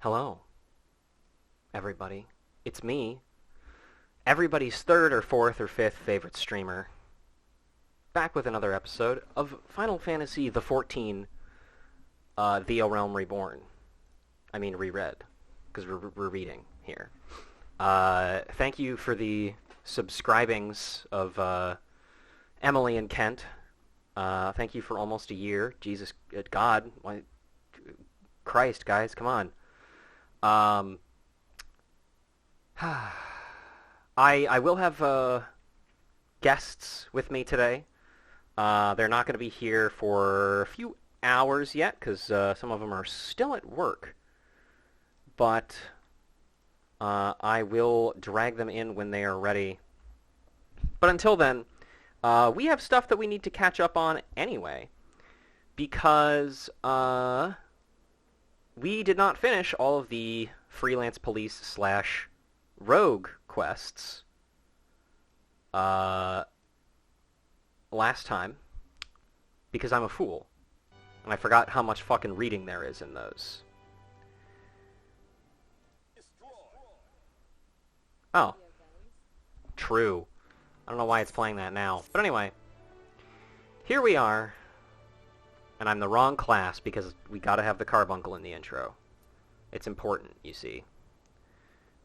Hello, everybody. It's me, everybody's third or fourth or fifth favorite streamer, back with another episode of Final Fantasy the 14, The Realm Reborn. I mean, reread, because we're reading here. Thank you for the subscribings of Emily and Kent. Thank you for almost a year. Jesus, God, Christ, guys, come on. I will have guests with me today. They're not going to be here for a few hours yet, because some of them are still at work. But I will drag them in when they are ready. But until then, we have stuff that we need to catch up on anyway, because we did not finish all of the Freelance Police / Rogue quests last time, because I'm a fool, and I forgot how much fucking reading there is in those. Oh. True. I don't know why it's playing that now. But anyway, here we are, and I'm the wrong class because we gotta have the carbuncle in the intro. It's important, you see.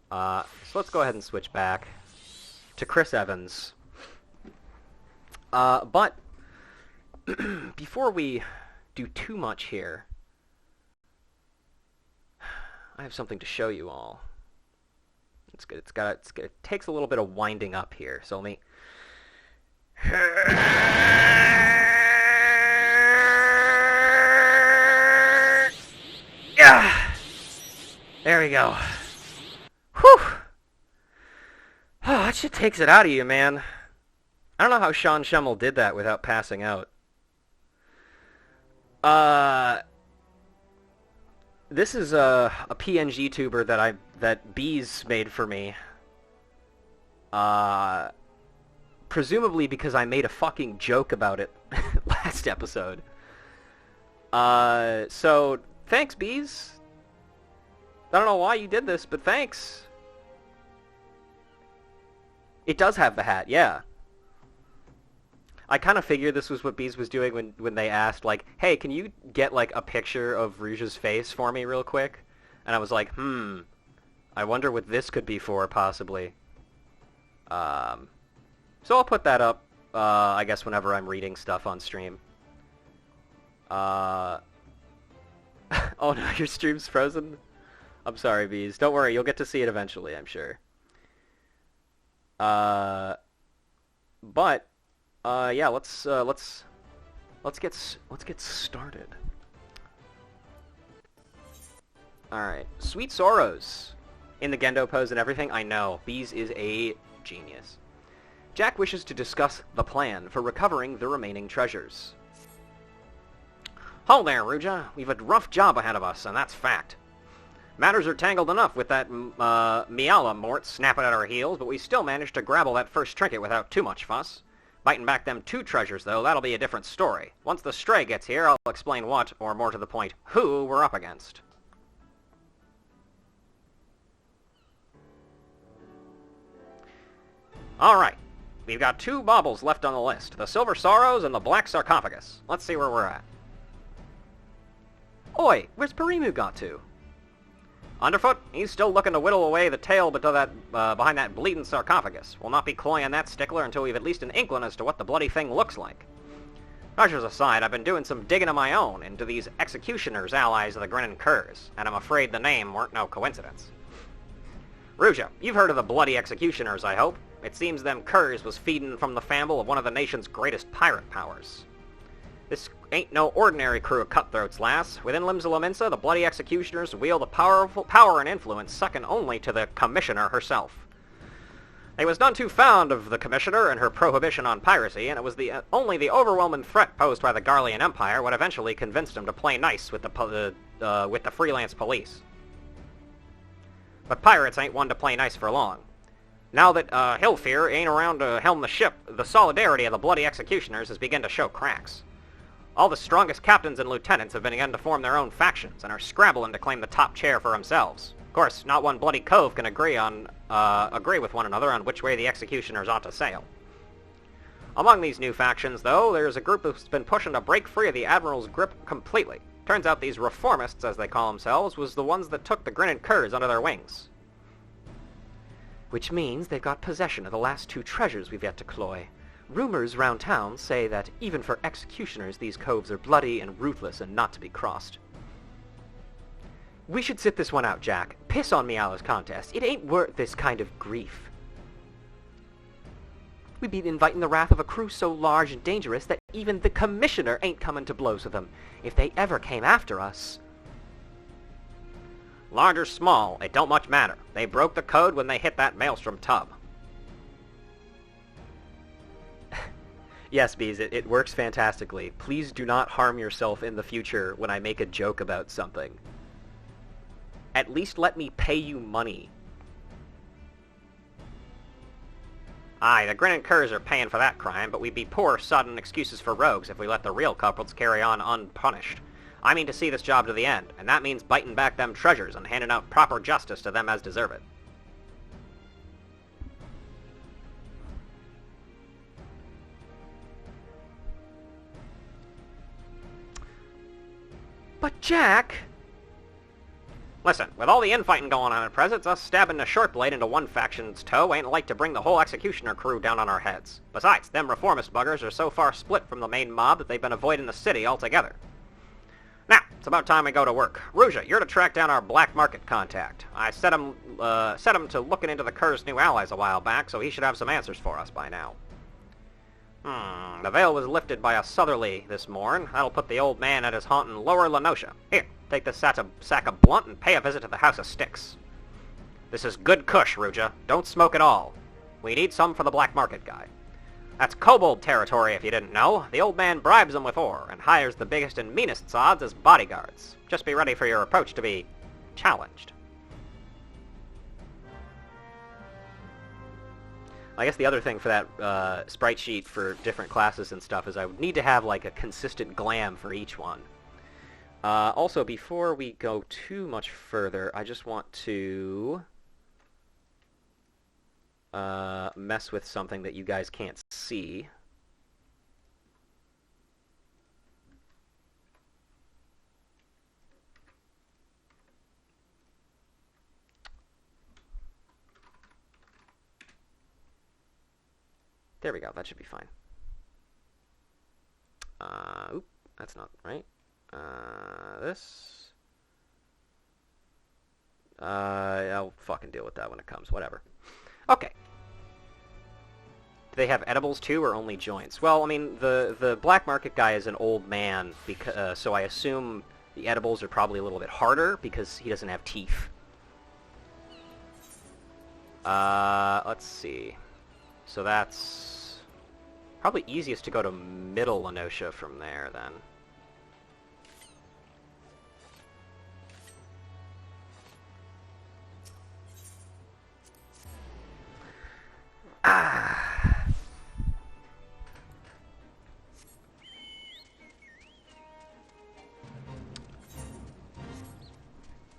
So let's go ahead and switch back to Chris Evans. But before we do too much here, I have something to show you all. It's good. It takes a little bit of winding up here, so let me... Yeah! There we go. Whew! Oh, that shit takes it out of you, man. I don't know how Sean Schemmel did that without passing out. This is a PNG tuber that Bees made for me. Presumably because I made a fucking joke about it last episode. So thanks, Bees. I don't know why you did this, but thanks. It does have the hat, yeah. I kind of figured this was what Bees was doing when they asked, like, hey, can you get, like, a picture of Rouge's face for me real quick? And I was like, I wonder what this could be for, possibly. So I'll put that up, I guess, whenever I'm reading stuff on stream. Oh no, your stream's frozen? I'm sorry, Bees. Don't worry, you'll get to see it eventually, I'm sure. But... yeah, let's get started. Alright, Sweet Sorrows. In the Gendo pose and everything, I know. Bees is a genius. Jack wishes to discuss the plan for recovering the remaining treasures. Hold there, Ruja. We've a rough job ahead of us, and that's fact. Matters are tangled enough with that Miala Mort snapping at our heels, but we still managed to grabble that first trinket without too much fuss. Biting back them 2 treasures, though, that'll be a different story. Once the Stray gets here, I'll explain what, or more to the point, who we're up against. Alright. We've got 2 baubles left on the list. The Silver Sorrows and the Black Sarcophagus. Let's see where we're at. Oi, where's Perimu got to? Underfoot, he's still looking to whittle away the tail behind that bleeding sarcophagus. We'll not be cloying that stickler until we've at least an inkling as to what the bloody thing looks like. Measures aside, I've been doing some digging of my own into these executioners allies of the Grinning Curs, and I'm afraid the name weren't no coincidence. Ruja, you've heard of the bloody executioners, I hope. It seems them Curs was feeding from the famble of one of the nation's greatest pirate powers. This ain't no ordinary crew of cutthroats, lass. Within Limsa Lominsa, the bloody executioners wield a power and influence second only to the Commissioner herself. They was none too fond of the Commissioner and her prohibition on piracy, and it was only the overwhelming threat posed by the Garlean Empire what eventually convinced them to play nice with the Freelance Police. But pirates ain't one to play nice for long. Now that Hillfear ain't around to helm the ship, the solidarity of the bloody executioners has begun to show cracks. All the strongest captains and lieutenants have begun to form their own factions, and are scrambling to claim the top chair for themselves. Of course, not one bloody cove can agree with one another on which way the executioners ought to sail. Among these new factions, though, there's a group that's been pushing to break free of the Admiral's grip completely. Turns out these reformists, as they call themselves, was the ones that took the Grinning Curs under their wings. Which means they've got possession of the last two treasures we've yet to cloy. Rumors round town say that, even for executioners, these coves are bloody and ruthless and not to be crossed. We should sit this one out, Jack. Piss on Meowla's contest. It ain't worth this kind of grief. We'd be inviting the wrath of a crew so large and dangerous that even the Commissioner ain't coming to blows with them. If they ever came after us... Large or small, it don't much matter. They broke the code when they hit that maelstrom tub. Yes, Bees, it works fantastically. Please do not harm yourself in the future when I make a joke about something. At least let me pay you money. Aye, the Grinning Curs are paying for that crime, but we'd be poor, sodden excuses for rogues if we let the real culprits carry on unpunished. I mean to see this job to the end, and that means biting back them treasures and handing out proper justice to them as deserve it. But Jack... Listen, with all the infighting going on at present, us stabbing a short blade into one faction's toe ain't like to bring the whole executioner crew down on our heads. Besides, them reformist buggers are so far split from the main mob that they've been avoiding the city altogether. Now, it's about time we go to work. Ruja, you're to track down our black market contact. I set him to looking into the Cur's new allies a while back, so he should have some answers for us by now. The veil was lifted by a southerly this morn. That'll put the old man at his haunt in Lower Lenosha. Here, take this sack of blunt and pay a visit to the House of Sticks. This is good kush, Ruja. Don't smoke at all. We need some for the black market guy. That's kobold territory, if you didn't know. The old man bribes them with ore, and hires the biggest and meanest sods as bodyguards. Just be ready for your approach to be challenged. I guess the other thing for that sprite sheet for different classes and stuff is I would need to have like a consistent glam for each one. Also, before we go too much further, I just want to mess with something that you guys can't see. There we go, that should be fine. Oop, that's not right. This. I'll fucking deal with that when it comes, whatever. Okay. Do they have edibles too, or only joints? Well, I mean, the black market guy is an old man, so I assume the edibles are probably a little bit harder, because he doesn't have teeth. Let's see. So that's probably easiest to go to Middle Lenosha from there, then. I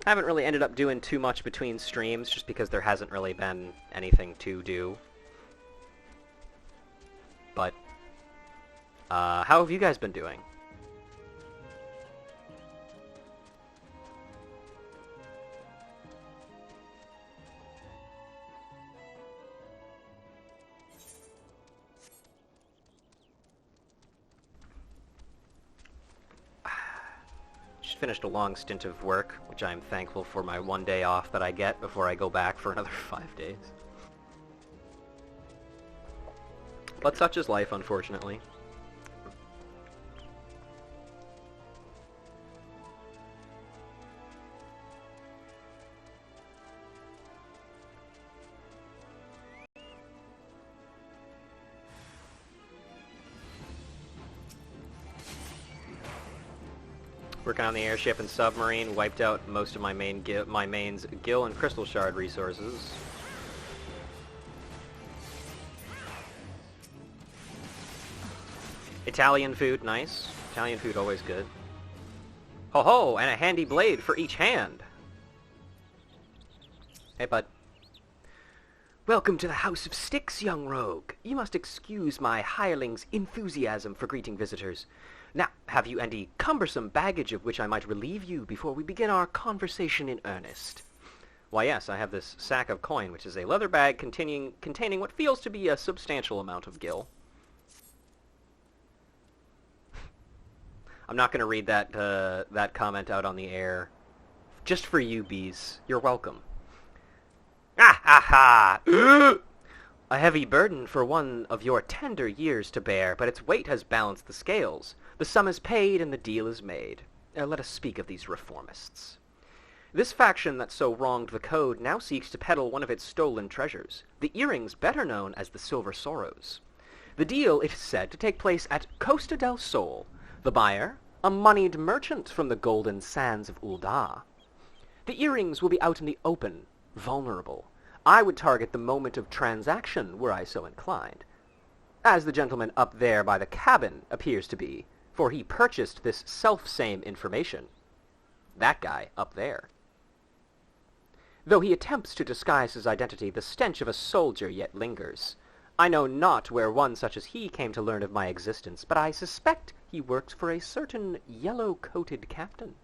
haven't really ended up doing too much between streams, just because there hasn't really been anything to do. But, how have you guys been doing? Just finished a long stint of work, which I'm thankful for my one day off that I get before I go back for another 5 days. But such is life, unfortunately. Working on the airship and submarine, wiped out most of my main's Gil and Crystal Shard resources. Italian food, nice. Italian food always good. Ho ho, and a handy blade for each hand. Hey, bud. Welcome to the House of Sticks, young rogue. You must excuse my hireling's enthusiasm for greeting visitors. Now, have you any cumbersome baggage of which I might relieve you before we begin our conversation in earnest? Why, yes, I have this sack of coin, which is a leather bag containing what feels to be a substantial amount of gil. I'm not going to read that comment out on the air. Just for you, bees. You're welcome. Ah ha ha! A heavy burden for one of your tender years to bear, but its weight has balanced the scales. The sum is paid and the deal is made. Let us speak of these reformists. This faction that so wronged the code now seeks to peddle one of its stolen treasures, the earrings better known as the Silver Sorrows. The deal, it is said, to take place at Costa del Sol. The buyer, a moneyed merchant from the golden sands of Ulda. The earrings will be out in the open, vulnerable. I would target the moment of transaction were I so inclined, as the gentleman up there by the cabin appears to be, for he purchased this self-same information. That guy up there. Though he attempts to disguise his identity, the stench of a soldier yet lingers. I know not where one such as he came to learn of my existence, but I suspect he works for a certain yellow-coated captain.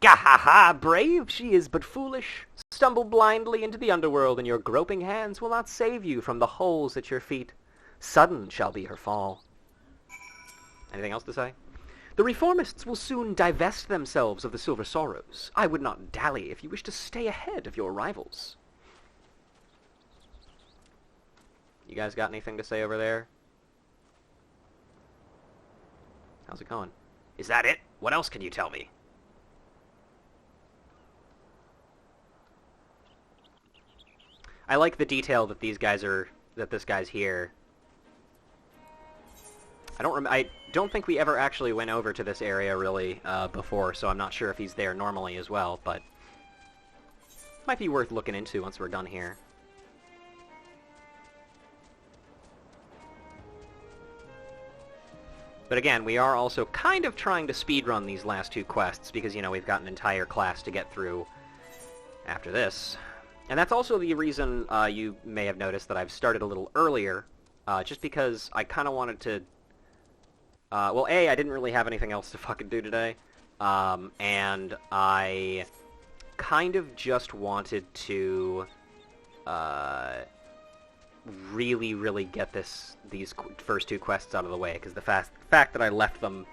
Gah-ha-ha! Brave she is, but foolish. Stumble blindly into the underworld, and your groping hands will not save you from the holes at your feet. Sudden shall be her fall. Anything else to say? The reformists will soon divest themselves of the Silver Sorrows. I would not dally if you wish to stay ahead of your rivals. You guys got anything to say over there? How's it going? Is that it? What else can you tell me? I like the detail that these guys are, that this guy's here. I don't think we ever actually went over to this area really before, so I'm not sure if he's there normally as well, but might be worth looking into once we're done here. But again, we are also kind of trying to speedrun these last two quests because, you know, we've got an entire class to get through after this. And that's also the reason you may have noticed that I've started a little earlier, just because I kind of wanted to... well, A, I didn't really have anything else to fucking do today, and I kind of just wanted to really get these first two quests out of the way, because the fact that I left them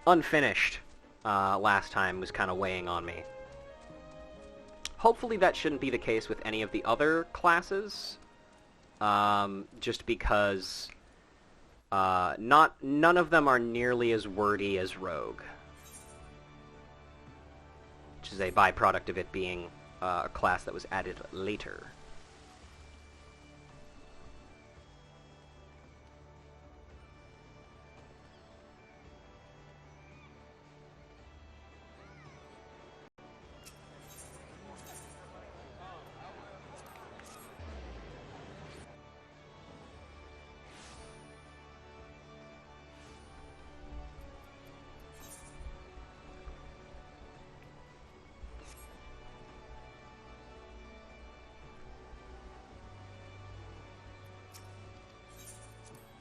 unfinished last time was kind of weighing on me. Hopefully that shouldn't be the case with any of the other classes, just because none of them are nearly as wordy as Rogue, which is a byproduct of it being a class that was added later.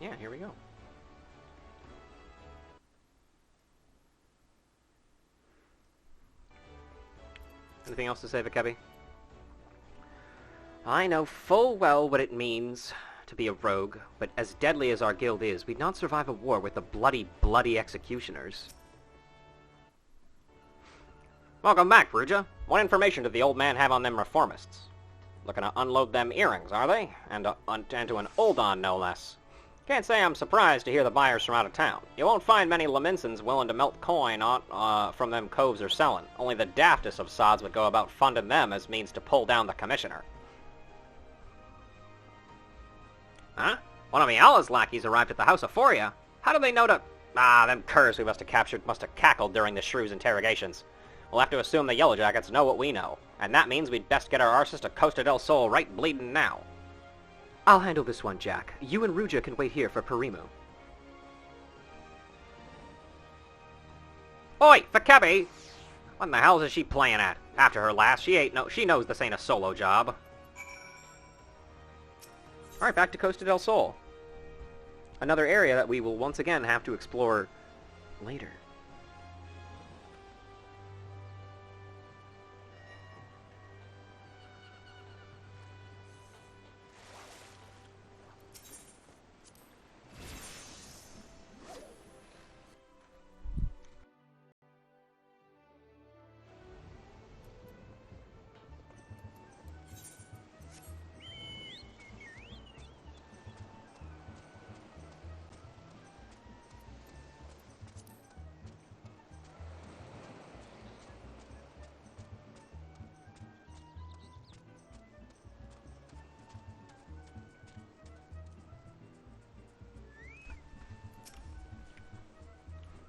Yeah, here we go. Anything else to say, Vikebi? I know full well what it means to be a rogue, but as deadly as our guild is, we'd not survive a war with the bloody executioners. Welcome back, Perugia. What information did the old man have on them reformists? Looking to unload them earrings, are they? And to an Uldon, no less. Can't say I'm surprised to hear the buyers from out of town. You won't find many Laminsons willing to melt coin from them coves they're selling. Only the daftest of sods would go about funding them as means to pull down the commissioner. Huh? One of Miala's lackeys arrived at the House of Foria. How do they know to... Ah, them curs we must have captured must have cackled during the shrew's interrogations. We'll have to assume the Yellowjackets know what we know. And that means we'd best get our arses to Costa del Sol right bleeding now. I'll handle this one, Jack. You and Ruja can wait here for Perimu. Oi, Fakebi! What in the hell is she playing at? After her last, she knows this ain't a solo job. Alright, back to Costa del Sol. Another area that we will once again have to explore later.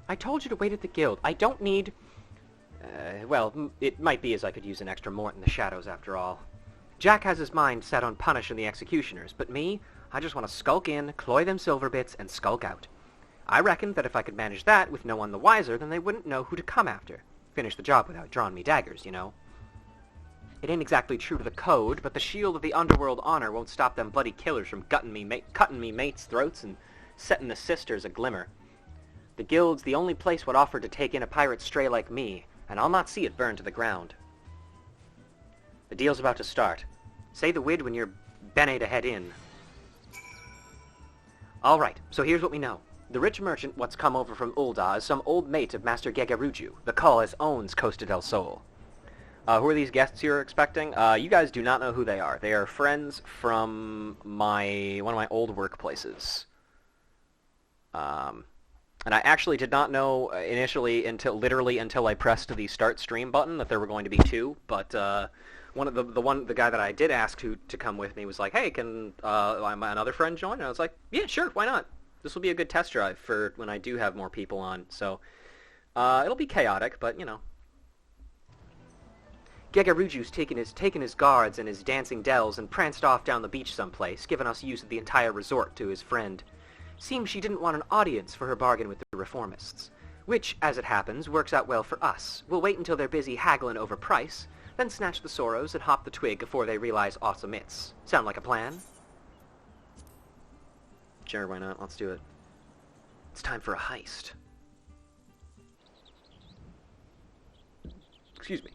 I told you to wait at the guild. I don't need... well, it might be as I could use an extra mort in the shadows after all. Jack has his mind set on punishing the executioners, but me, I just want to skulk in, cloy them silver bits, and skulk out. I reckon that if I could manage that with no one the wiser, then they wouldn't know who to come after. Finish the job without drawing me daggers, you know. It ain't exactly true to the code, but the shield of the underworld honor won't stop them bloody killers from cutting me mates' throats and setting the sisters a glimmer. The guild's the only place what offered to take in a pirate stray like me, and I'll not see it burn to the ground. The deal's about to start. Say the wid when you're bene to head in. Alright, so here's what we know. The rich merchant what's come over from Ul'dah is some old mate of Master Gegaruju. The Callus owns Costa del Sol. Who are these guests you're expecting? You guys do not know who they are. They are friends from one of my old workplaces. And I actually did not know initially until I pressed the start stream button that there were going to be two. But the guy that I did ask to come with me was like, "Hey, can another friend join?" And I was like, "Yeah, sure, why not? This will be a good test drive for when I do have more people on." So it'll be chaotic, but you know. Gegaruju's taken his guards and his dancing dells and pranced off down the beach someplace, giving us use of the entire resort to his friend. Seems she didn't want an audience for her bargain with the reformists, which, as it happens, works out well for us. We'll wait until they're busy haggling over price, then snatch the sorrows and hop the twig before they realize awesome it's. Sound like a plan? Sure, why not? Let's do it. It's time for a heist. Excuse me.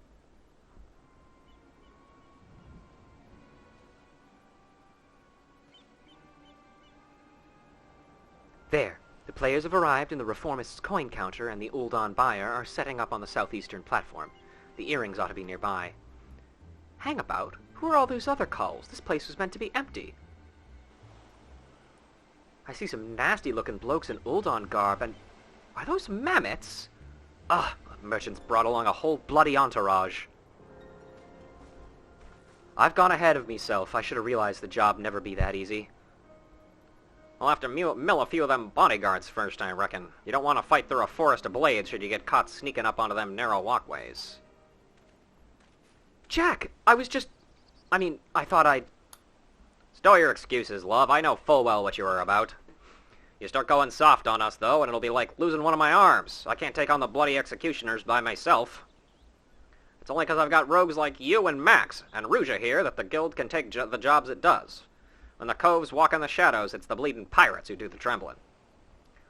There. The players have arrived and the reformists' coin counter and the Ul'dah buyer are setting up on the southeastern platform. The earrings ought to be nearby. Hang about? Who are all those other culls? This place was meant to be empty. I see some nasty-looking blokes in Ul'dah garb, and... Are those mammoths? Ugh, the merchants brought along a whole bloody entourage. I've gone ahead of meself. I should have realized the job never be that easy. I'll have to mill a few of them bodyguards first, I reckon. You don't want to fight through a forest of blades should you get caught sneaking up onto them narrow walkways. Jack, I thought I'd... Stow your excuses, love. I know full well what you were about. You start going soft on us, though, and it'll be like losing one of my arms. I can't take on the bloody executioners by myself. It's only because I've got rogues like you and Max, and Ruja here, that the guild can take the jobs it does. When the coves walk in the shadows, it's the bleeding pirates who do the trembling.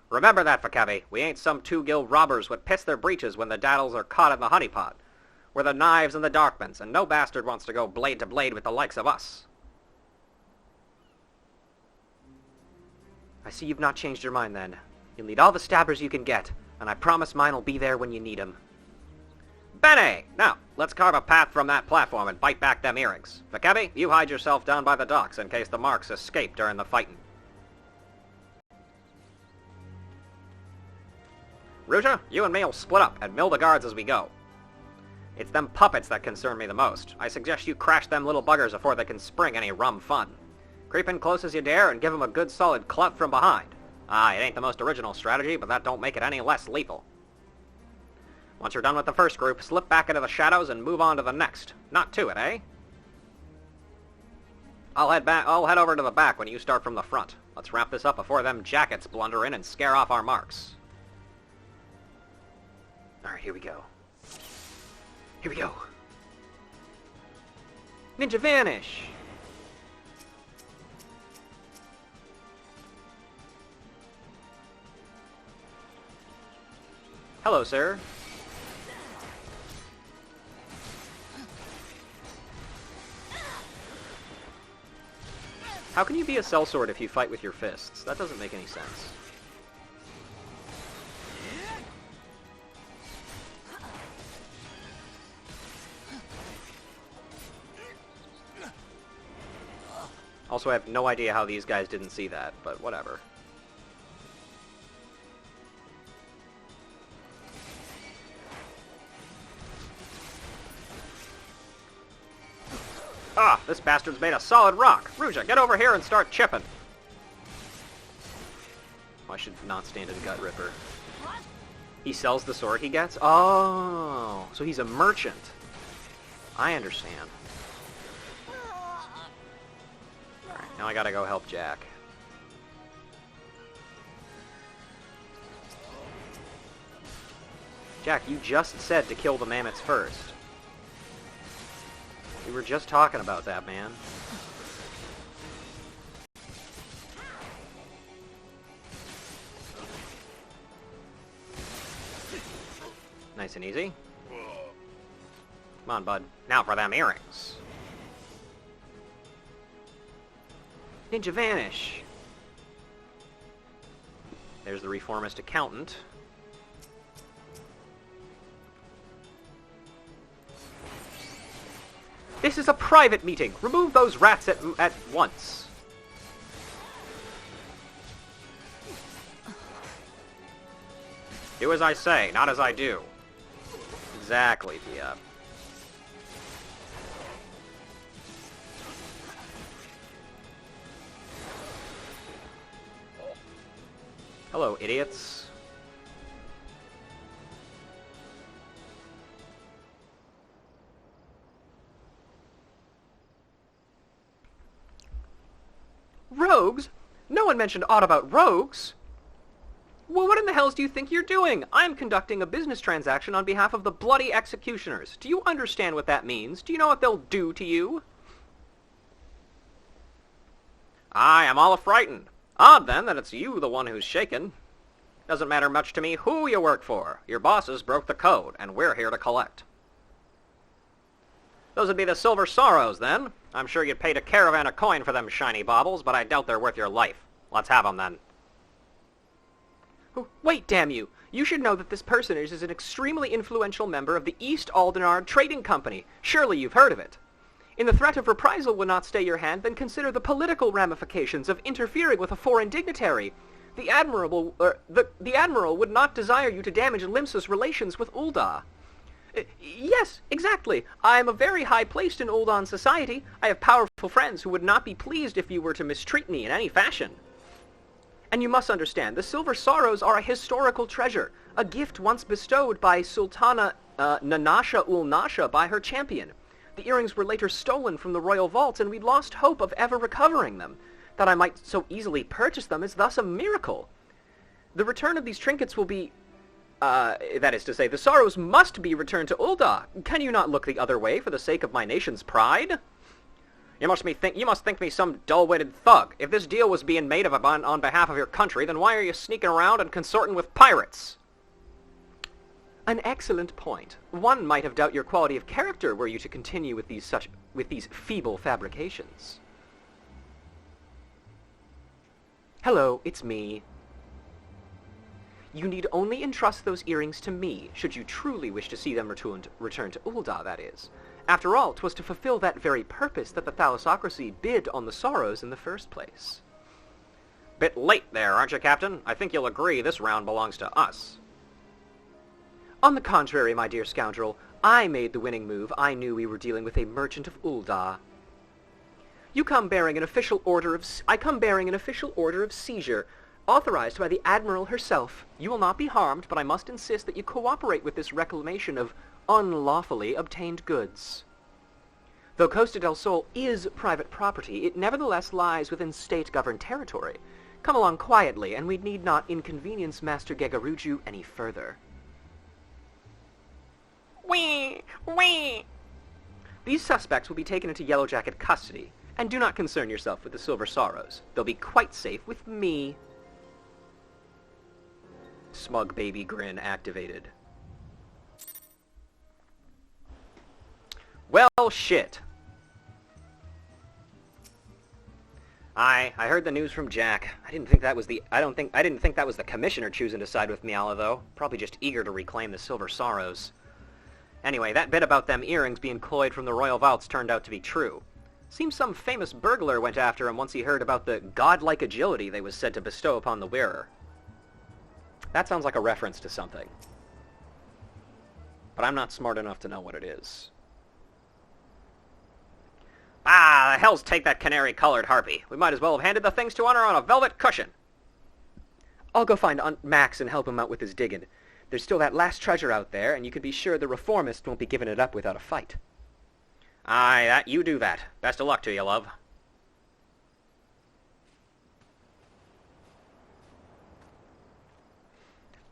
Remember that, Fakebi. We ain't some two-guild robbers what piss their breeches when the daddles are caught in the honeypot. We're the knives and the darkmans, and no bastard wants to go blade to blade with the likes of us. I see you've not changed your mind, then. You'll need all the stabbers you can get, and I promise mine'll be there when you need 'em. Bene! Now, let's carve a path from that platform and bite back them earrings. Fakebi, you hide yourself down by the docks in case the marks escape during the fighting. Ruja, you and me'll split up and mill the guards as we go. It's them puppets that concern me the most. I suggest you crash them little buggers before they can spring any rum fun. Creep in close as you dare and give 'em a good solid clout from behind. It ain't the most original strategy, but that don't make it any less lethal. Once you're done with the first group, slip back into the shadows and move on to the next. Not to it, eh? I'll head over to the back when you start from the front. Let's wrap this up before them jackets blunder in and scare off our marks. Alright, here we go. Here we go. Ninja vanish! Hello, sir. How can you be a sellsword if you fight with your fists? That doesn't make any sense. Also, I have no idea how these guys didn't see that, but whatever. Ah, this bastard's made of solid rock. Ruja, get over here and start chipping. Oh, I should not stand in Gut Ripper. He sells the sword he gets? Oh, so he's a merchant. I understand. Alright, now I gotta go help Jack. Jack, you just said to kill the mammoths first. We were just talking about that, man. Nice and easy. Come on, bud. Now for them earrings. Ninja vanish. There's the reformist accountant. This is a private meeting. Remove those rats at once. Do as I say, not as I do. Exactly, Pia. Hello, idiots. Rogues? No one mentioned aught about rogues. Well, what in the hells do you think you're doing? I'm conducting a business transaction on behalf of the bloody executioners. Do you understand what that means? Do you know what they'll do to you? I am all a-frightened. Odd, then, that it's you the one who's shaken. Doesn't matter much to me who you work for. Your bosses broke the code, and we're here to collect. Those would be the Silver Sorrows, then. I'm sure you'd paid a caravan a coin for them shiny baubles, but I doubt they're worth your life. Let's have them, then. Wait, damn you! You should know that this personage is an extremely influential member of the East Aldenard Trading Company. Surely you've heard of it. In the threat of reprisal would not stay your hand, then consider the political ramifications of interfering with a foreign dignitary. The Admiral would not desire you to damage Limsa's relations with Ul'dah. Yes, exactly. I am a very high placed in Ul'dan society. I have powerful friends who would not be pleased if you were to mistreat me in any fashion. And you must understand, the Silver Sorrows are a historical treasure, a gift once bestowed by Sultana Nanasha ul Nasha by her champion. The earrings were later stolen from the royal vaults, and we lost hope of ever recovering them. That I might so easily purchase them is thus a miracle. The return of these trinkets will be... that is to say, the Sorrows must be returned to Ul'dah. Can you not look the other way for the sake of my nation's pride? You must think me some dull-witted thug. If this deal was being made on behalf of your country, then why are you sneaking around and consorting with pirates? An excellent point. One might have doubted your quality of character were you to continue with these feeble fabrications. Hello, it's me. You need only entrust those earrings to me, should you truly wish to see them return to Ul'dah, that is. After all, 'twas to fulfill that very purpose that the Thalassocracy bid on the Sorrows in the first place. Bit late there, aren't you, Captain? I think you'll agree this round belongs to us. On the contrary, my dear scoundrel, I made the winning move. I knew we were dealing with a merchant of Ul'dah. I come bearing an official order of seizure, authorized by the Admiral herself. You will not be harmed, but I must insist that you cooperate with this reclamation of unlawfully obtained goods. Though Costa del Sol is private property, it nevertheless lies within state-governed territory. Come along quietly, and we need not inconvenience Master Gegaruju any further. Wee! Wee! These suspects will be taken into Yellow Jacket custody, and do not concern yourself with the Silver Sorrows. They'll be quite safe with me. Smug baby grin activated. Well, shit. I heard the news from Jack. I didn't think that was the commissioner choosing to side with Miala, though. Probably just eager to reclaim the Silver Sorrows. Anyway, that bit about them earrings being cloyed from the royal vaults turned out to be true. Seems some famous burglar went after him once he heard about the godlike agility they was said to bestow upon the wearer. That sounds like a reference to something. But I'm not smart enough to know what it is. Ah, the hells take that canary-colored harpy. We might as well have handed the things to her on a velvet cushion. I'll go find Max and help him out with his digging. There's still that last treasure out there, and you can be sure the reformists won't be giving it up without a fight. Aye, you do that. Best of luck to you, love.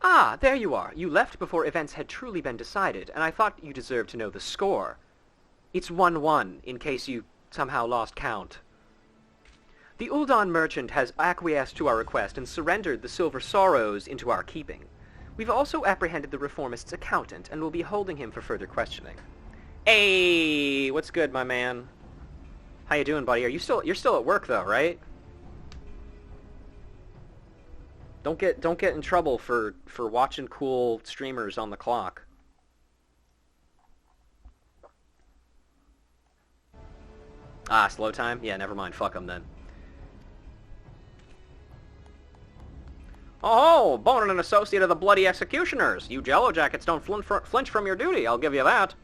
Ah, there you are. You left before events had truly been decided, and I thought you deserved to know the score. It's 1-1, in case you somehow lost count. The Uldan merchant has acquiesced to our request and surrendered the Silver Sorrows into our keeping. We've also apprehended the reformist's accountant, and will be holding him for further questioning. Hey, what's good, my man? How you doing, buddy? You're still at work, though, right? Don't get in trouble for watching cool streamers on the clock. Ah, slow time? Yeah, never mind. Fuck them then. Oh, Bonin, an associate of the bloody executioners. You Yellow Jackets don't flinch from your duty, I'll give you that.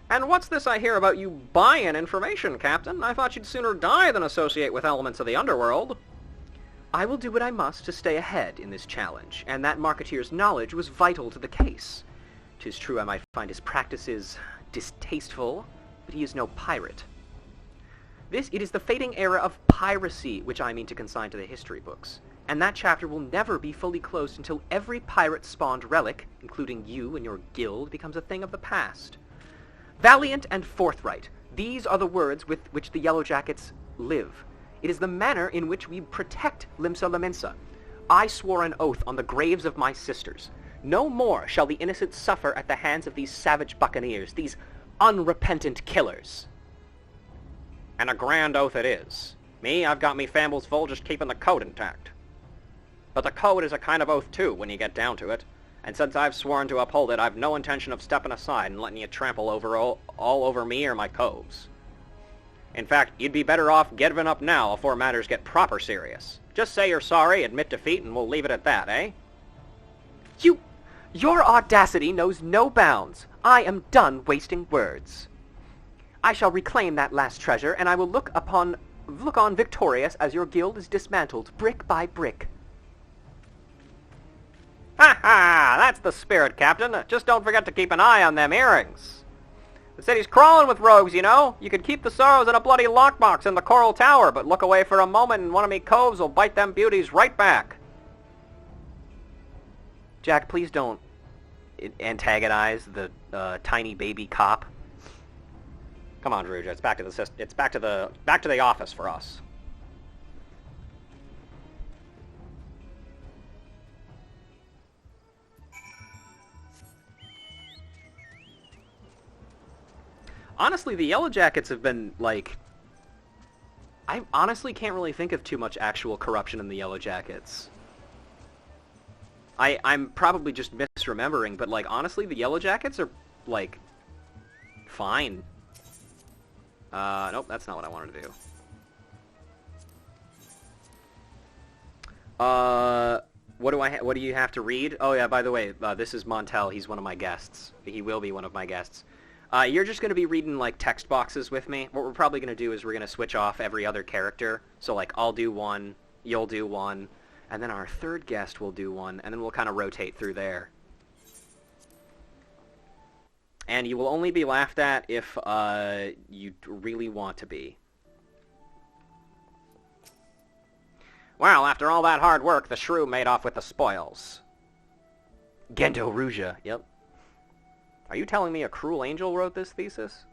And what's this I hear about you buying information, Captain? I thought you'd sooner die than associate with elements of the underworld. I will do what I must to stay ahead in this challenge, and that marketeer's knowledge was vital to the case. 'Tis true I might find his practices distasteful, but he is no pirate. It is the fading era of piracy which I mean to consign to the history books, and that chapter will never be fully closed until every pirate-spawned relic, including you and your guild, becomes a thing of the past. Valiant and forthright, these are the words with which the Yellow Jackets live. It is the manner in which we protect Limsa Lominsa. I swore an oath on the graves of my sisters. No more shall the innocent suffer at the hands of these savage buccaneers, these unrepentant killers. And a grand oath it is. Me, I've got me fambles full just keeping the code intact. But the code is a kind of oath too, when you get down to it. And since I've sworn to uphold it, I've no intention of stepping aside and letting you trample over all over me or my coves. In fact, you'd be better off giving up now before matters get proper serious. Just say you're sorry, admit defeat, and we'll leave it at that, eh? Your audacity knows no bounds. I am done wasting words. I shall reclaim that last treasure, and I will look on victorious as your guild is dismantled, brick by brick. Ha ha! That's the spirit, Captain. Just don't forget to keep an eye on them earrings. The city's crawling with rogues, you know. You could keep the Sorrows in a bloody lockbox in the Coral Tower, but look away for a moment and one of me coves will bite them beauties right back. Jack, please don't antagonize the tiny baby cop. Come on, Druja. It's back to the office for us. Honestly, the Yellow Jackets have been, like... I honestly can't really think of too much actual corruption in the Yellow Jackets. I'm probably just misremembering, but, like, honestly, the Yellow Jackets are, like, fine. Nope, that's not what I wanted to do. What do you have to read? Oh, yeah, by the way, this is Montel. He's one of my guests. He will be one of my guests. You're just going to be reading, like, text boxes with me. What we're probably going to do is we're going to switch off every other character. So, like, I'll do one, you'll do one, and then our third guest will do one, and then we'll kind of rotate through there. And you will only be laughed at if you really want to be. Well, after all that hard work, the shrew made off with the spoils. Gendo Ruja, yep. Are you telling me a cruel angel wrote this thesis?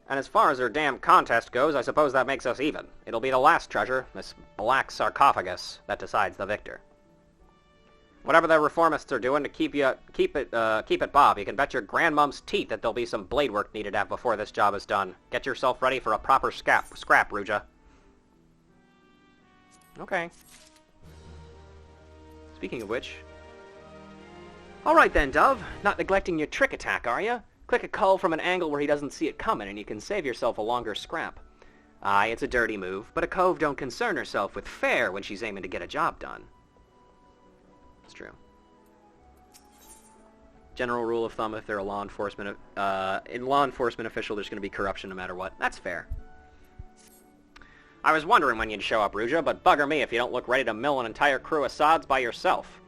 And as far as her damn contest goes, I suppose that makes us even. It'll be the last treasure, this black sarcophagus, that decides the victor. Whatever the reformists are doing to keep it Bob, you can bet your grandmom's teeth that there'll be some blade work needed before this job is done. Get yourself ready for a proper scrap, Ruja. Okay. Speaking of which... Alright then, Dove. Not neglecting your trick attack, are you? Click a cull from an angle where he doesn't see it coming, and you can save yourself a longer scrap. Aye, it's a dirty move, but a cove don't concern herself with fair when she's aiming to get a job done. It's true. General rule of thumb, if they're a law enforcement official, there's going to be corruption no matter what. That's fair. I was wondering when you'd show up, Ruja, but bugger me if you don't look ready to mill an entire crew of sods by yourself.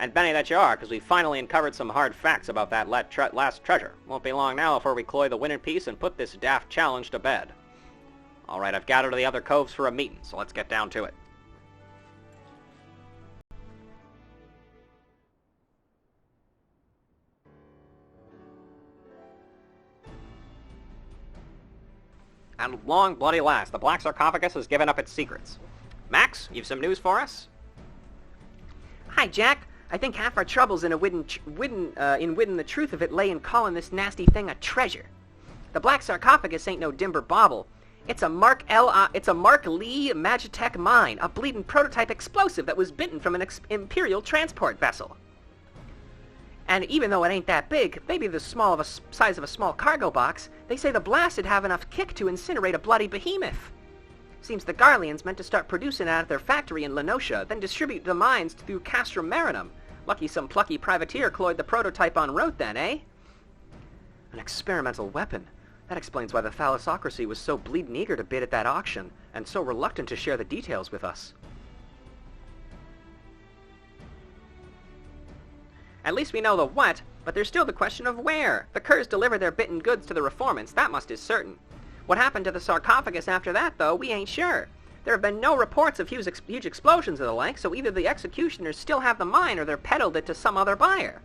And Benny that you are, because we finally uncovered some hard facts about that last treasure. Won't be long now before we cloy the winning piece and put this daft challenge to bed. Alright, I've gathered the other coves for a meeting, so let's get down to it. At long bloody last, the black sarcophagus has given up its secrets. Max, you've some news for us? Hi, Jack. I think half our troubles in witting the truth of it lay in calling this nasty thing a treasure. The black sarcophagus ain't no dimber bauble. It's a Mark Lee Magitech mine, a bleedin' prototype explosive that was bitten from an Imperial transport vessel. And even though it ain't that big, maybe the size of a small cargo box, they say the blast'd have enough kick to incinerate a bloody behemoth. Seems the Garleans meant to start producing it out of their factory in Lenosha, then distribute the mines through Castrum Marinum. Lucky some plucky privateer cloyed the prototype en route then, eh? An experimental weapon. That explains why the thalassocracy was so bleedin' eager to bid at that auction, and so reluctant to share the details with us. At least we know the what, but there's still the question of where. The Curs delivered their bitten goods to the reformants, that much is certain. What happened to the sarcophagus after that, though, we ain't sure. There have been no reports of huge explosions or the like, so either the executioners still have the mine or they're peddled it to some other buyer.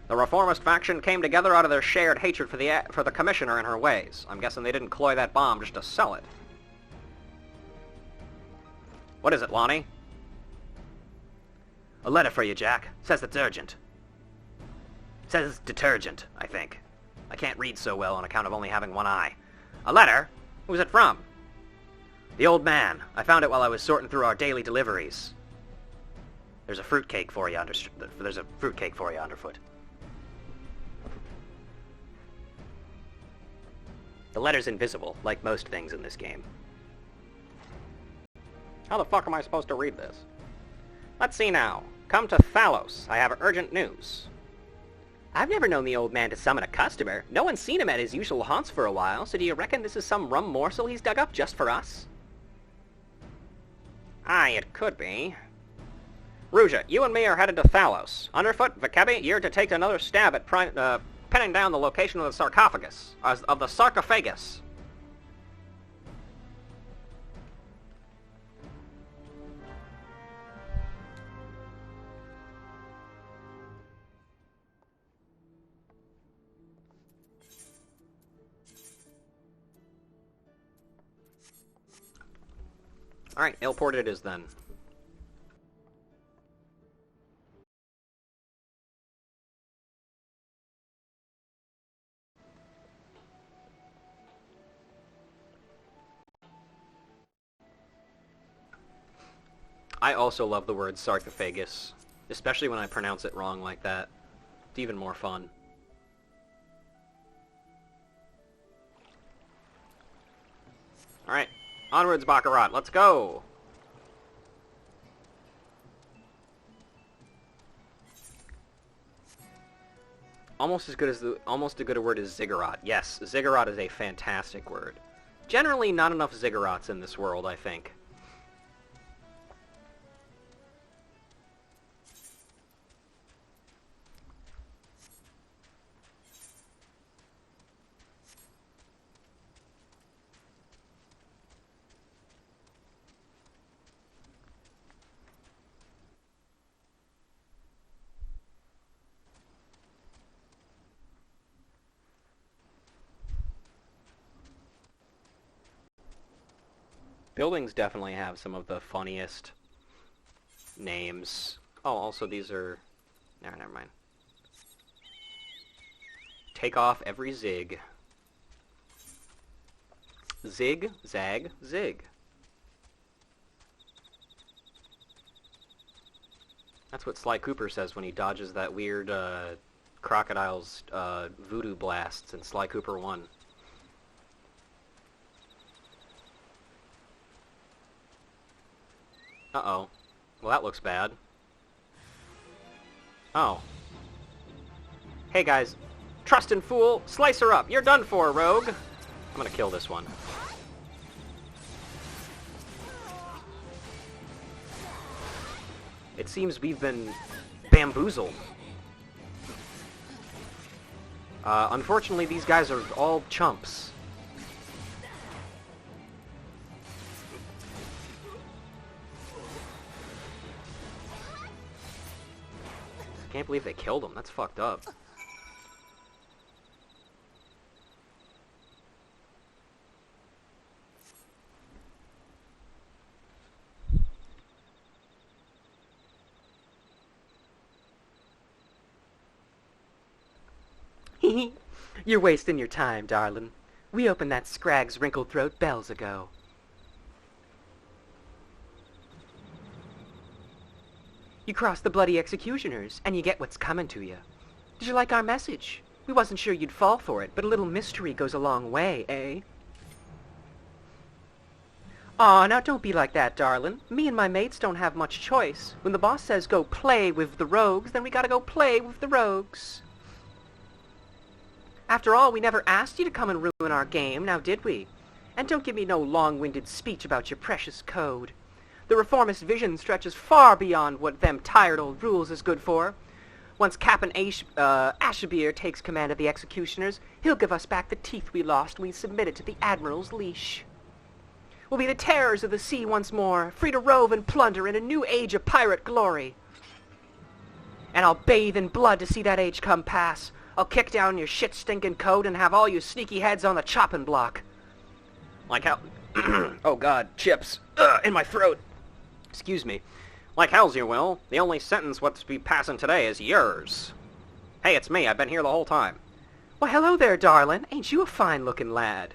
The reformist faction came together out of their shared hatred for the commissioner and her ways. I'm guessing they didn't cloy that bomb just to sell it. What is it, Lonnie? A letter for you, Jack. Says it's urgent. Says it's detergent, I think. I can't read so well on account of only having one eye. A letter? Who's it from? The old man. I found it while I was sorting through our daily deliveries. There's a fruitcake for you underfoot. The letter's invisible, like most things in this game. How the fuck am I supposed to read this? Let's see now. Come to Thalos. I have urgent news. I've never known the old man to summon a customer. No one's seen him at his usual haunts for a while, so do you reckon this is some rum morsel he's dug up just for us? Aye, it could be. Ruja, you and me are headed to Thalos. Underfoot, Vikebi, you're to take another stab at pinning down the location of the sarcophagus. Of the sarcophagus. Alright, ill-port it is then. I also love the word sarcophagus, especially when I pronounce it wrong like that. It's even more fun. Alright, onwards, Baccarat, let's go! Almost as good a word as ziggurat. Yes, ziggurat is a fantastic word. Generally, not enough ziggurats in this world, I think. buildings definitely have some of the funniest names. Oh, also these are... No, never mind. Take off every zig. Zig, zag, zig. That's what Sly Cooper says when he dodges that weird crocodile's voodoo blasts in Sly Cooper 1. Uh-oh. Well, that looks bad. Oh. Hey, guys. Trust and fool, slice her up. You're done for, rogue. I'm gonna kill this one. It seems we've been bamboozled. Unfortunately, these guys are all chumps. I can't believe they killed him. That's fucked up. You're wasting your time, darling. We opened that Scragg's wrinkled throat bells ago. You cross the bloody executioners, and you get what's coming to you. Did you like our message? We wasn't sure you'd fall for it, but a little mystery goes a long way, eh? Aw, now don't be like that, darling. Me and my mates don't have much choice. When the boss says go play with the rogues, then we gotta go play with the rogues. After all, we never asked you to come and ruin our game, now did we? And don't give me no long-winded speech about your precious code. The reformist vision stretches far beyond what them tired old rules is good for. Once Captain Ashabeer takes command of the executioners, he'll give us back the teeth we lost when we submitted to the Admiral's leash. We'll be the terrors of the sea once more, free to rove and plunder in a new age of pirate glory. And I'll bathe in blood to see that age come pass. I'll kick down your shit-stinking code and have all you sneaky heads on the chopping block. Like how... oh god, chips. In my throat. Excuse me. Like hell's you will. The only sentence what's be passing today is yours. Hey, it's me. I've been here the whole time. Well, hello there, darling. Ain't you a fine-looking lad?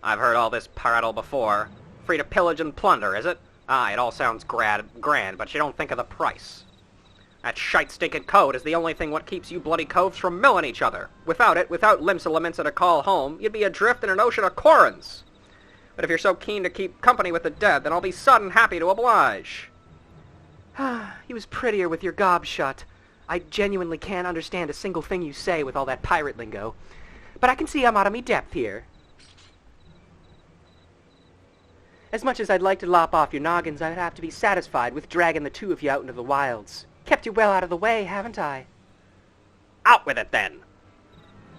I've heard all this prattle before. Free to pillage and plunder, is it? Ah, it all sounds grand, but you don't think of the price. That shite-stinking code is the only thing what keeps you bloody coves from milling each other. Without it, without limsa to call home, you'd be adrift in an ocean of corons. But if you're so keen to keep company with the dead, then I'll be sudden happy to oblige. He was prettier with your gob shut. I genuinely can't understand a single thing you say with all that pirate lingo. But I can see I'm out of me depth here. As much as I'd like to lop off your noggins, I'd have to be satisfied with dragging the two of you out into the wilds. Kept you well out of the way, haven't I? Out with it, then!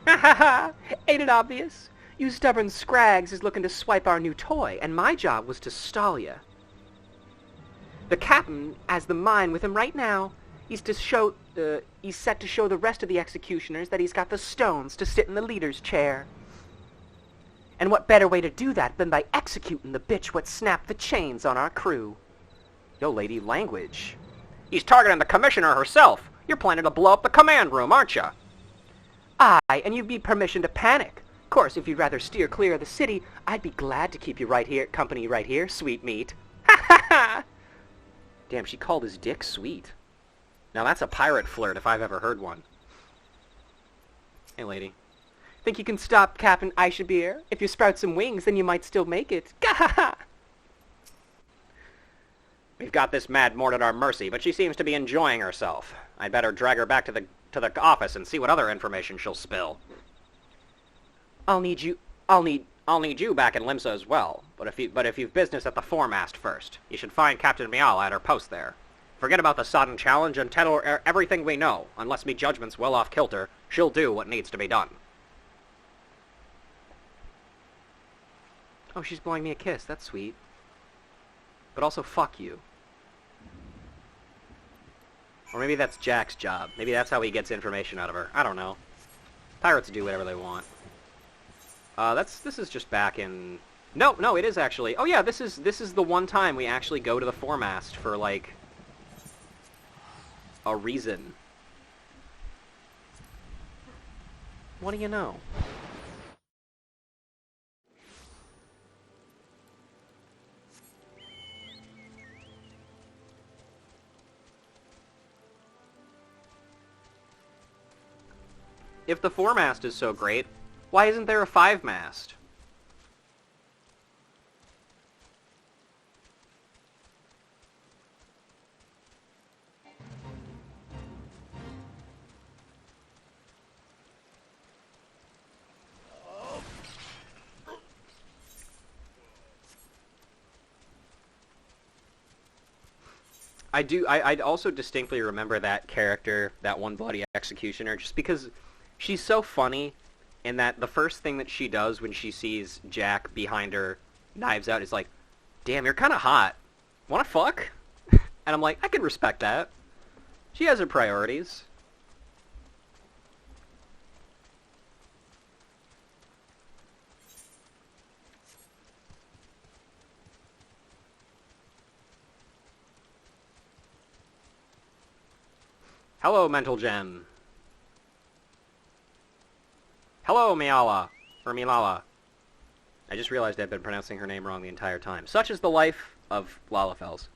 Ha ha ha! Ain't it obvious? You stubborn scrags is looking to swipe our new toy, and my job was to stall ya. The captain has the mine with him right now. He's set to show the rest of the executioners that he's got the stones to sit in the leader's chair. And what better way to do that than by executing the bitch what snapped the chains on our crew? Yo, lady, language. He's targeting the commissioner herself. You're planning to blow up the command room, aren't you? Aye, and you'd be permission to panic. Of course, if you'd rather steer clear of the city, I'd be glad to keep you right here, company right here, sweet meat. Ha ha ha! Damn, she called his dick sweet. Now that's a pirate flirt if I've ever heard one. Hey, lady. Think you can stop Captain Aishabeer? If you sprout some wings, then you might still make it. Gah-ha-ha! We've got this mad Mort at our mercy, but she seems to be enjoying herself. I'd better drag her back to the office and see what other information she'll spill. I'll need you back in Limsa as well. But if you've business at the foremast first, you should find Captain Miala at her post there. Forget about the sodden challenge and tell her everything we know. Unless me judgment's well off kilter, she'll do what needs to be done. Oh, she's blowing me a kiss. That's sweet. But also, fuck you. Or maybe that's Jack's job. Maybe that's how he gets information out of her. I don't know. Pirates do whatever they want. This is just back in No, it is actually. Oh yeah, this is the one time we actually go to the foremast for, like, a reason. What do you know? If the foremast is so great, why isn't there a 5-mast? I also distinctly remember that character, that one bloody executioner, just because she's so funny in that the first thing that she does when she sees Jack behind her, knives out, is like, damn, you're kind of hot. Wanna fuck? And I'm like, I can respect that. She has her priorities. Hello, Mental Gem. Hello, Miala. Or Milala. I just realized I'd been pronouncing her name wrong the entire time. Such is the life of Lalafels.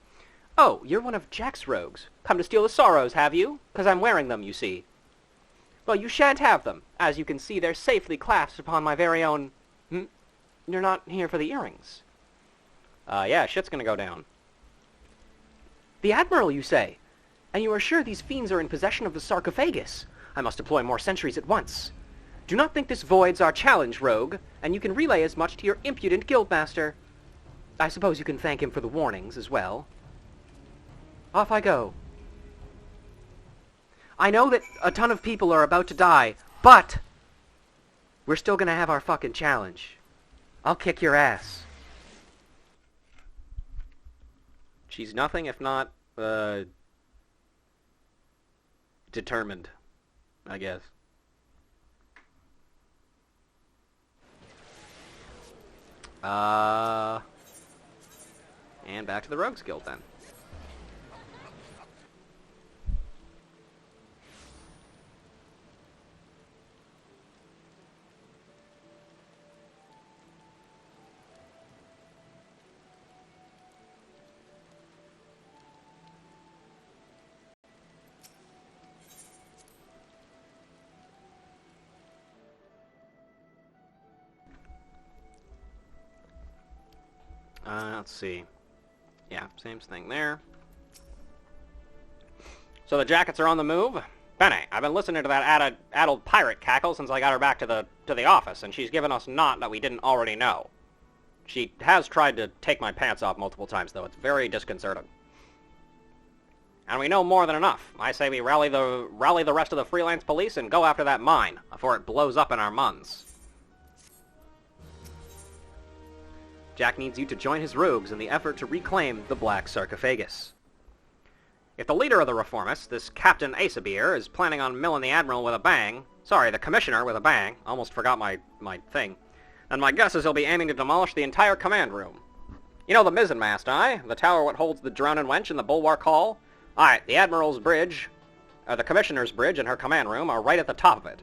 Oh, you're one of Jack's rogues. Come to steal the sorrows, have you? 'Cause I'm wearing them, you see. Well, you shan't have them. As you can see, they're safely clasped upon my very own... You're not here for the earrings. Yeah, shit's gonna go down. The Admiral, you say? And you are sure these fiends are in possession of the sarcophagus? I must deploy more sentries at once. Do not think this voids our challenge, rogue, and you can relay as much to your impudent guildmaster. I suppose you can thank him for the warnings as well. Off I go. I know that a ton of people are about to die, but we're still gonna have our fucking challenge. I'll kick your ass. She's nothing if not, determined, I guess. And back to the Rogues Guild then. Let's see. Yeah, same thing there. So the jackets are on the move? Benny, I've been listening to that addled pirate cackle since I got her back to the office, and she's given us naught that we didn't already know. She has tried to take my pants off multiple times, though. It's very disconcerting. And we know more than enough. I say we rally the rest of the Freelance Police and go after that mine before it blows up in our muns. Jack needs you to join his rogues in the effort to reclaim the Black Sarcophagus. If the leader of the reformists, this Captain Asabeer, is planning on milling the Admiral with a bang... Sorry, the Commissioner with a bang. Almost forgot my thing. Then my guess is he'll be aiming to demolish the entire command room. You know the mizzenmast, aye? The tower what holds the drowning wench in the bulwark hall? Aye, the Admiral's bridge, the Commissioner's bridge and her command room are right at the top of it.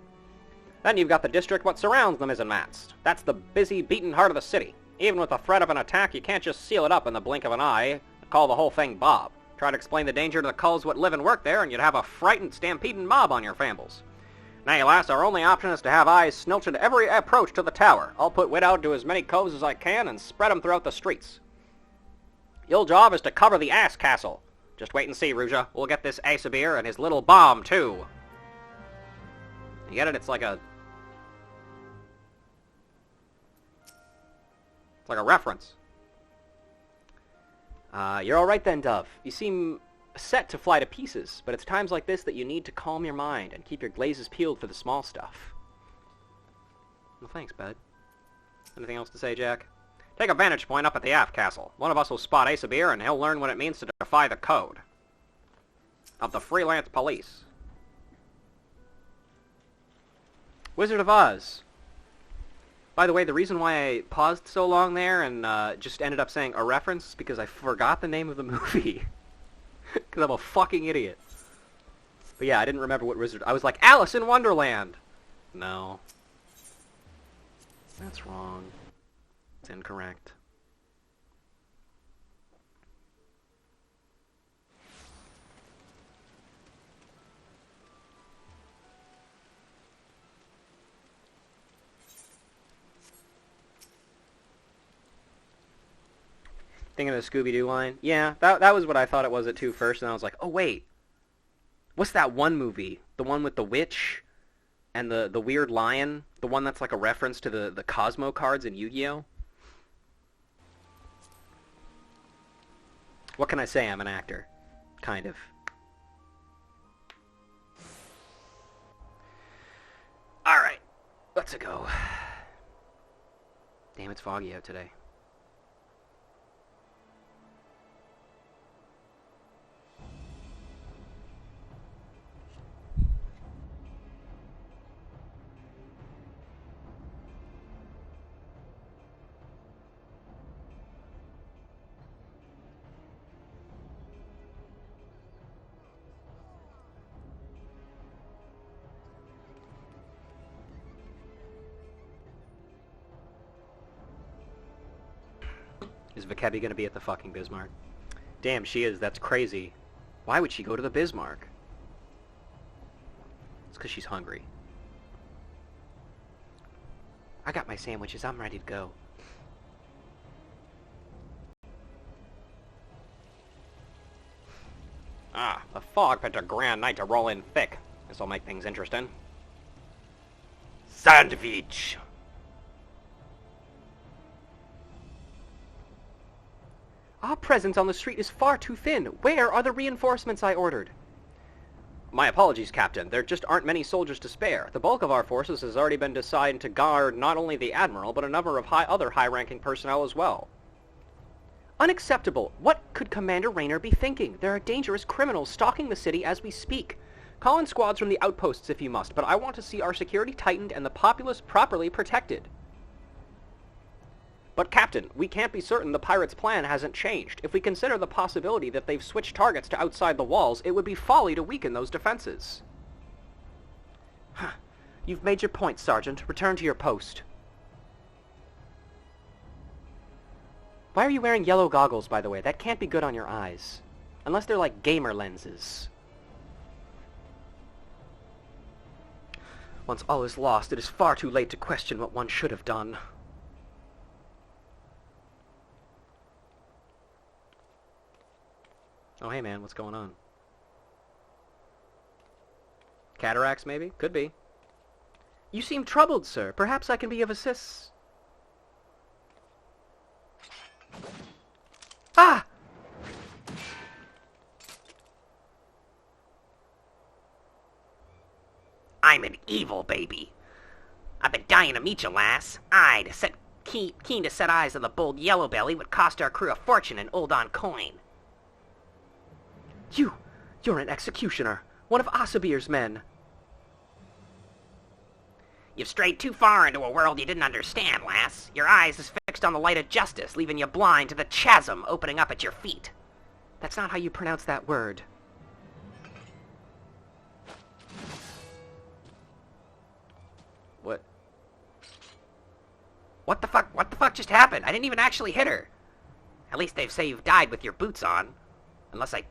Then you've got the district what surrounds the mizzenmast. That's the busy, beaten heart of the city. Even with the threat of an attack, you can't just seal it up in the blink of an eye and call the whole thing Bob. Try to explain the danger to the culls what live and work there, and you'd have a frightened, stampeding mob on your fambles. Nay, lass, our only option is to have eyes snilched at every approach to the tower. I'll put wit out to as many coves as I can and spread them throughout the streets. Your job is to cover the ass castle. Just wait and see, Ruja. We'll get this Asabeer and his little bomb, too. You get it? It's like a reference. You're alright then, Dove. You seem set to fly to pieces, but it's times like this that you need to calm your mind and keep your glazes peeled for the small stuff. Well, thanks, bud. Anything else to say, Jack? Take a vantage point up at the aft castle. One of us will spot Asabeer, and he'll learn what it means to defy the code of the Freelance Police. Wizard of Oz. By the way, the reason why I paused so long there and just ended up saying a reference is because I forgot the name of the movie. Because I'm a fucking idiot. But yeah, I didn't remember what wizard... I was like, Alice in Wonderland! No. That's wrong. It's incorrect. Thinking of the Scooby-Doo line? Yeah, that was what I thought it was at first, and I was like, oh wait. What's that one movie? The one with the witch and the weird lion? The one that's like a reference to the Cosmo cards in Yu-Gi-Oh? What can I say? I'm an actor. Kind of. Alright, let's go. Damn, it's foggy out today. Is Vikebi gonna be at the fucking Bismarck? Damn, she is. That's crazy. Why would she go to the Bismarck? It's because she's hungry. I got my sandwiches. I'm ready to go. Ah, the fog picked a grand night to roll in thick. This'll make things interesting. Sandwich! Our presence on the street is far too thin. Where are the reinforcements I ordered? My apologies, Captain. There just aren't many soldiers to spare. The bulk of our forces has already been decided to guard not only the Admiral, but a number of other high-ranking personnel as well. Unacceptable. What could Commander Raynor be thinking? There are dangerous criminals stalking the city as we speak. Call in squads from the outposts if you must, but I want to see our security tightened and the populace properly protected. But, Captain, we can't be certain the pirates' plan hasn't changed. If we consider the possibility that they've switched targets to outside the walls, it would be folly to weaken those defenses. You've made your point, Sergeant. Return to your post. Why are you wearing yellow goggles, by the way? That can't be good on your eyes. Unless they're like gamer lenses. Once all is lost, it is far too late to question what one should have done. Oh, hey, man, what's going on? Cataracts, maybe? Could be. You seem troubled, sir. Perhaps I can be of assistance. Ah! I'm an evil baby. I've been dying to meet you, lass. Keen to set eyes on the bold yellow belly would cost our crew a fortune in Oldon coin. You're an executioner. One of Asabir's men. You've strayed too far into a world you didn't understand, lass. Your eyes is fixed on the light of justice, leaving you blind to the chasm opening up at your feet. That's not how you pronounce that word. What? What the fuck just happened? I didn't even actually hit her. At least they say you've died with your boots on. Unless I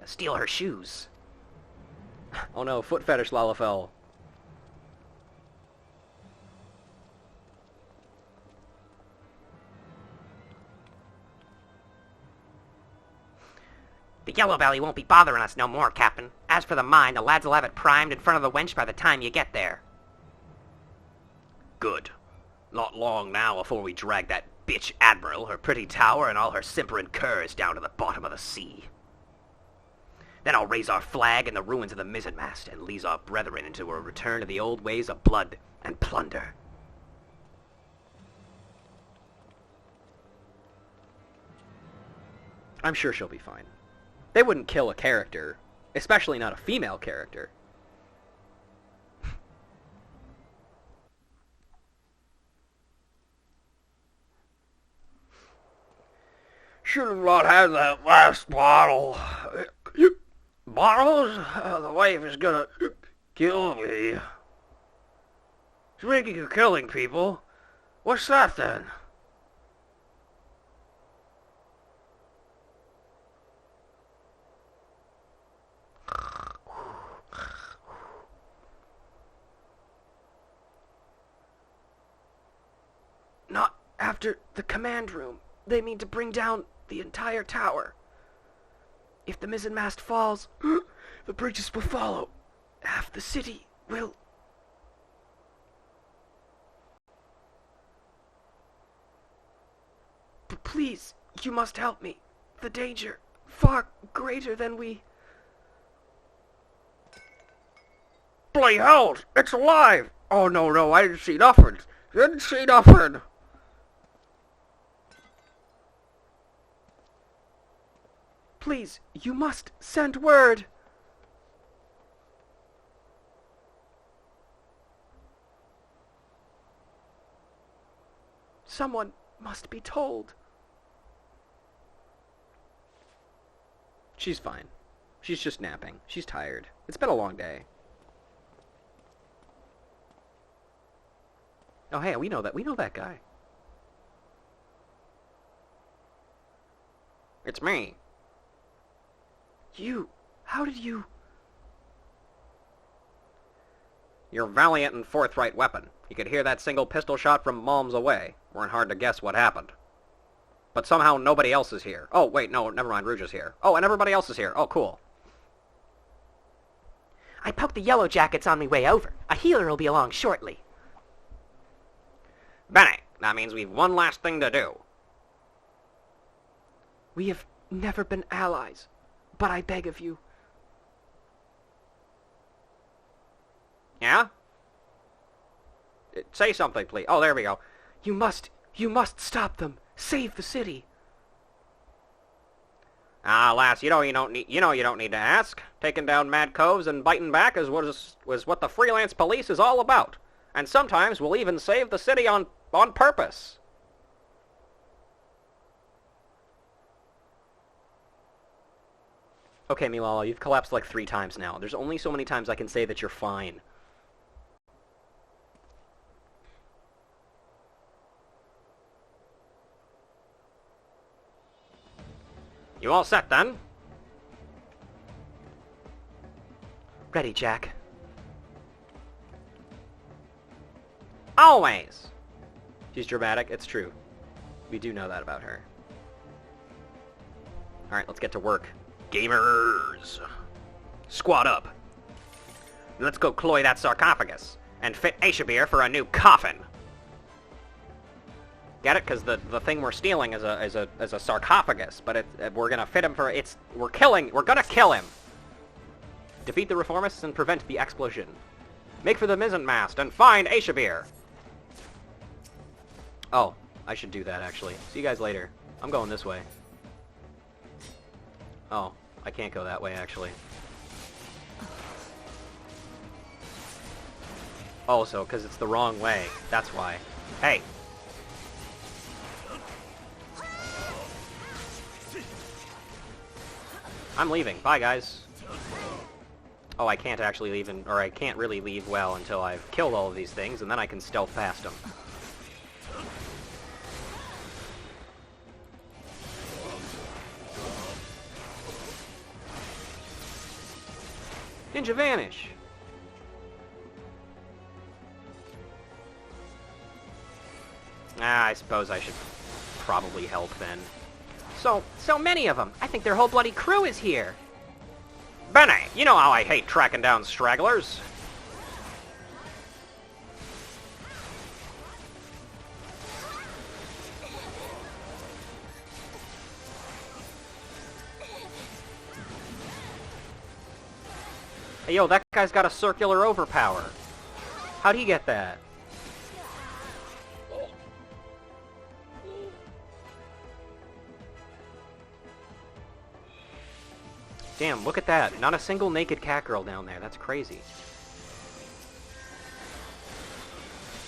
steal her shoes. Oh no, foot fetish Lalafell. The yellow belly won't be bothering us no more, Captain. As for the mine, the lads will have it primed in front of the wench by the time you get there. Good. Not long now before we drag that bitch Admiral, her pretty tower, and all her simpering curs down to the bottom of the sea. Then I'll raise our flag in the ruins of the mizzenmast and lead our brethren into a return to the old ways of blood and plunder. I'm sure she'll be fine. They wouldn't kill a character, especially not a female character. should have not had that last bottle. Bottles? The wife is gonna kill me. Speaking of killing people, what's that then? Not after the command room. They mean to bring down the entire tower. If the mizzenmast falls, the bridges will follow. Half the city will... But please, you must help me. The danger, far greater than we... Bloody hell! It's alive! Oh, no, I didn't see nothing. Didn't see nothing. Please, you must send word. Someone must be told. She's fine. She's just napping. She's tired. It's been a long day. Oh, hey, we know that guy. It's me. You, how did you... Your valiant and forthright weapon. You could hear that single pistol shot from miles away. Weren't hard to guess what happened. But somehow nobody else is here. Oh, wait, no, never mind, Rouge is here. Oh, and everybody else is here. Oh, cool. I poked the yellow jackets on me way over. A healer will be along shortly. Benny, that means we've one last thing to do. We have never been allies, but I beg of you. Yeah? Say something, please. Oh, there we go. You must stop them. Save the city. Ah, lass, you don't need to ask. Taking down mad coves and biting back was what the Freelance Police is all about. And sometimes we'll even save the city on purpose. Okay, Milala, you've collapsed like 3 times now. There's only so many times I can say that you're fine. You all set, then? Ready, Jack. Always! She's dramatic, it's true. We do know that about her. Alright, let's get to work. Gamers! Squad up. Let's go cloy that sarcophagus, and fit Aishabir for a new coffin. Get it? Because the thing we're stealing is a sarcophagus, but we're gonna fit him for we're gonna kill him. Defeat the reformists and prevent the explosion. Make for the mizzenmast and find Aishabir. Oh, I should do that actually. See you guys later. I'm going this way. Oh, I can't go that way actually. Oh, so because it's the wrong way. That's why. Hey. I'm leaving. Bye, guys. Oh, I can't actually leave, or I can't really leave well until I've killed all of these things, and then I can stealth past them. Ninja vanish! I suppose I should probably help then. So many of them. I think their whole bloody crew is here. Benny, you know how I hate tracking down stragglers. Hey, yo, that guy's got a circular overpower. How'd he get that? Damn, look at that. Not a single naked cat girl down there. That's crazy.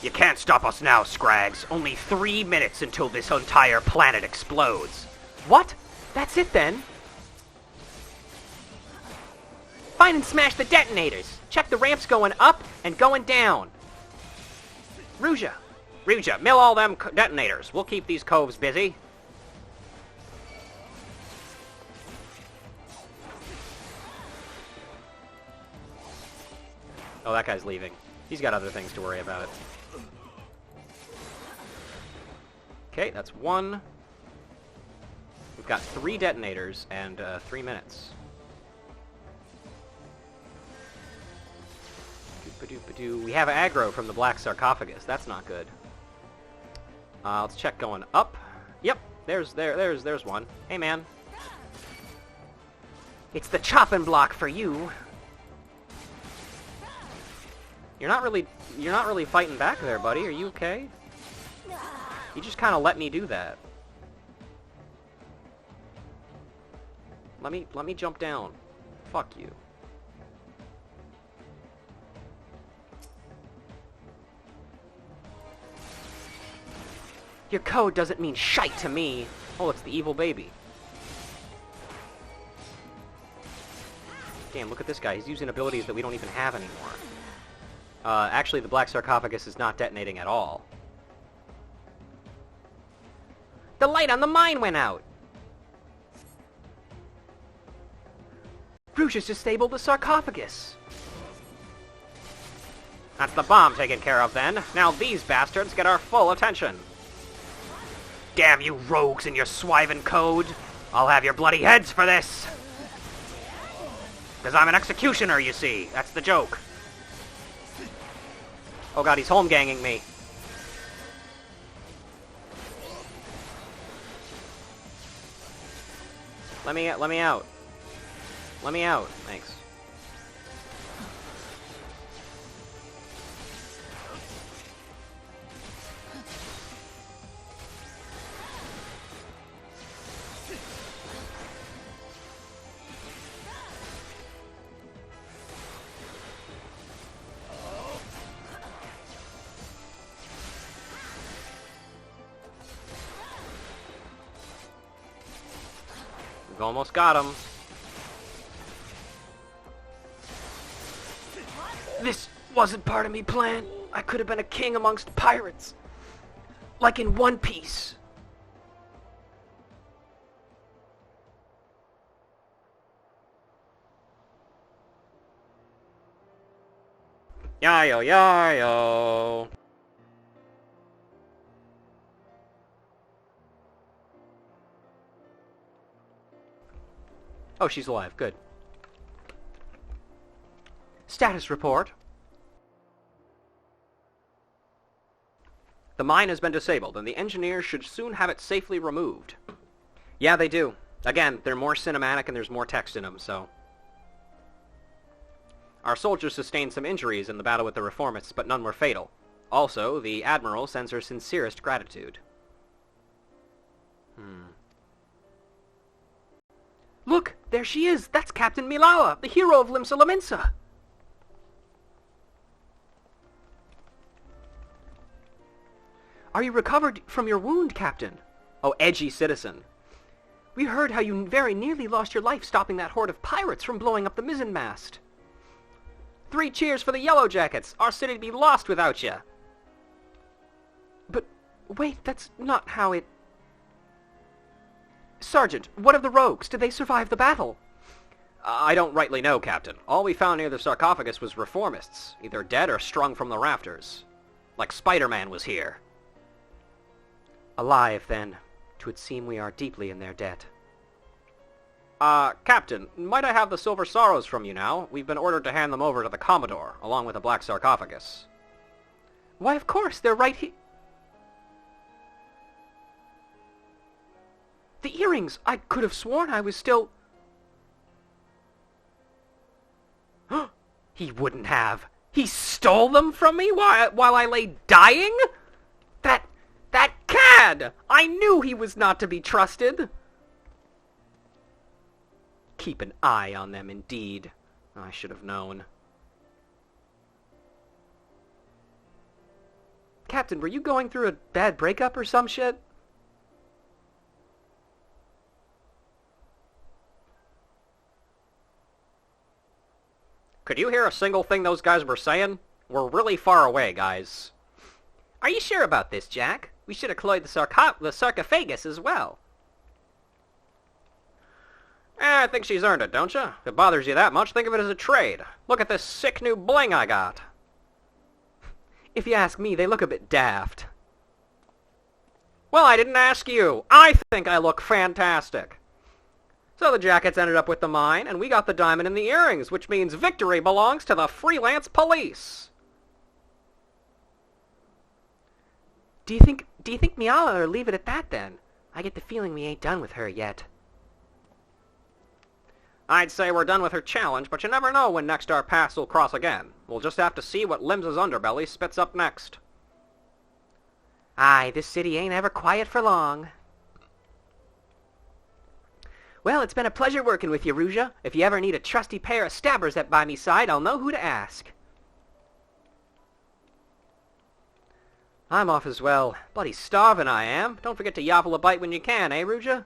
You can't stop us now, Scrags. Only 3 minutes until this entire planet explodes. What? That's it then? Find and smash the detonators. Check the ramps going up and going down. Ruja. Ruja, mill all them detonators. We'll keep these coves busy. Oh, that guy's leaving. He's got other things to worry about. Okay, that's one. We've got 3 detonators and 3 minutes. Doop-a-doop-a-doo. We have aggro from the black sarcophagus. That's not good. Let's check going up. Yep, there's one. Hey, man. It's the chopping block for you. You're not really fighting back there, buddy. Are you okay? You just kind of let me do that. Let me jump down. Fuck you. Your code doesn't mean shite to me. Oh, it's the evil baby. Damn, look at this guy. He's using abilities that we don't even have anymore. Actually, the black sarcophagus is not detonating at all. The light on the mine went out. Bruges disabled the sarcophagus. That's the bomb taken care of, then. Now these bastards get our full attention. Damn you rogues and your swiving code. I'll have your bloody heads for this. Because I'm an executioner, you see. That's the joke. Oh god, he's home-ganging me. Let me out. Let me out. Thanks. We've almost got him. This wasn't part of me plan. I could have been a king amongst pirates. Like in One Piece. Yayo, yayo. Oh, she's alive. Good. Status report. The mine has been disabled, and the engineers should soon have it safely removed. Yeah, they do. Again, they're more cinematic and there's more text in them, so... Our soldiers sustained some injuries in the battle with the Reformists, but none were fatal. Also, the Admiral sends her sincerest gratitude. Look, there she is. That's Captain Milawa, the hero of Limsa Lominsa. Are you recovered from your wound, Captain? Oh, edgy citizen. We heard how you very nearly lost your life stopping that horde of pirates from blowing up the mizzenmast. 3 cheers for the Yellow Jackets! Our city'd be lost without you! But, wait, that's not how it... Sergeant, what of the rogues? Did they survive the battle? I don't rightly know, Captain. All we found near the sarcophagus was Reformists, either dead or strung from the rafters. Like Spider-Man was here. Alive, then. 'Twould seem we are deeply in their debt. Captain, might I have the Silver Sorrows from you now? We've been ordered to hand them over to the Commodore, along with the Black Sarcophagus. Why, of course, they're right here. The earrings! I could have sworn I was still... He wouldn't have. He stole them from me while I lay dying? That cad! I knew he was not to be trusted. Keep an eye on them, indeed. I should have known. Captain, were you going through a bad breakup or some shit? Could you hear a single thing those guys were saying? We're really far away, guys. Are you sure about this, Jack? We should have cloyed the sarcophagus as well. I think she's earned it, don't you? If it bothers you that much, think of it as a trade. Look at this sick new bling I got. If you ask me, they look a bit daft. Well, I didn't ask you. I think I look fantastic. So the jackets ended up with the mine, and we got the diamond and the earrings, which means victory belongs to the Freelance Police. Do you think me oughta leave it at that, then? I get the feeling we ain't done with her yet. I'd say we're done with her challenge, but you never know when next our paths will cross again. We'll just have to see what Lims's underbelly spits up next. Aye, this city ain't ever quiet for long. Well, it's been a pleasure working with you, Ruja. If you ever need a trusty pair of stabbers at by me side, I'll know who to ask. I'm off as well. Bloody starving I am. Don't forget to yovel a bite when you can, eh, Ruja?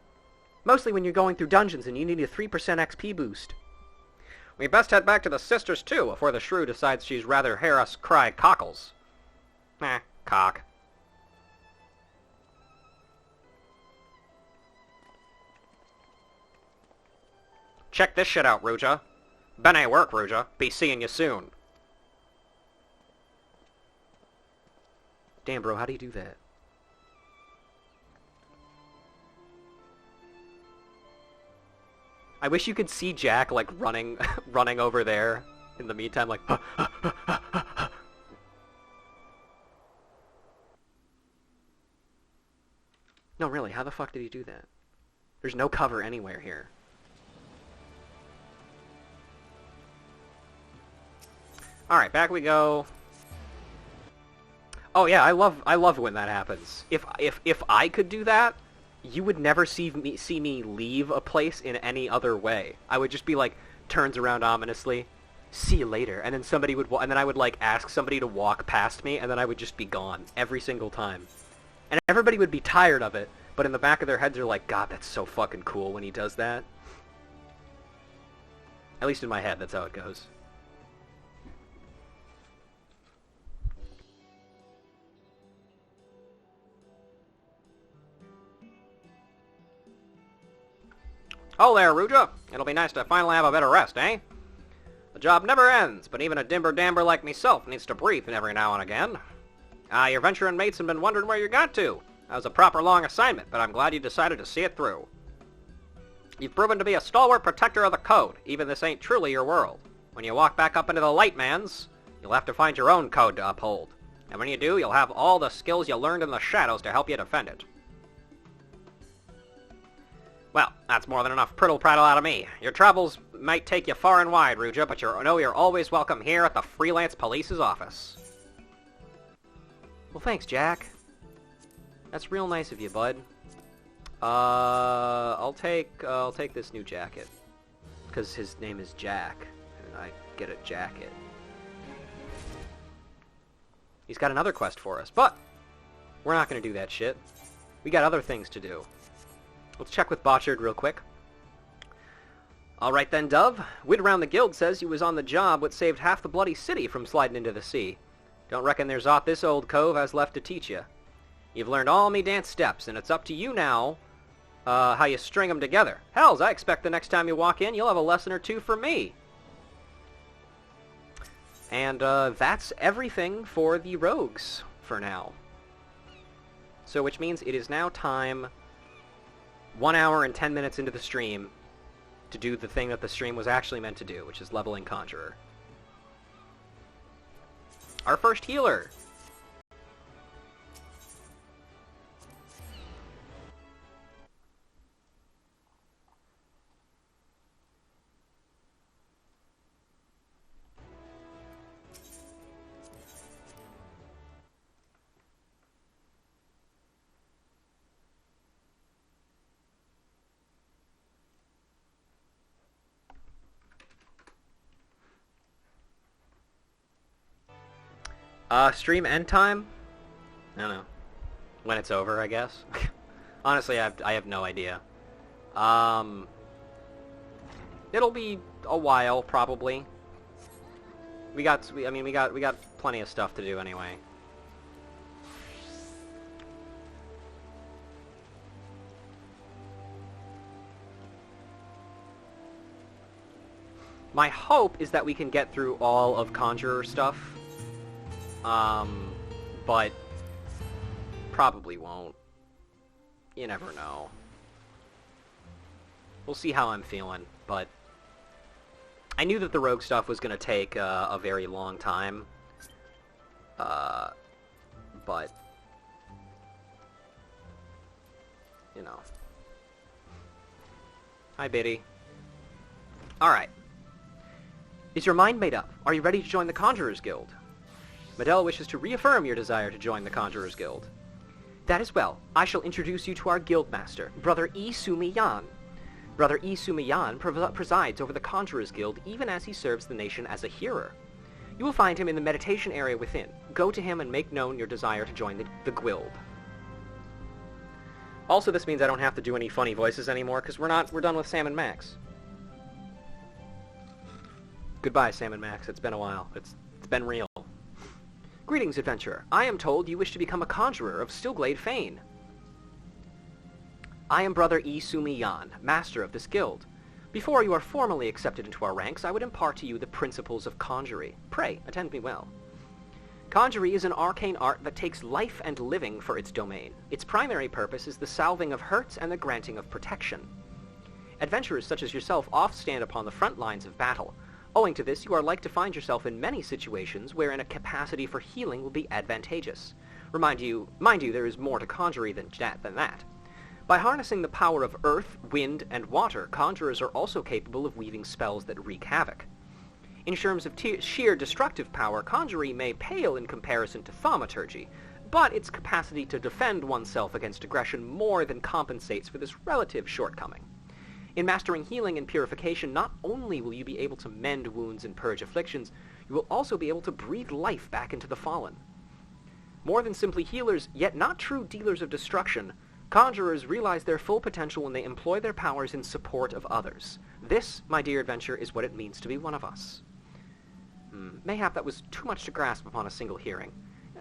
Mostly when you're going through dungeons and you need a 3% XP boost. We best head back to the sisters, too, before the shrew decides she's rather hear us cry cockles. Cock. Check this shit out, Ruja. Bene work, Ruja. Be seeing you soon. Damn, bro, how do you do that? I wish you could see Jack, like, running over there in the meantime, like... No, really, how the fuck did he do that? There's no cover anywhere here. Alright, back we go. Oh yeah, I love when that happens. If I could do that, you would never see me leave a place in any other way. I would just be like, turns around ominously, see you later, and then somebody would, and then I would like ask somebody to walk past me, and then I would just be gone every single time. And everybody would be tired of it, but in the back of their heads they're like, God, that's so fucking cool when he does that. At least in my head, that's how it goes. Oh there, Ruja. It'll be nice to finally have a bit of rest, eh? The job never ends, but even a dimber-damber like myself needs to breathe every now and again. Your venturing mates have been wondering where you got to. That was a proper long assignment, but I'm glad you decided to see it through. You've proven to be a stalwart protector of the code, even this ain't truly your world. When you walk back up into the light man's, you'll have to find your own code to uphold. And when you do, you'll have all the skills you learned in the shadows to help you defend it. Well, that's more than enough prittle-prattle out of me. Your travels might take you far and wide, Ruja, but you're always welcome here at the Freelance Police's office. Well, thanks, Jack. That's real nice of you, bud. I'll take this new jacket. Because his name is Jack, and I get a jacket. He's got another quest for us, but we're not going to do that shit. We got other things to do. Let's check with Botchard real quick. Alright then, Dove. Wit around the guild says you was on the job what saved half the bloody city from sliding into the sea. Don't reckon there's aught this old cove has left to teach you. You've learned all me dance steps, and it's up to you now how you string them together. Hells, I expect the next time you walk in, you'll have a lesson or two from me. And that's everything for the rogues for now. So which means it is now time, 1 hour and 10 minutes into the stream, to do the thing that the stream was actually meant to do, which is leveling Conjurer. Our first healer! Stream end time? I don't know. When it's over, I guess. Honestly, I have no idea. It'll be a while, probably. We got plenty of stuff to do anyway. My hope is that we can get through all of Conjurer stuff. But probably won't. You never know. We'll see how I'm feeling, but I knew that the rogue stuff was going to take a very long time. But you know. Hi, Biddy. Alright. Is your mind made up? Are you ready to join the Conjurers Guild? Medell wishes to reaffirm your desire to join the Conjurers Guild. That is well. I shall introduce you to our guildmaster, Brother E. Sumiyan. Brother E. Sumiyan presides over the Conjurers Guild even as he serves the nation as a hearer. You will find him in the meditation area within. Go to him and make known your desire to join the guild. Also, this means I don't have to do any funny voices anymore, because we're done with Sam and Max. Goodbye, Sam and Max. It's been a while. It's been real. Greetings, adventurer. I am told you wish to become a conjurer of Stillglade fame. I am Brother E. Sumiyan, master of this guild. Before you are formally accepted into our ranks, I would impart to you the principles of conjury. Pray, attend me well. Conjury is an arcane art that takes life and living for its domain. Its primary purpose is the salving of hurts and the granting of protection. Adventurers such as yourself oft stand upon the front lines of battle. Owing to this, you are like to find yourself in many situations wherein a capacity for healing will be advantageous. Mind you, there is more to conjury than that. By harnessing the power of earth, wind, and water, conjurers are also capable of weaving spells that wreak havoc. In terms of sheer destructive power, conjury may pale in comparison to thaumaturgy, but its capacity to defend oneself against aggression more than compensates for this relative shortcoming. In mastering healing and purification, not only will you be able to mend wounds and purge afflictions, you will also be able to breathe life back into the fallen. More than simply healers, yet not true dealers of destruction, conjurers realize their full potential when they employ their powers in support of others. This, my dear adventurer, is what it means to be one of us. Mayhap that was too much to grasp upon a single hearing.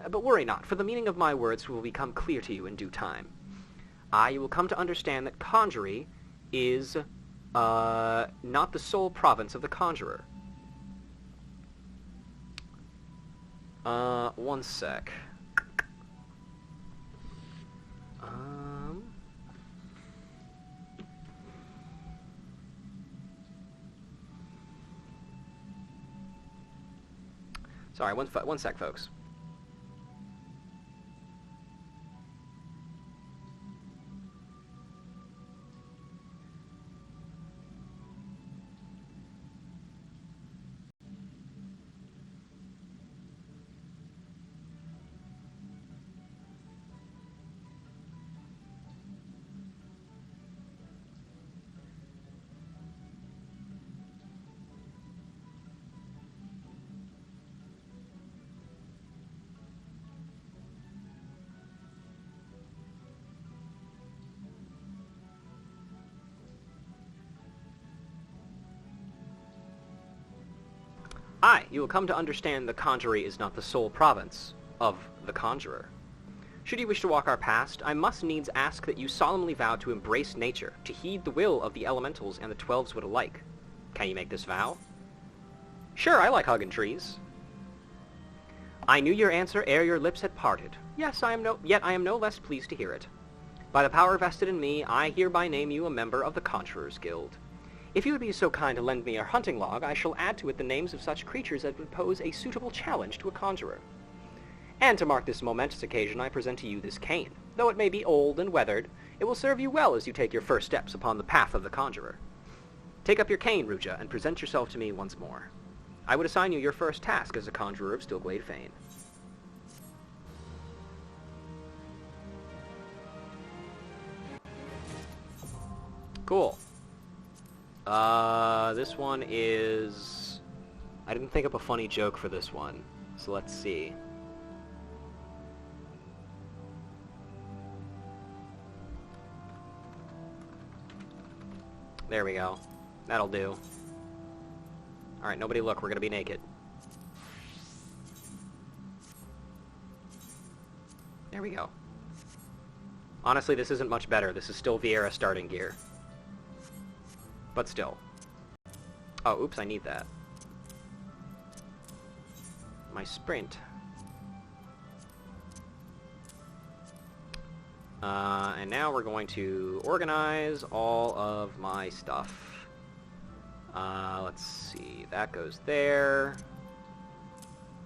But worry not, for the meaning of my words will become clear to you in due time. You will come to understand that conjury is not the sole province of the conjurer. One sec. Sorry, one sec, folks. You will come to understand the conjury is not the sole province of the conjurer. Should you wish to walk our past, I must needs ask that you solemnly vow to embrace nature, to heed the will of the elementals and the 12s would alike. Can you make this vow? Sure, I like hugging trees. I knew your answer ere your lips had parted. Yes, yet I am no less pleased to hear it. By the power vested in me, I hereby name you a member of the Conjurers Guild. If you would be so kind to lend me your hunting log, I shall add to it the names of such creatures as would pose a suitable challenge to a conjurer. And to mark this momentous occasion, I present to you this cane. Though it may be old and weathered, it will serve you well as you take your first steps upon the path of the conjurer. Take up your cane, Ruja, and present yourself to me once more. I would assign you your first task as a conjurer of Stillglade fame. Cool. This one is... I didn't think up a funny joke for this one, so let's see. There we go. That'll do. Alright, nobody look, we're gonna be naked. There we go. Honestly, this isn't much better. This is still Vieira starting gear. But still. Oh, oops, I need that. My sprint. And now we're going to organize all of my stuff. Let's see. That goes there.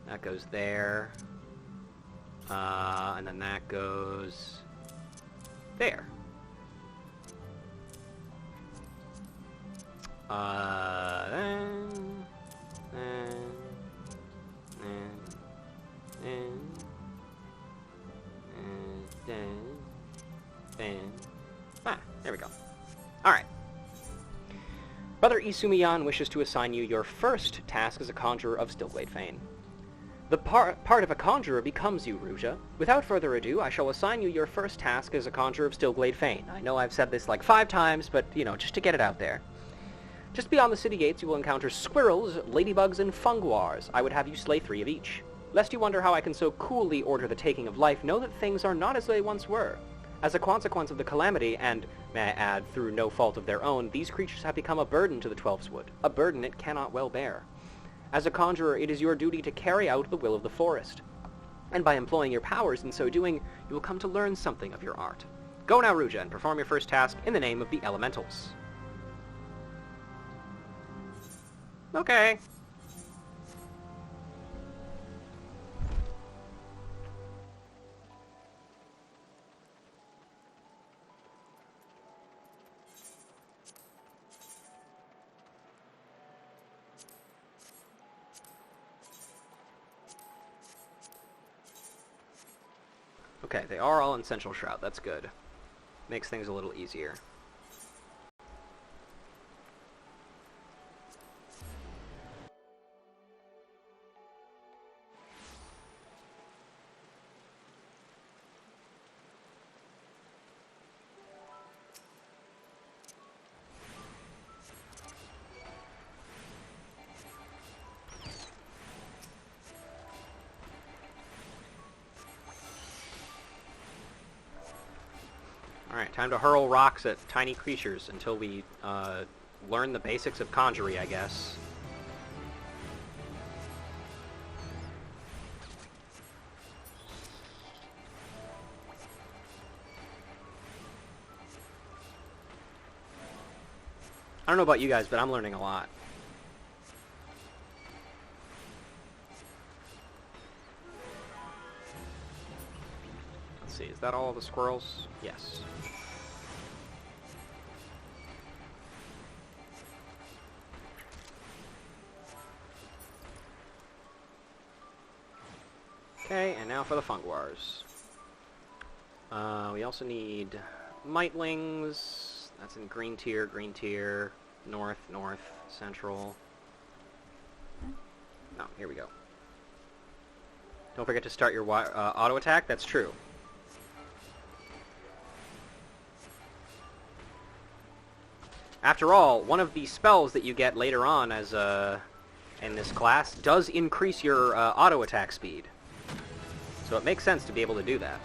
That goes there. And then that goes there. There we go. Alright. Brother Isumiyan wishes to assign you your first task as a conjurer of Stillglade Fane. The part of a conjurer becomes you, Ruja. Without further ado, I shall assign you your first task as a conjurer of Stillglade Fane. I know I've said this like 5 times, but, you know, just to get it out there. Just beyond the city gates, you will encounter squirrels, ladybugs, and funguars. I would have you slay 3 of each. Lest you wonder how I can so coolly order the taking of life, know that things are not as they once were. As a consequence of the calamity, and, may I add, through no fault of their own, these creatures have become a burden to the Twelveswood, a burden it cannot well bear. As a conjurer, it is your duty to carry out the will of the forest. And by employing your powers in so doing, you will come to learn something of your art. Go now, Ruja, and perform your first task in the name of the elementals. Okay. Okay, they are all in Central Shroud. That's good. Makes things a little easier. Alright, time to hurl rocks at tiny creatures until we learn the basics of conjury, I guess. I don't know about you guys, but I'm learning a lot. Let's see, is that all the squirrels? Yes. Okay, and now for the funguars. We also need mitlings. That's in green tier, north, central. Oh, here we go. Don't forget to start your auto attack. That's true. After all, one of the spells that you get later on as in this class does increase your auto attack speed. So it makes sense to be able to do that.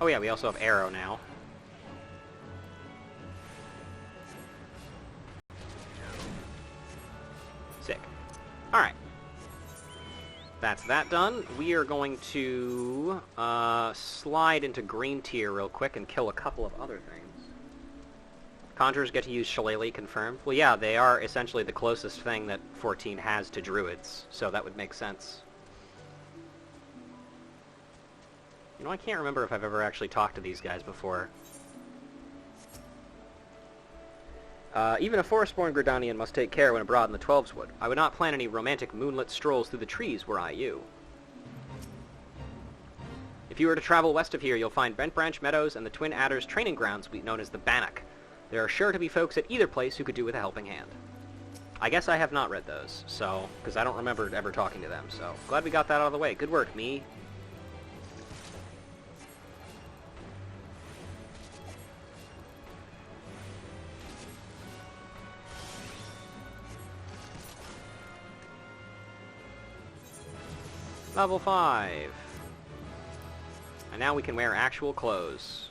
Oh yeah, we also have arrow now. Sick. Alright. That's that done. We are going to slide into green tier real quick and kill a couple of other things. Conjurers get to use Shillelagh, confirmed. Well, yeah, they are essentially the closest thing that 14 has to druids, so that would make sense. You know, I can't remember if I've ever actually talked to these guys before. Even a forest-born Gridanian must take care when abroad in the Twelveswood. I would not plan any romantic moonlit strolls through the trees were I you. If you were to travel west of here, you'll find Bent Branch Meadows and the Twin Adders training grounds known as the Bannock. There are sure to be folks at either place who could do with a helping hand. I guess I have not read those, so, because I don't remember ever talking to them, so glad we got that out of the way. Good work, me. Level 5. And now we can wear actual clothes.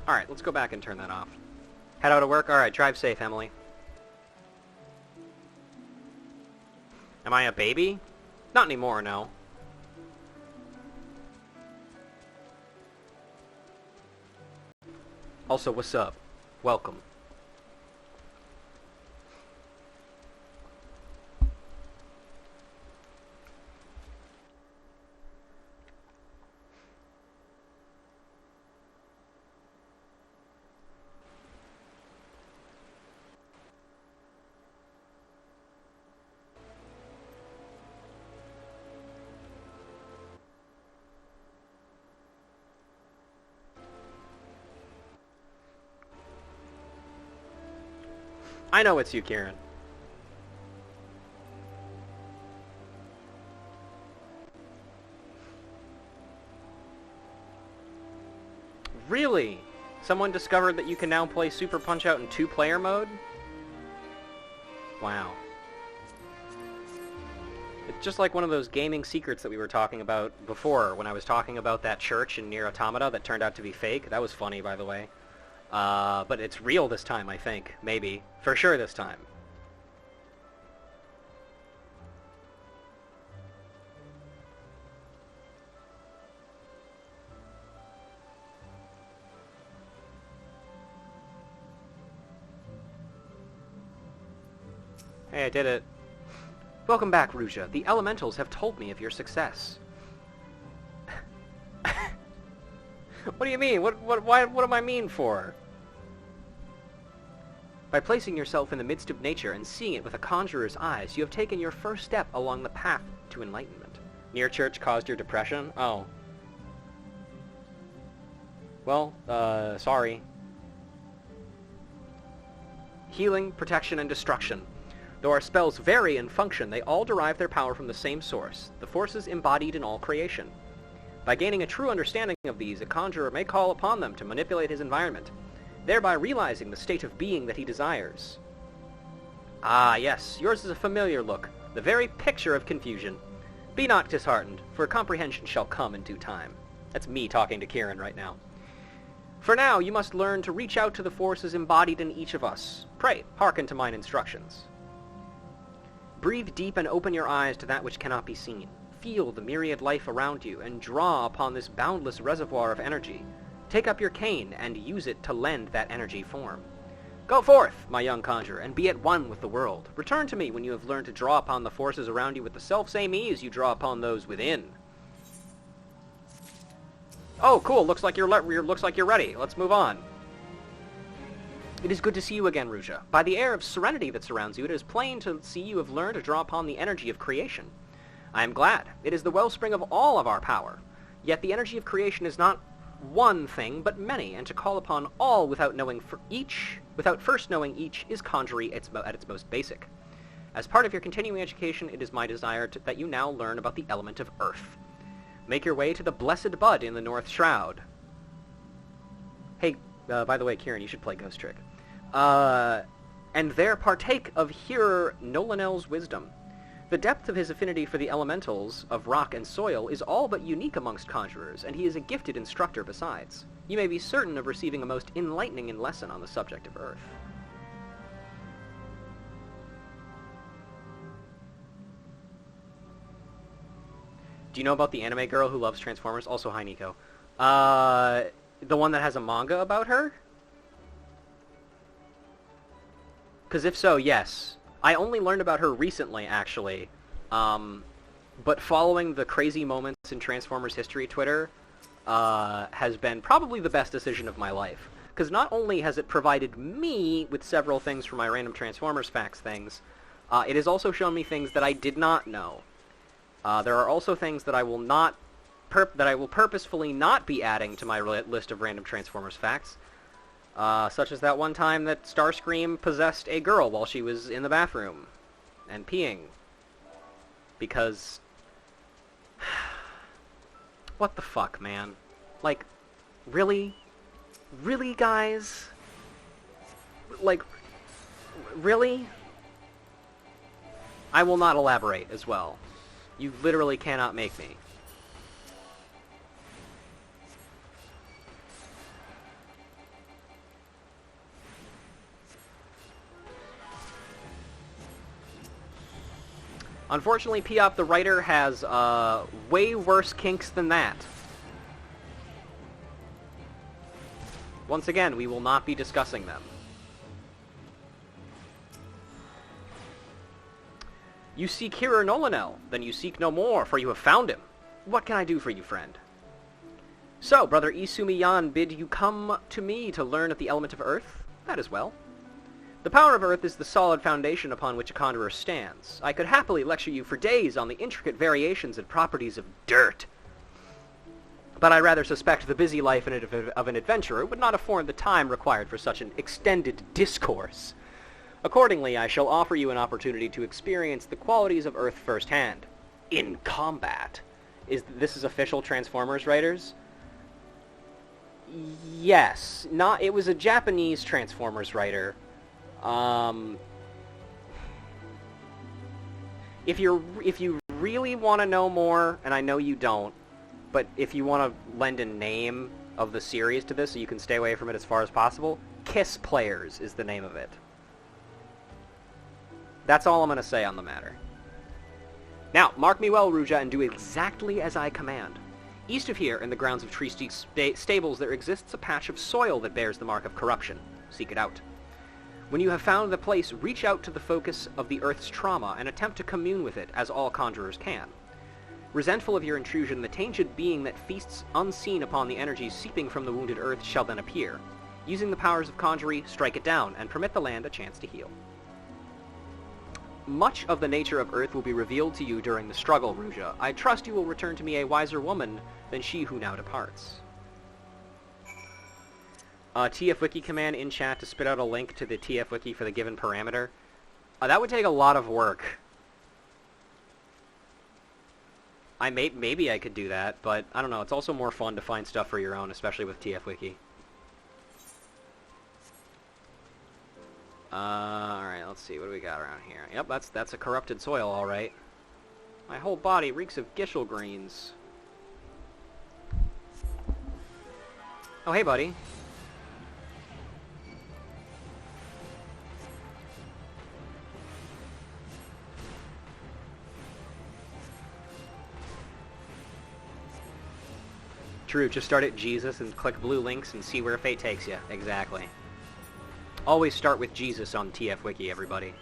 Alright, let's go back and turn that off. Head out of work? Alright, drive safe, Emily. Am I a baby? Not anymore, no. Also, what's up? Welcome. I know it's you, Kieran. Really? Someone discovered that you can now play Super Punch-Out in 2-player mode? Wow. It's just like one of those gaming secrets that we were talking about before, when I was talking about that church in Nier Automata that turned out to be fake. That was funny, by the way. But it's real this time, I think. Maybe. For sure this time. Hey, I did it. Welcome back, Ruja. The elementals have told me of your success. What do you mean? What am I mean for? By placing yourself in the midst of nature and seeing it with a conjurer's eyes, you have taken your first step along the path to enlightenment. Near church caused your depression? Oh. Well, sorry. Healing, protection, and destruction. Though our spells vary in function, they all derive their power from the same source, the forces embodied in all creation. By gaining a true understanding of these, a conjurer may call upon them to manipulate his environment, thereby realizing the state of being that he desires. Ah, yes, yours is a familiar look, the very picture of confusion. Be not disheartened, for comprehension shall come in due time. That's me talking to Kieran right now. For now, you must learn to reach out to the forces embodied in each of us. Pray, hearken to mine instructions. Breathe deep and open your eyes to that which cannot be seen. Feel the myriad life around you, and draw upon this boundless reservoir of energy. Take up your cane, and use it to lend that energy form. Go forth, my young conjurer, and be at one with the world. Return to me when you have learned to draw upon the forces around you with the selfsame ease you draw upon those within. Oh, cool. Looks like you're ready. Let's move on. It is good to see you again, Ruja. By the air of serenity that surrounds you, it is plain to see you have learned to draw upon the energy of creation. I am glad. It is the wellspring of all of our power. Yet the energy of creation is not one thing, but many, and to call upon all without first knowing each, is conjury at its most basic. As part of your continuing education, it is my desire that you now learn about the element of earth. Make your way to the Blessed Bud in the North Shroud. Hey, by the way, Kieran, you should play Ghost Trick. And there partake of Hearer Nolanel's wisdom. The depth of his affinity for the elementals of rock and soil is all but unique amongst conjurers, and he is a gifted instructor besides. You may be certain of receiving a most enlightening lesson on the subject of earth. Do you know about the anime girl who loves Transformers? Also, hi, Nico. The one that has a manga about her? Because if so, yes. I only learned about her recently, actually. But following the crazy moments in Transformers history Twitter has been probably the best decision of my life. Because not only has it provided me with several things for my random Transformers facts things, It has also shown me things that I did not know. There are also things that I will not that I will purposefully not be adding to my list of random Transformers facts, such as that one time that Starscream possessed a girl while she was in the bathroom and peeing. Because... what the fuck, man? Like, really? Really, guys? Like, really? I will not elaborate as well. You literally cannot make me. Unfortunately, Piop the writer has way worse kinks than that. Once again, we will not be discussing them. You seek Hero Nolanel, then you seek no more, for you have found him. What can I do for you, friend? So, Brother Isumiyan bid you come to me to learn of the element of Earth? That is well. The power of Earth is the solid foundation upon which a conjurer stands. I could happily lecture you for days on the intricate variations and properties of dirt. But I rather suspect the busy life of an adventurer would not afford the time required for such an extended discourse. Accordingly, I shall offer you an opportunity to experience the qualities of Earth firsthand. In combat. This is official Transformers writers? Yes. It was a Japanese Transformers writer. If you really want to know more, and I know you don't, but if you want to lend a name of the series to this so you can stay away from it as far as possible, Kiss Players is the name of it. That's all I'm going to say on the matter. Now, mark me well, Ruja, and do exactly as I command. East of here, in the grounds of Tree Stables, there exists a patch of soil that bears the mark of corruption. Seek it out. When you have found the place, reach out to the focus of the Earth's trauma and attempt to commune with it, as all conjurers can. Resentful of your intrusion, the tainted being that feasts unseen upon the energies seeping from the wounded Earth shall then appear. Using the powers of conjury, strike it down, and permit the land a chance to heal. Much of the nature of Earth will be revealed to you during the struggle, Ruja. I trust you will return to me a wiser woman than she who now departs. TF Wiki command in chat to spit out a link to the TF Wiki for the given parameter. That would take a lot of work. Maybe I could do that, but I don't know. It's also more fun to find stuff for your own, especially with TF Wiki. Alright, let's see. What do we got around here? Yep, that's a corrupted soil, alright. My whole body reeks of Gishel greens. Oh, hey, buddy. True, just start at Jesus and click blue links and see where fate takes you. Exactly. Always start with Jesus on TF Wiki, everybody.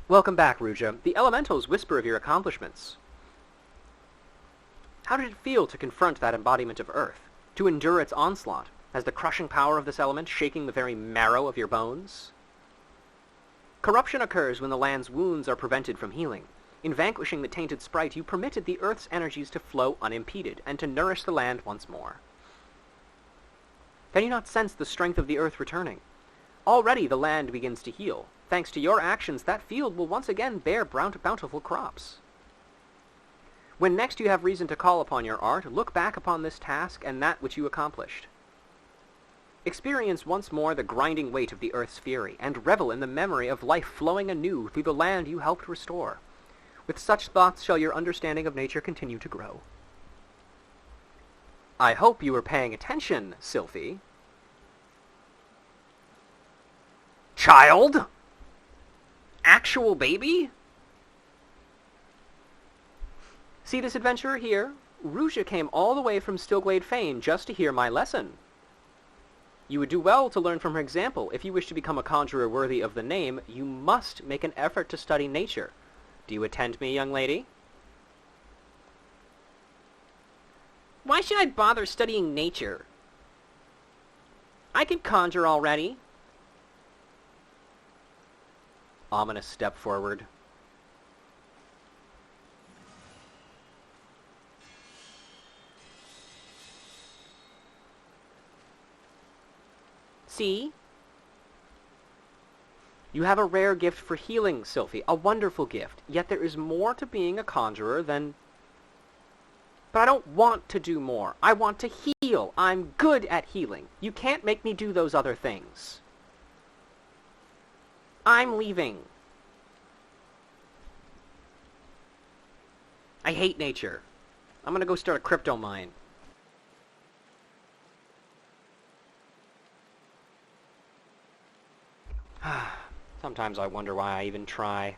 Welcome back, Ruja. The elementals whisper of your accomplishments. How did it feel to confront that embodiment of Earth? To endure its onslaught? Has the crushing power of this element shaking the very marrow of your bones? Corruption occurs when the land's wounds are prevented from healing. In vanquishing the tainted sprite, you permitted the Earth's energies to flow unimpeded, and to nourish the land once more. Can you not sense the strength of the Earth returning? Already the land begins to heal. Thanks to your actions, that field will once again bear bountiful crops. When next you have reason to call upon your art, look back upon this task and that which you accomplished. Experience once more the grinding weight of the Earth's fury, and revel in the memory of life flowing anew through the land you helped restore. With such thoughts shall your understanding of nature continue to grow. I hope you were paying attention, Sylphie. Child? Actual baby? See this adventurer here? Ruja came all the way from Stillglade Fane just to hear my lesson. You would do well to learn from her example. If you wish to become a conjurer worthy of the name, you must make an effort to study nature. Do you attend me, young lady? Why should I bother studying nature? I can conjure already. Ominous step forward. See? You have a rare gift for healing, Sylphie. A wonderful gift. Yet there is more to being a conjurer than... But I don't want to do more. I want to heal. I'm good at healing. You can't make me do those other things. I'm leaving. I hate nature. I'm gonna go start a crypto mine. Sometimes I wonder why I even try.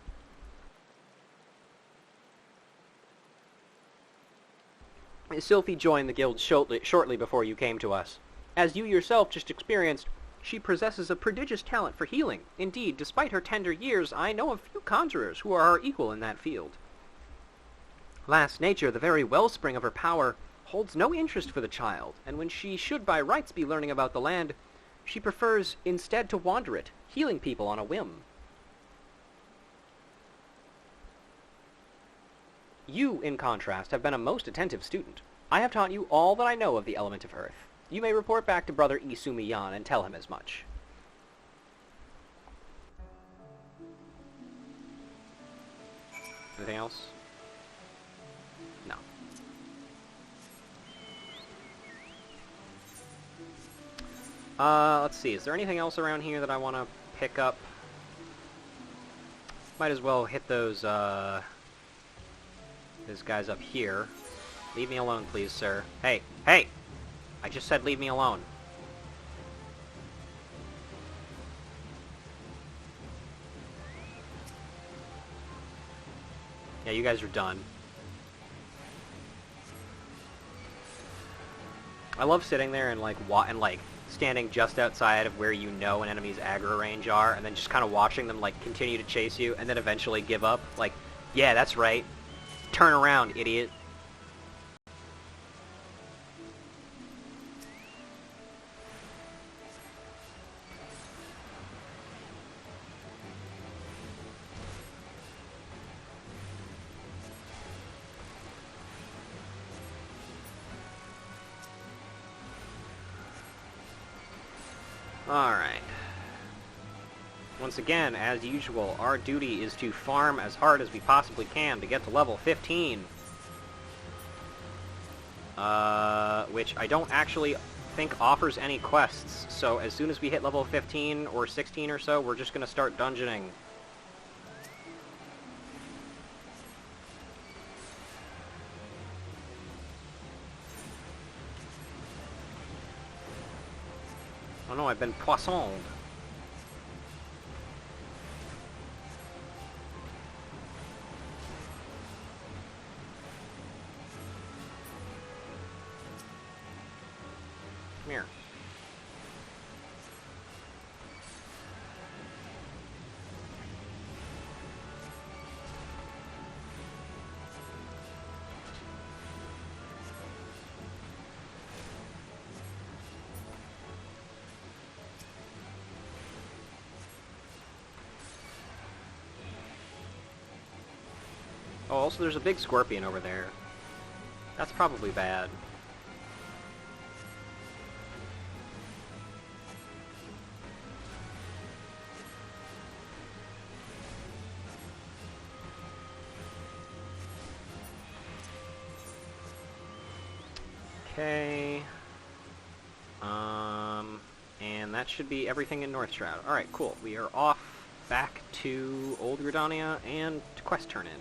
Sylphie joined the guild shortly before you came to us. As you yourself just experienced, she possesses a prodigious talent for healing. Indeed, despite her tender years, I know of few conjurers who are her equal in that field. Alas, nature, the very wellspring of her power, holds no interest for the child, and when she should by rights be learning about the land, she prefers instead to wander it, healing people on a whim. You, in contrast, have been a most attentive student. I have taught you all that I know of the element of earth. You may report back to Brother Isumiyan and tell him as much. Anything else? No. Let's see. Is there anything else around here that I want to pick up? Might as well hit those guys up here. Leave me alone, please, sir. Hey! Hey! I just said leave me alone. Yeah, you guys are done. I love sitting there and like standing just outside of where you know an enemy's aggro range are, and then just kind of watching them like continue to chase you, and then eventually give up. Like, yeah, that's right. Turn around, idiot. Alright. Once again, as usual, our duty is to farm as hard as we possibly can to get to level 15. Which I don't actually think offers any quests, so as soon as we hit level 15 or 16 or so, we're just gonna start dungeoning. Oh no, I've been poissoned. Come here. Oh, also there's a big scorpion over there. That's probably bad. Okay. And that should be everything in North Shroud. Alright, cool. We are off back to Old Gridania and to quest turn in.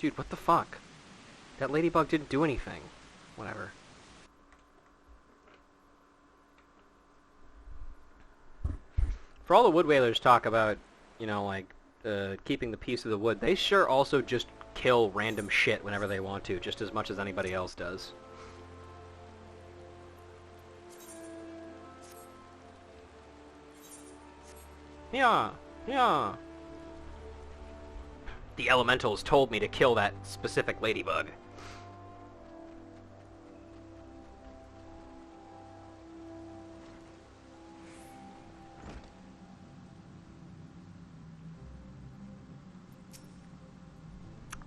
Dude, what the fuck? That ladybug didn't do anything. Whatever. For all the wood whalers talk about, you know, like, keeping the peace of the wood, they sure also just kill random shit whenever they want to, just as much as anybody else does. Yeah, yeah. The elementals told me to kill that specific ladybug.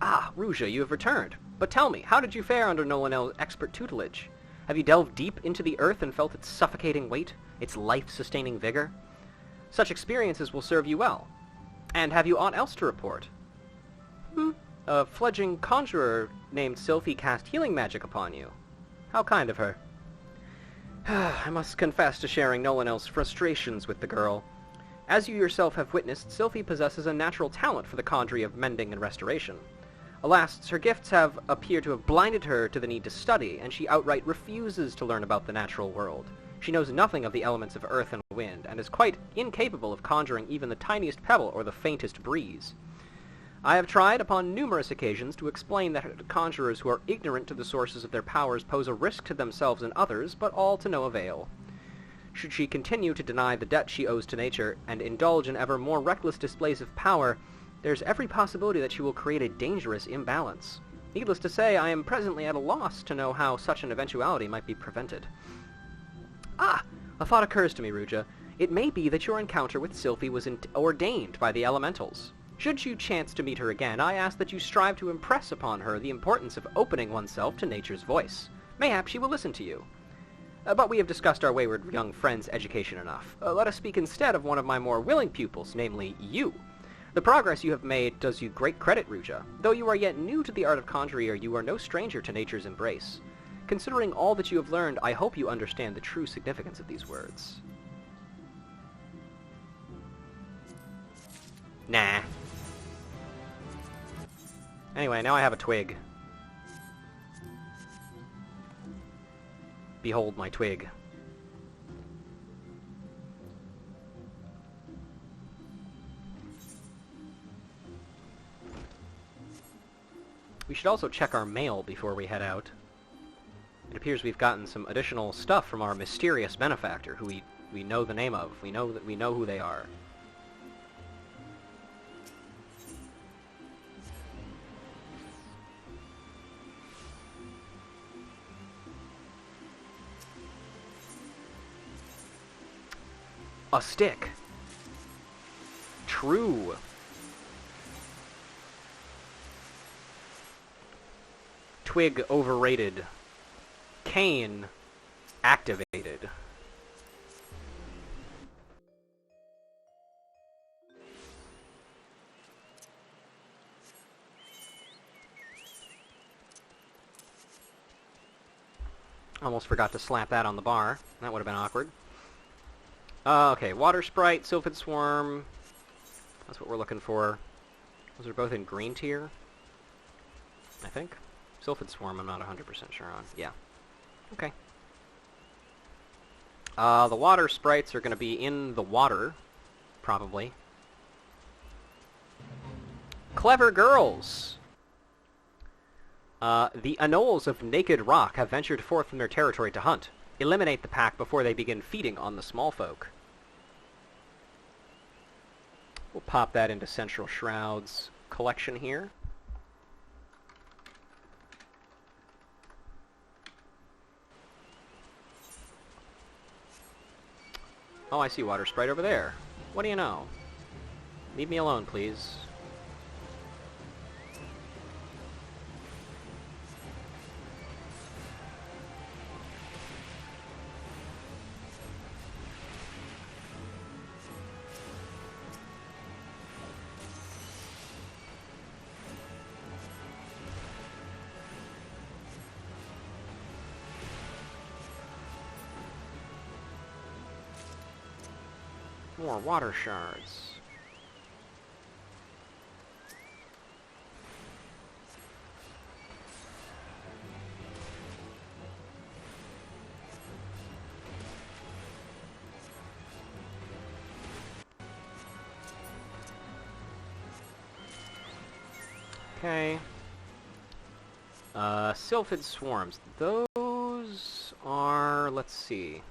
Ah, Ruja, you have returned. But tell me, how did you fare under Nolanel's expert tutelage? Have you delved deep into the earth and felt its suffocating weight, its life-sustaining vigor? Such experiences will serve you well. And have you aught else to report? A fledgling conjurer named Sylphie cast healing magic upon you. How kind of her. I must confess to sharing Nolanel's frustrations with the girl. As you yourself have witnessed, Sylphie possesses a natural talent for the conjury of mending and restoration. Alas, her gifts appear to have blinded her to the need to study, and she outright refuses to learn about the natural world. She knows nothing of the elements of earth and wind, and is quite incapable of conjuring even the tiniest pebble or the faintest breeze. I have tried upon numerous occasions to explain that conjurers who are ignorant to the sources of their powers pose a risk to themselves and others, but all to no avail. Should she continue to deny the debt she owes to nature, and indulge in ever more reckless displays of power, there's every possibility that she will create a dangerous imbalance. Needless to say, I am presently at a loss to know how such an eventuality might be prevented. Ah! A thought occurs to me, Ruja. It may be that your encounter with Sylphie was ordained by the elementals. Should you chance to meet her again, I ask that you strive to impress upon her the importance of opening oneself to nature's voice. Mayhap she will listen to you. But we have discussed our wayward young friend's education enough. Let us speak instead of one of my more willing pupils, namely you. The progress you have made does you great credit, Ruja. Though you are yet new to the art of conjurer, you are no stranger to nature's embrace. Considering all that you have learned, I hope you understand the true significance of these words. Nah. Anyway, now I have a twig. Behold my twig. We should also check our mail before we head out. It appears we've gotten some additional stuff from our mysterious benefactor, who we know the name of. We know who they are. A stick. True. Twig overrated. Cane activated. Almost forgot to slap that on the bar. That would have been awkward. Okay, Water Sprite, Sylphid Swarm. That's what we're looking for. Those are both in green tier, I think. Sylphid Swarm, I'm not 100% sure on. Yeah. Okay. The Water Sprites are going to be in the water, probably. Clever girls! The Anoles of Naked Rock have ventured forth from their territory to hunt. Eliminate the pack before they begin feeding on the small folk. We'll pop that into Central Shroud's collection here. Oh, I see Water Sprite over there. What do you know? Leave me alone, please. More water shards. Okay. Sylphid swarms. Those are... let's see.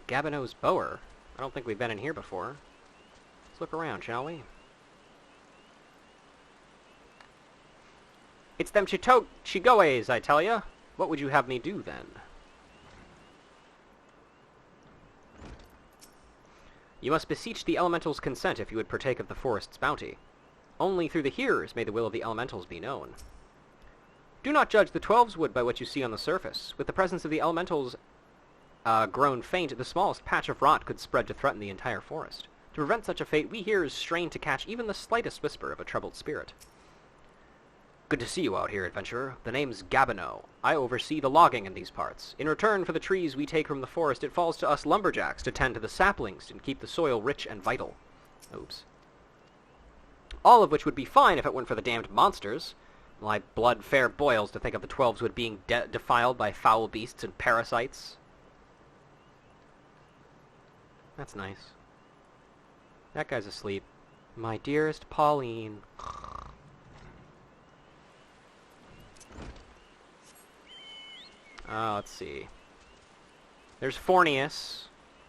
Gabinot's bower. I don't think we've been in here before. Let's look around, shall we? It's them Chigoes, I tell ya. What would you have me do, then? You must beseech the elementals' consent if you would partake of the forest's bounty. Only through the hearers may the will of the elementals be known. Do not judge the 12's wood by what you see on the surface. With the presence of the elementals grown faint, the smallest patch of rot could spread to threaten the entire forest. To prevent such a fate, we hearers strain to catch even the slightest whisper of a troubled spirit. Good to see you out here, adventurer. The name's Gabino. I oversee the logging in these parts. In return for the trees we take from the forest, it falls to us lumberjacks to tend to the saplings and keep the soil rich and vital. Oops. All of which would be fine if it weren't for the damned monsters. My blood fair boils to think of the 12's wood being defiled by foul beasts and parasites. That's nice. That guy's asleep. My dearest Pauline. Let's see. There's Fornius.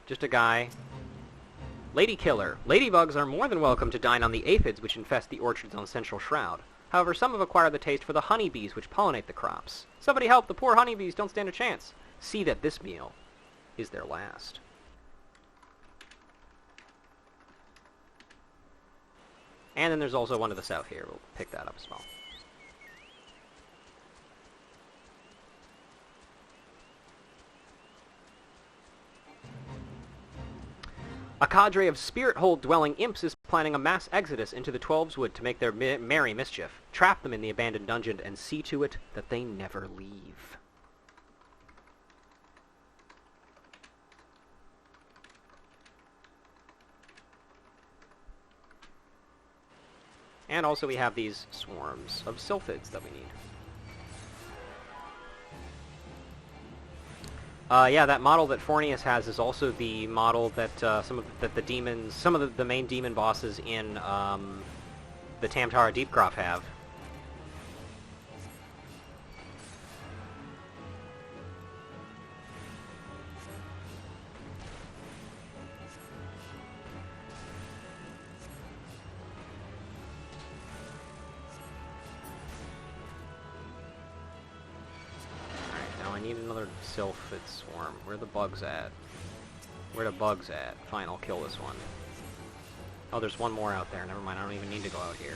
Just a guy. Lady Killer. Ladybugs are more than welcome to dine on the aphids which infest the orchards on Central Shroud. However, some have acquired the taste for the honeybees which pollinate the crops. Somebody help! The poor honeybees don't stand a chance. See that this meal is their last. And then there's also one to the south here. We'll pick that up as well. A cadre of spirit-hole-dwelling imps is planning a mass exodus into the 12's wood to make their merry mischief. Trap them in the abandoned dungeon and see to it that they never leave. And also we have these swarms of sylphids that we need. Yeah, that model that Fornius has is also the model that some of the main demon bosses in the Tamtara Deepcroft have. I need another sylphid swarm. Where are the bugs at? Where the bugs at? Fine, I'll kill this one. Oh, there's one more out there. Never mind, I don't even need to go out here.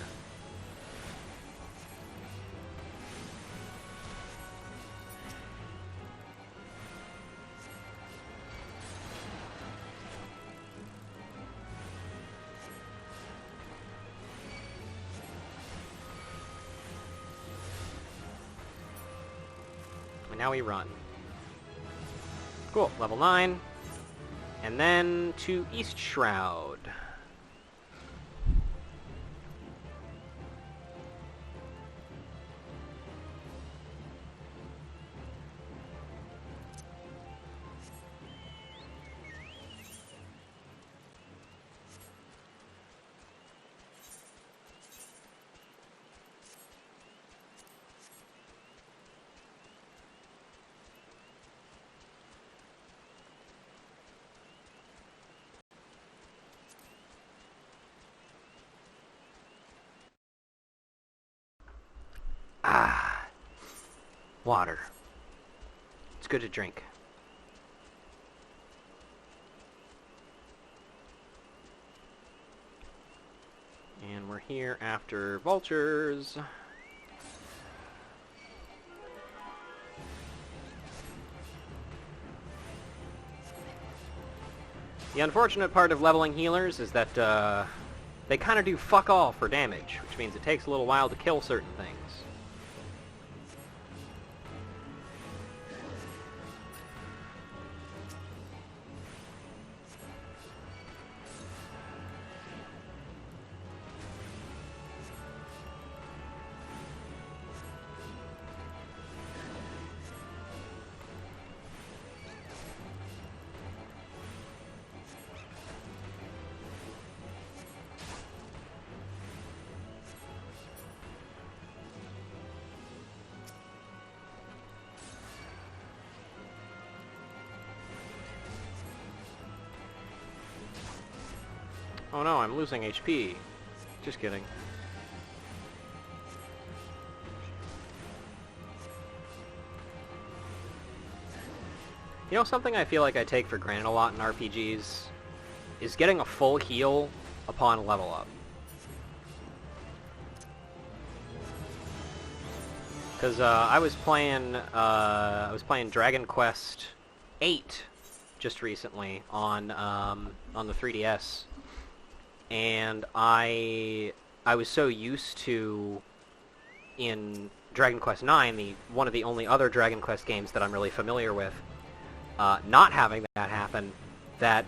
Now we run. Cool, level 9. And then to East Shroud. Ah, water. It's good to drink. And we're here after vultures. The unfortunate part of leveling healers is that they kind of do fuck all for damage, which means it takes a little while to kill certain things. Oh no, I'm losing HP. Just kidding. You know, something I feel like I take for granted a lot in RPGs is getting a full heal upon level up. Because I was playing Dragon Quest VIII just recently on the 3DS, and I was so used to, in Dragon Quest IX, one of the only other Dragon Quest games that I'm really familiar with, not having that happen, that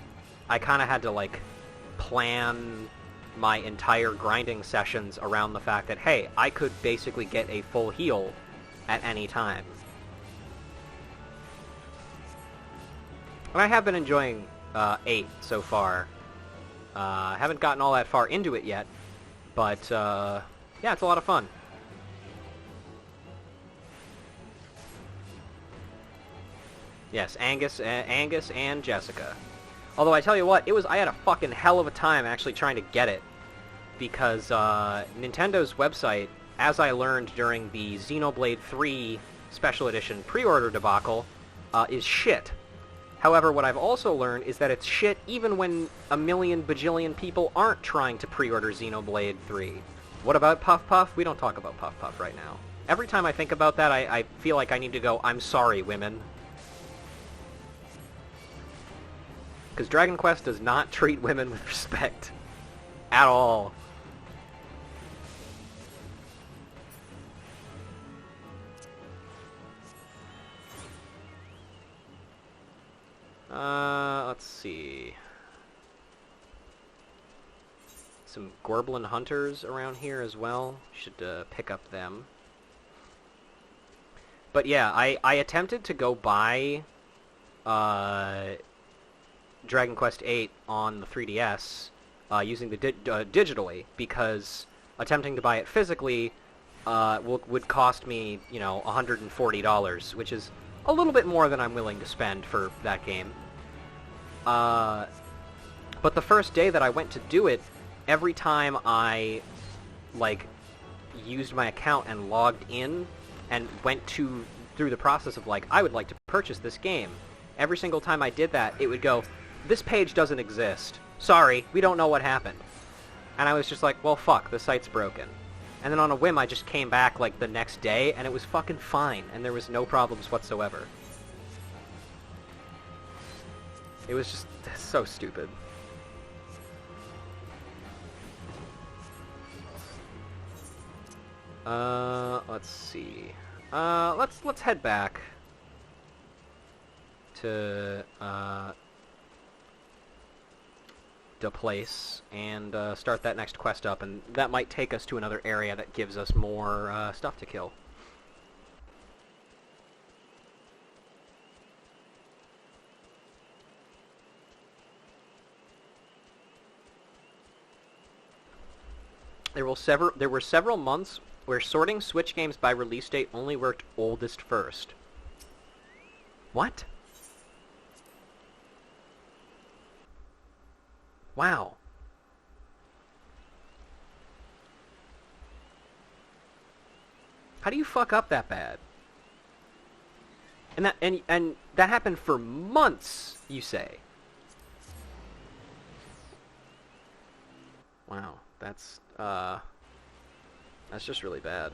I kind of had to, like, plan my entire grinding sessions around the fact that, hey, I could basically get a full heal at any time. And I have been enjoying 8 so far. I haven't gotten all that far into it yet, but yeah, it's a lot of fun. Yes, Angus and Jessica. Although I tell you what, I had a fucking hell of a time actually trying to get it, because Nintendo's website, as I learned during the Xenoblade 3 Special Edition pre-order debacle, is shit. However, what I've also learned is that it's shit even when a million bajillion people aren't trying to pre-order Xenoblade 3. What about Puff Puff? We don't talk about Puff Puff right now. Every time I think about that, I feel like I need to go, I'm sorry, women. Because Dragon Quest does not treat women with respect. At all. Let's see. Some Gorblin Hunters around here as well. Should pick up them. But yeah, I attempted to go buy Dragon Quest VIII on the 3DS using the digitally, because attempting to buy it physically would cost me, you know, $140, which is a little bit more than I'm willing to spend for that game. But the first day that I went to do it, every time I, like, used my account and logged in and went through the process of, like, I would like to purchase this game, every single time I did that, it would go, this page doesn't exist. Sorry, we don't know what happened. And I was just like, well, fuck, the site's broken. And then on a whim, I just came back, like, the next day, and it was fucking fine, and there was no problems whatsoever. It was just so stupid. Let's see. Let's head back to the place and start that next quest up, and that might take us to another area that gives us more stuff to kill. There were several months where sorting Switch games by release date only worked oldest first. What? Wow. How do you fuck up that bad? And that happened for months, you say? Wow, that's just really bad.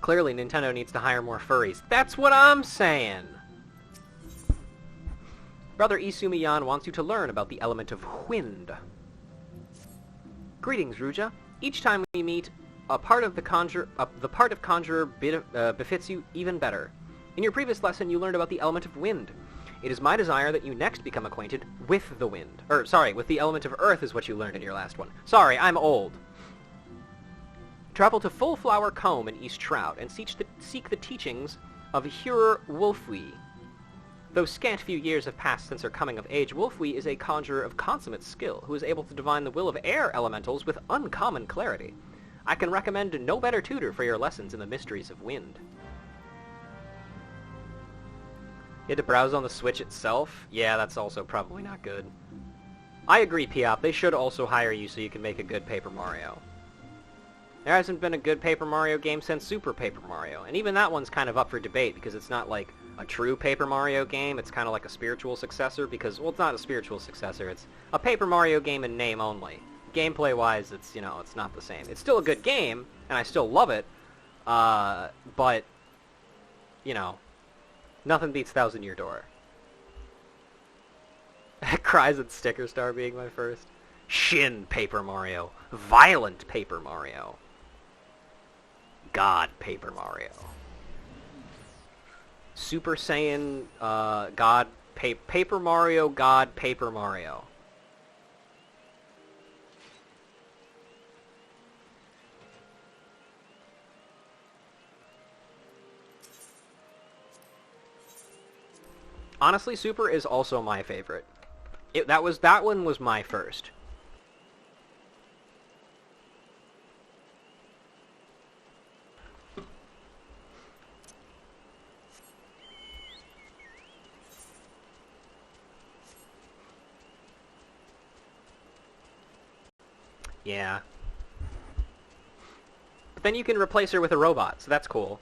Clearly, Nintendo needs to hire more furries. That's what I'm saying! Brother Isumiyan wants you to learn about the element of wind. Greetings, Ruja. Each time we meet, the part of conjurer befits you even better. In your previous lesson, you learned about the element of wind. It is my desire that you next become acquainted with the wind. With the element of earth is what you learned in your last one. Sorry, I'm old. Travel to Full Flower Combe in East Shroud and seek the teachings of Hurur Wolfwi. Though scant few years have passed since her coming of age, Wolfwee is a conjurer of consummate skill, who is able to divine the will of air elementals with uncommon clarity. I can recommend no better tutor for your lessons in the mysteries of wind. You had to browse on the Switch itself? Yeah, that's also probably not good. I agree, Piop. They should also hire you so you can make a good Paper Mario. There hasn't been a good Paper Mario game since Super Paper Mario, and even that one's kind of up for debate because it's not like a true Paper Mario game. It's kind of like a spiritual successor because, well, it's not a spiritual successor. It's a Paper Mario game in name only. Gameplay-wise, it's, you know, it's not the same. It's still a good game, and I still love it, but, you know, nothing beats Thousand Year Door. Cries at Sticker Star being my first. Shin Paper Mario. Violent Paper Mario. God Paper Mario. Super Saiyan, God, Paper Mario, God, Paper Mario. Honestly, Super is also my favorite. That one was my first. Yeah. But then you can replace her with a robot, so that's cool.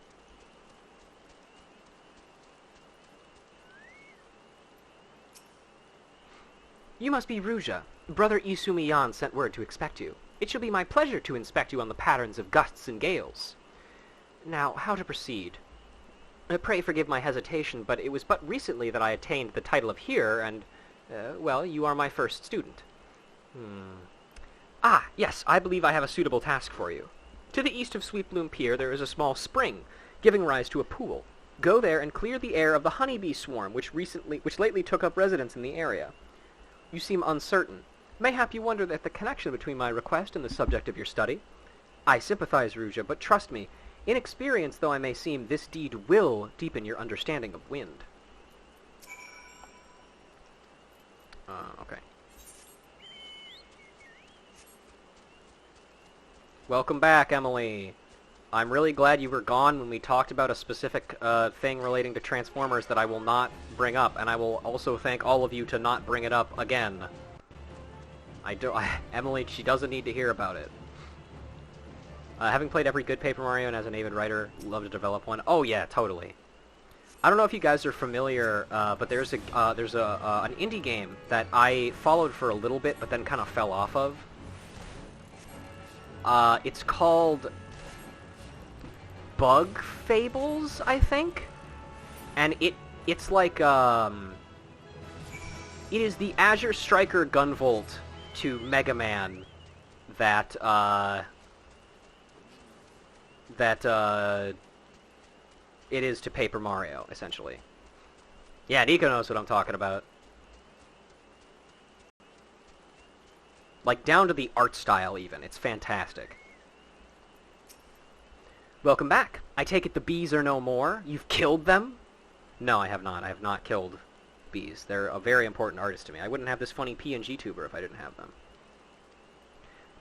You must be Ruja. Brother Isumiyan sent word to expect you. It shall be my pleasure to inspect you on the patterns of gusts and gales. Now, how to proceed? Pray forgive my hesitation, but it was but recently that I attained the title of Hearer, and, well, you are my first student. Ah, yes, I believe I have a suitable task for you. To the east of Sweetbloom Pier there is a small spring, giving rise to a pool. Go there and clear the air of the honeybee swarm which lately took up residence in the area. You seem uncertain. Mayhap you wonder at the connection between my request and the subject of your study? I sympathize, Ruja, but trust me, inexperienced though I may seem, this deed will deepen your understanding of wind. Okay. Welcome back, Emily. I'm really glad you were gone when we talked about a specific thing relating to Transformers that I will not bring up, and I will also thank all of you to not bring it up again. Emily, she doesn't need to hear about it. Having played every good Paper Mario and as an avid writer, love to develop one. Oh yeah, totally. I don't know if you guys are familiar, but there's an indie game that I followed for a little bit, but then kind of fell off of. It's called Bug Fables, I think, and it's like it is the Azure Striker Gunvolt to Mega Man that it is to Paper Mario, essentially. Yeah, Nico knows what I'm talking about. Like, down to the art style, even. It's fantastic. Welcome back. I take it the bees are no more? You've killed them? No, I have not. I have not killed bees. They're a very important artist to me. I wouldn't have this funny PNG tuber if I didn't have them.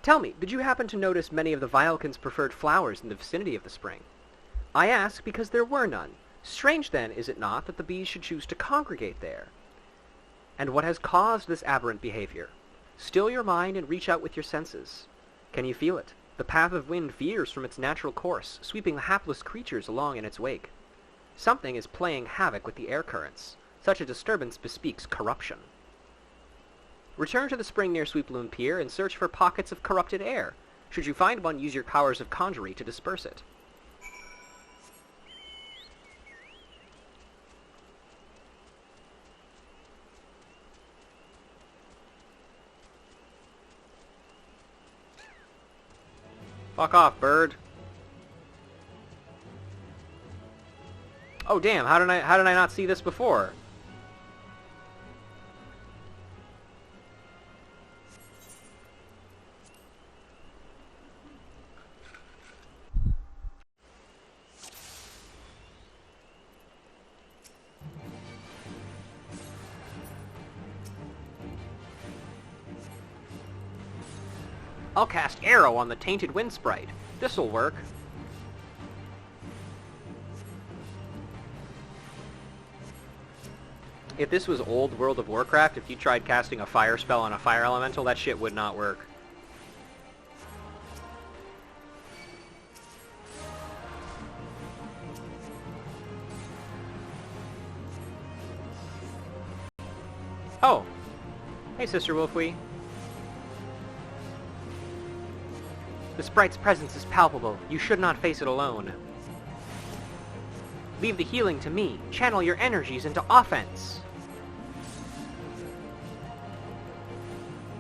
Tell me, did you happen to notice many of the Violkins' preferred flowers in the vicinity of the spring? I ask because there were none. Strange, then, is it not, that the bees should choose to congregate there? And what has caused this aberrant behavior? Still your mind and reach out with your senses. Can you feel it? The path of wind veers from its natural course, sweeping the hapless creatures along in its wake. Something is playing havoc with the air currents. Such a disturbance bespeaks corruption. Return to the spring near Sweetbloom Pier and search for pockets of corrupted air. Should you find one, use your powers of conjury to disperse it. Fuck off, bird. Oh damn, how did I not see this before? I'll cast Arrow on the Tainted Wind Sprite. This'll work. If this was old World of Warcraft, if you tried casting a fire spell on a fire elemental, that shit would not work. Oh! Hey, Sister Wolfwee. The sprite's presence is palpable. You should not face it alone. Leave the healing to me. Channel your energies into offense.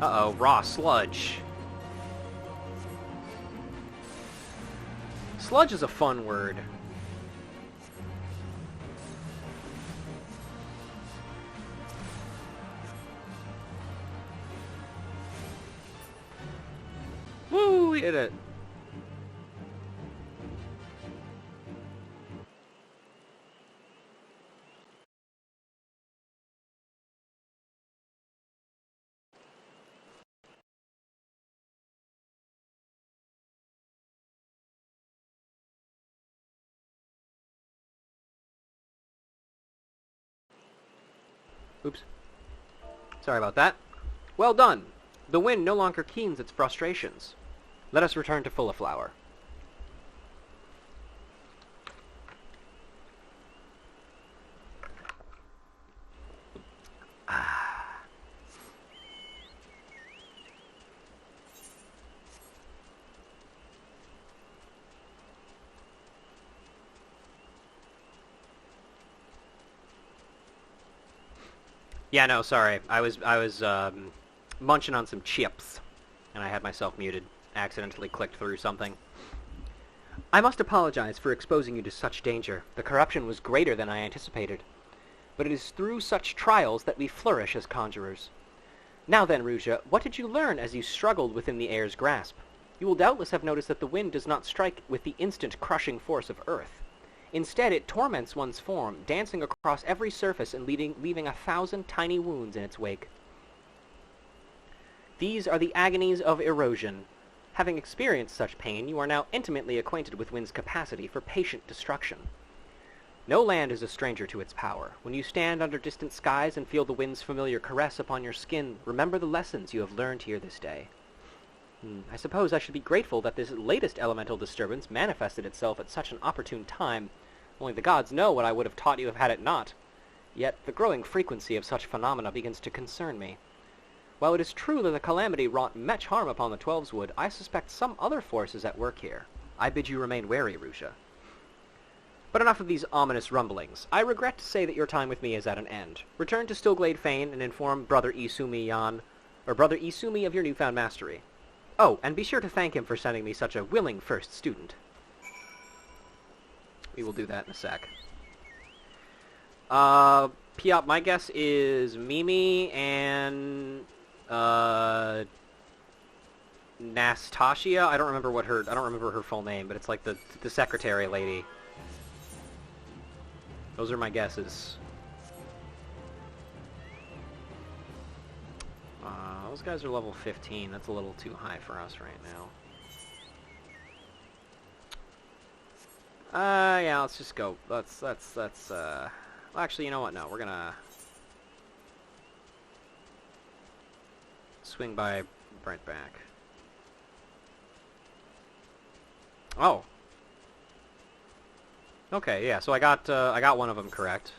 Uh-oh, raw sludge. Sludge is a fun word. Woo, we did it. Oops. Sorry about that. Well done. The wind no longer keens its frustrations. Let us return to Fulliflower. Yeah, no, sorry. I was munching on some chips, and I had myself muted. Accidentally clicked through something. I must apologize for exposing you to such danger. The corruption was greater than I anticipated. But it is through such trials that we flourish as conjurers. Now then, Ruja, what did you learn as you struggled within the air's grasp? You will doubtless have noticed that the wind does not strike with the instant crushing force of earth. Instead, it torments one's form, dancing across every surface and leaving 1,000 tiny wounds in its wake. These are the agonies of erosion. Having experienced such pain, you are now intimately acquainted with wind's capacity for patient destruction. No land is a stranger to its power. When you stand under distant skies and feel the wind's familiar caress upon your skin, remember the lessons you have learned here this day. I suppose I should be grateful that this latest elemental disturbance manifested itself at such an opportune time. Only the gods know what I would have taught you had it not. Yet the growing frequency of such phenomena begins to concern me. While it is true that the calamity wrought much harm upon the Twelveswood, I suspect some other force is at work here. I bid you remain wary, Ruja. But enough of these ominous rumblings. I regret to say that your time with me is at an end. Return to Stillglade Fane and inform Brother Isumi of your newfound mastery. Oh, and be sure to thank him for sending me such a willing first student. We will do that in a sec. Piop, my guess is Mimi and Nastasia. I don't remember her full name, but it's like the secretary lady. Those are my guesses. Those guys are level 15. That's a little too high for us right now. Yeah, let's just go. Let's well, actually, you know what? No, we're gonna swing by Brent back. Oh. Okay, yeah, so I got one of them correct.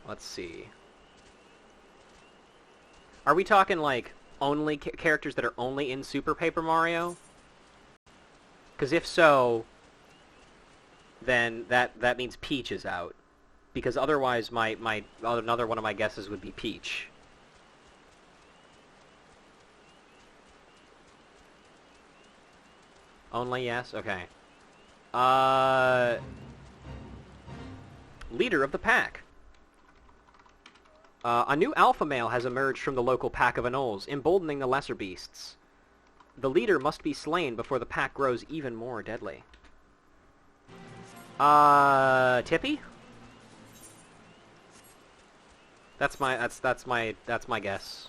Let's see. Are we talking, like, only characters that are only in Super Paper Mario? Because if so, then that means Peach is out. Because otherwise, another one of my guesses would be Peach. Only yes? Okay. Leader of the pack. A new alpha male has emerged from the local pack of anoles, emboldening the lesser beasts. The leader must be slain before the pack grows even more deadly. Tippy? That's my guess.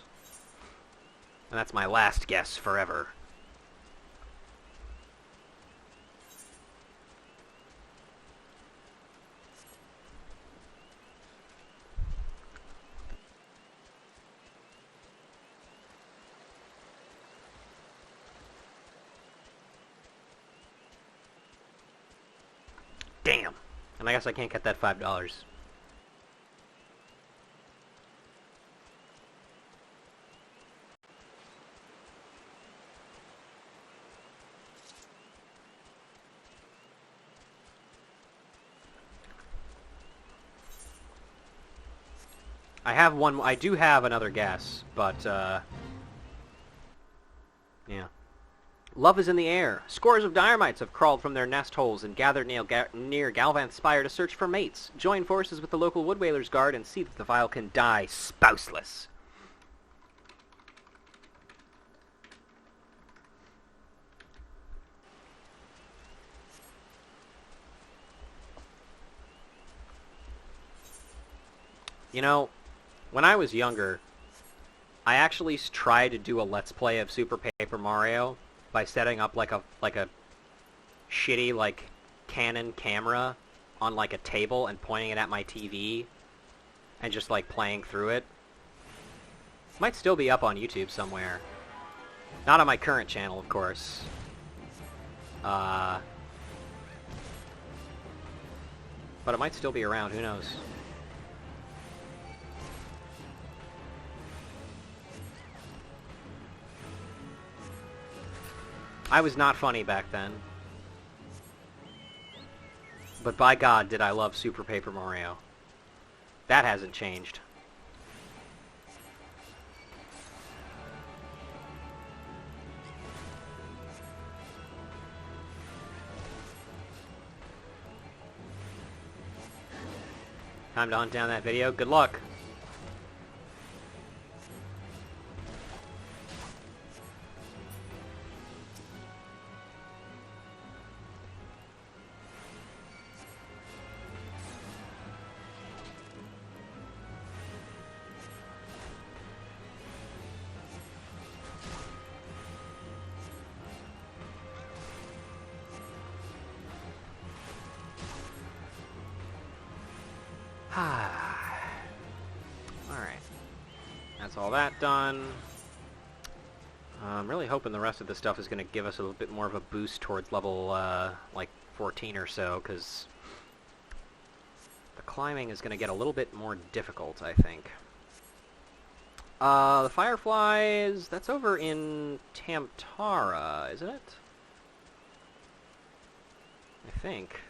And that's my last guess forever. Damn. And I guess I can't get that $5. I do have another guess, but, yeah. Love is in the air. Scores of dynamites have crawled from their nest holes and gathered near Galvan's Spire to search for mates. Join forces with the local Wood Whalers Guard and see that the Vile can die spouseless. You know, when I was younger, I actually tried to do a Let's Play of Super Paper Mario by setting up like a shitty like Canon camera on like a table and pointing it at my TV and just like playing through it. Might still be up on YouTube somewhere. Not on my current channel, of course. But it might still be around, who knows. I was not funny back then. But by God, did I love Super Paper Mario. That hasn't changed. Time to hunt down that video. Good luck. Alright. That's all that done. I'm really hoping the rest of this stuff is going to give us a little bit more of a boost towards level, like, 14 or so, because the climbing is going to get a little bit more difficult, I think. The Fireflies, that's over in Tamtara, isn't it? I think.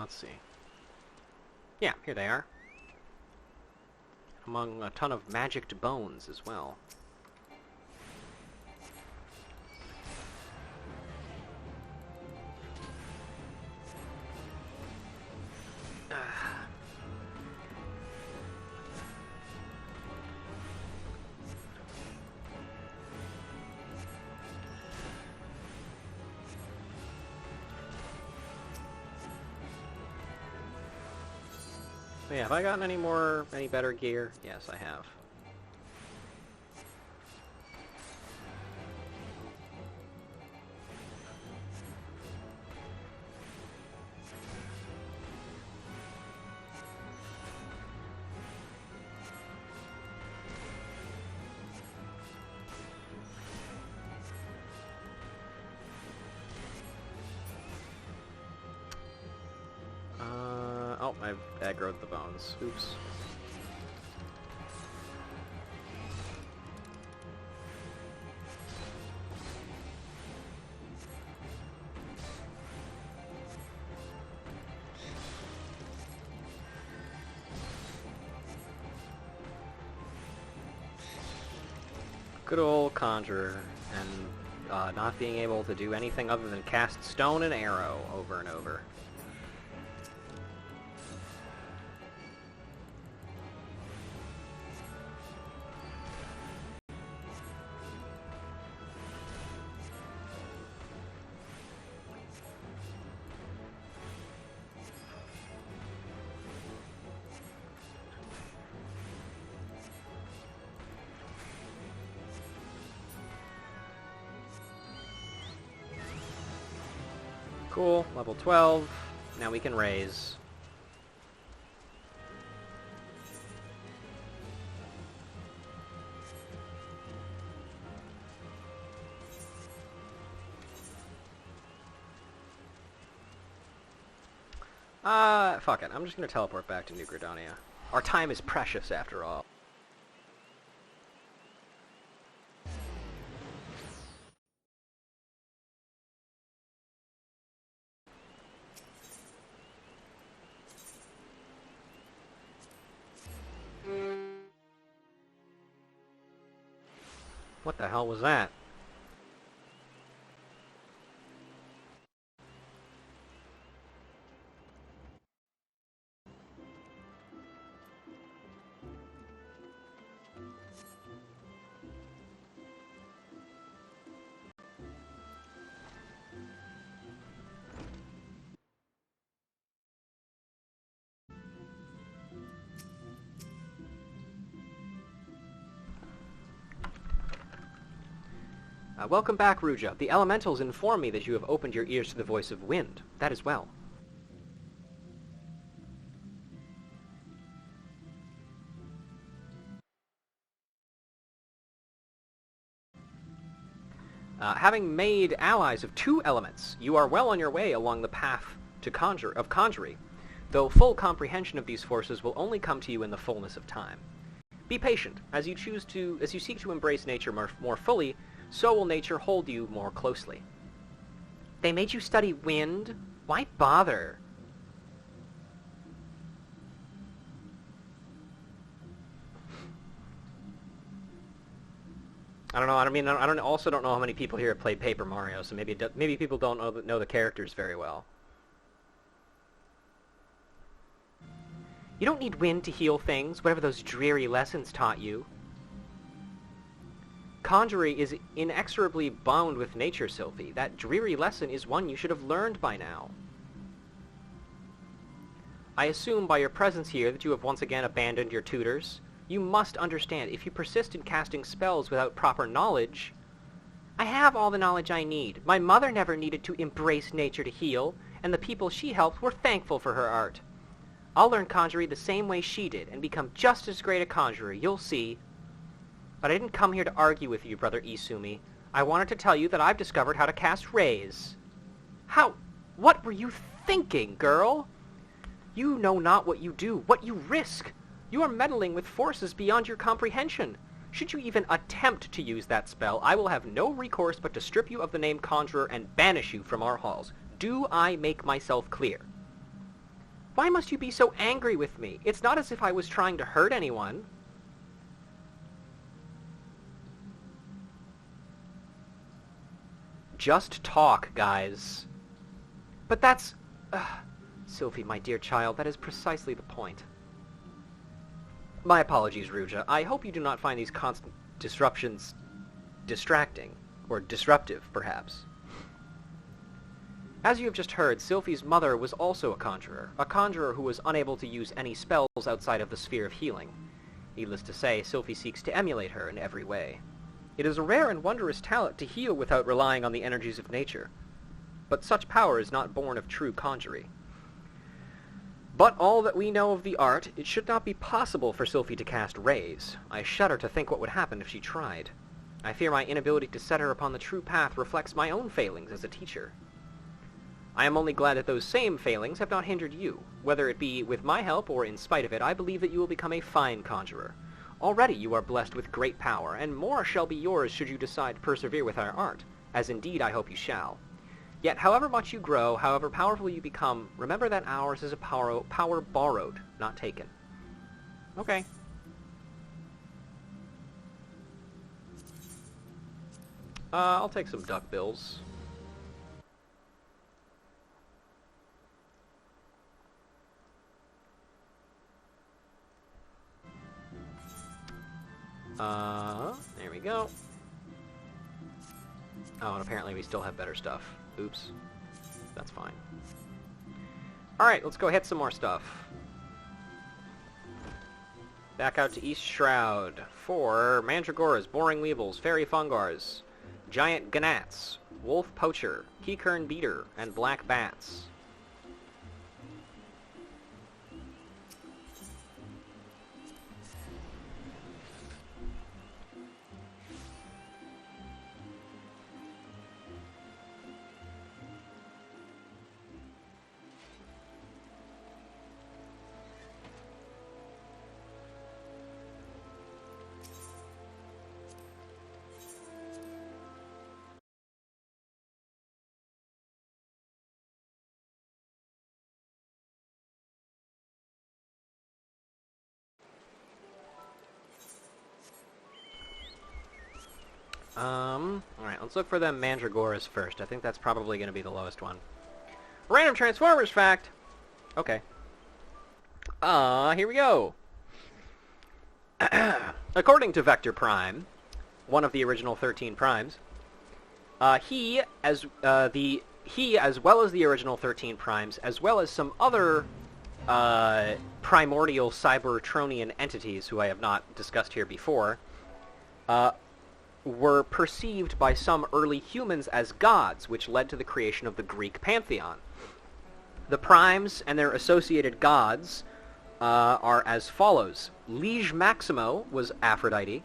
Let's see. Yeah, here they are. Among a ton of magicked bones as well. Yeah, have I gotten any better gear? Yes, I have. Oh, I've aggroed the bones. Oops. Good old conjurer, and not being able to do anything other than cast stone and arrow over and over. Cool, level 12. Now we can raise. Fuck it. I'm just gonna teleport back to New Gredonia. Our time is precious, after all. What the hell was that? Welcome back, Ruja. The elementals inform me that you have opened your ears to the voice of wind. That is well. Having made allies of 2 elements, you are well on your way along the path to conjury, though full comprehension of these forces will only come to you in the fullness of time. Be patient. As you seek to embrace nature more fully, so will nature hold you more closely. They made you study wind? Why bother? I don't know. I also don't know how many people here have played Paper Mario, so maybe people don't know the characters very well. You don't need wind to heal things, whatever those dreary lessons taught you. Conjury is inexorably bound with nature, Sylphie. That dreary lesson is one you should have learned by now. I assume by your presence here that you have once again abandoned your tutors. You must understand, if you persist in casting spells without proper knowledge... I have all the knowledge I need. My mother never needed to embrace nature to heal, and the people she helped were thankful for her art. I'll learn conjury the same way she did, and become just as great a conjurer, you'll see. But I didn't come here to argue with you, Brother Isumi. I wanted to tell you that I've discovered how to cast rays. How? What were you thinking, girl? You know not what you do, what you risk. You are meddling with forces beyond your comprehension. Should you even attempt to use that spell, I will have no recourse but to strip you of the name Conjurer and banish you from our halls. Do I make myself clear? Why must you be so angry with me? It's not as if I was trying to hurt anyone. Just talk, guys. But that's... Sylphie, my dear child, that is precisely the point. My apologies, Ruja. I hope you do not find these constant disruptions distracting, or disruptive, perhaps. As you have just heard, Sylphie's mother was also a conjurer who was unable to use any spells outside of the sphere of healing. Needless to say, Sylphie seeks to emulate her in every way. It is a rare and wondrous talent to heal without relying on the energies of nature, but such power is not born of true conjury. But all that we know of the art, it should not be possible for Sylphie to cast rays. I shudder to think what would happen if she tried. I fear my inability to set her upon the true path reflects my own failings as a teacher. I am only glad that those same failings have not hindered you. Whether it be with my help or in spite of it, I believe that you will become a fine conjurer. Already you are blessed with great power, and more shall be yours should you decide to persevere with our art, as indeed I hope you shall. Yet, however much you grow, however powerful you become, remember that ours is a power borrowed, not taken. Okay. I'll take some duck bills. There we go. Oh, and apparently we still have better stuff. Oops. That's fine. Alright, let's go hit some more stuff. Back out to East Shroud for Mandragoras, Boring Weevils, Fairy Fungars, Giant Gnats, Wolf Poacher, Keycurn Beater, and Black Bats. Alright, let's look for them Mandragoras first. I think that's probably going to be the lowest one. Random Transformers fact! Okay. Here we go. According to Vector Prime, one of the original 13 primes, he, as well as the original 13 primes, as well as some other primordial Cybertronian entities who I have not discussed here before, were perceived by some early humans as gods, which led to the creation of the Greek pantheon. The primes and their associated gods are as follows. Liege Maximo was Aphrodite,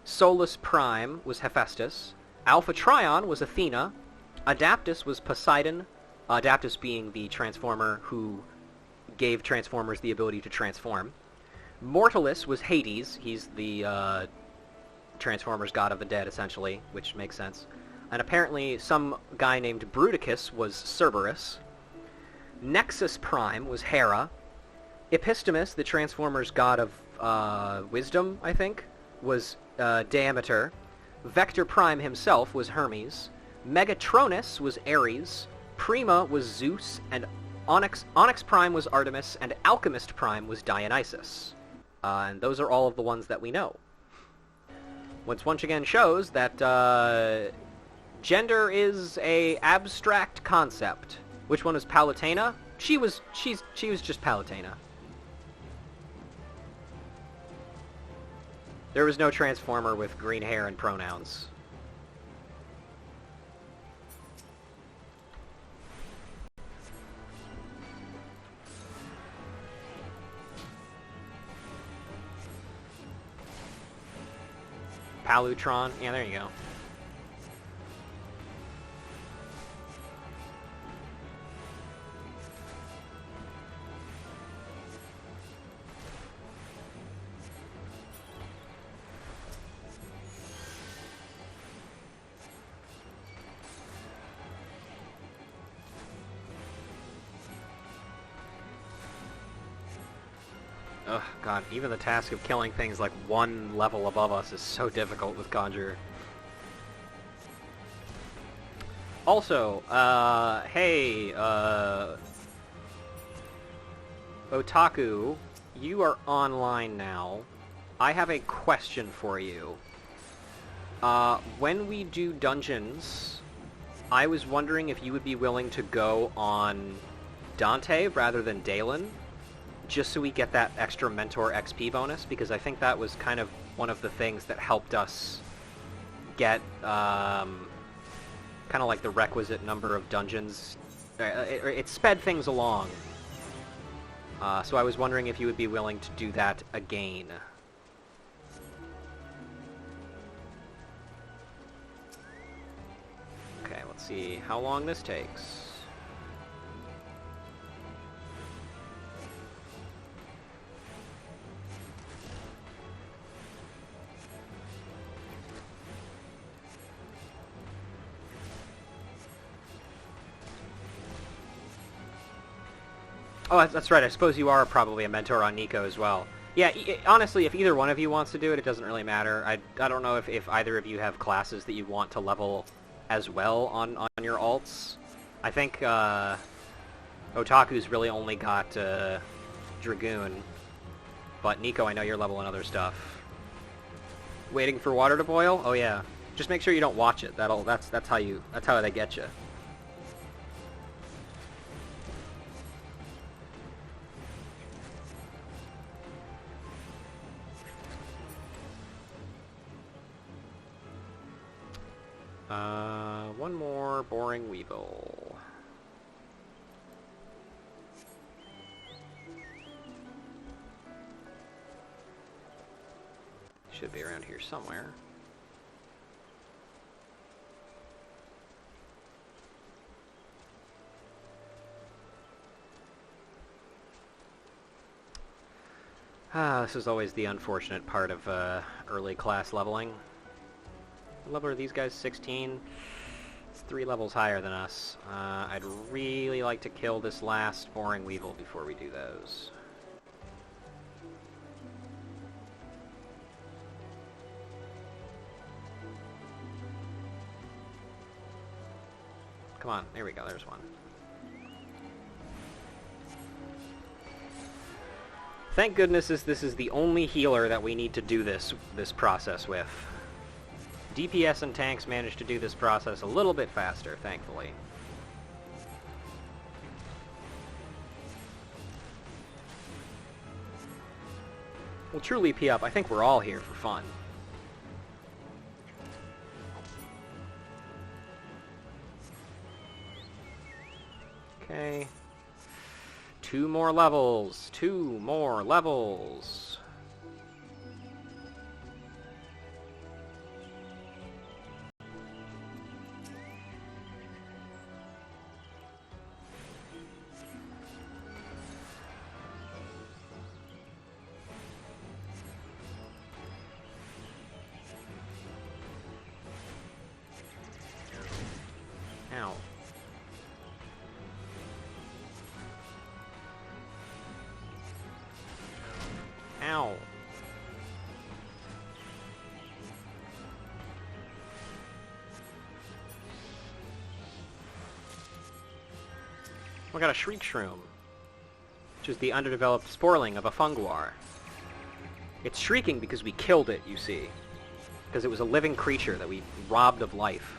Solus Prime was Hephaestus, Alpha Trion was Athena, Adaptus was Poseidon, Adaptus being the transformer who gave Transformers the ability to transform. Mortalis was Hades, he's the Transformers god of the dead, essentially, which makes sense. And apparently some guy named Bruticus was Cerberus. Nexus Prime was Hera. Epistemus, the Transformers god of wisdom, I think, was Demeter. Vector Prime himself was Hermes. Megatronus was Ares. Prima was Zeus, and Onyx Prime was Artemis, and Alchemist Prime was Dionysus. And those are all of the ones that we know. Which once again shows that gender is a abstract concept. Which one is Palutena? She was just Palutena. There was no Transformer with green hair and pronouns. Palutron. Yeah, there you go. Ugh, God, even the task of killing things like one level above us is so difficult with Conjure. Also, hey, Otaku, you are online now. I have a question for you. When we do dungeons, I was wondering if you would be willing to go on Dante rather than Dalen, just so we get that extra Mentor XP bonus, because I think that was kind of one of the things that helped us get kind of like the requisite number of dungeons. It sped things along. So I was wondering if you would be willing to do that again. Okay, let's see how long this takes. Oh, that's right. I suppose you are probably a mentor on Nico as well. Yeah, honestly, if either one of you wants to do it, it doesn't really matter. I don't know if either of you have classes that you want to level as well on your alts. I think Otaku's really only got Dragoon, but Nico, I know you're leveling other stuff. Waiting for water to boil? Oh yeah. Just make sure you don't watch it. That's how they get you. One more boring Weevil. Should be around here somewhere. This is always the unfortunate part of early class leveling. What level are these guys? 16? It's 3 levels higher than us. I'd really like to kill this last boring Weevil before we do those. Come on, there we go, there's one. Thank goodness this is the only healer that we need to do this process with. DPS and tanks managed to do this process a little bit faster, thankfully. We'll truly P up. I think we're all here for fun. Okay. 2 more levels. 2 more levels. Ow. Ow. We got a Shriek Shroom, which is the underdeveloped sporling of a funguar. It's shrieking because we killed it, you see. Because it was a living creature that we robbed of life.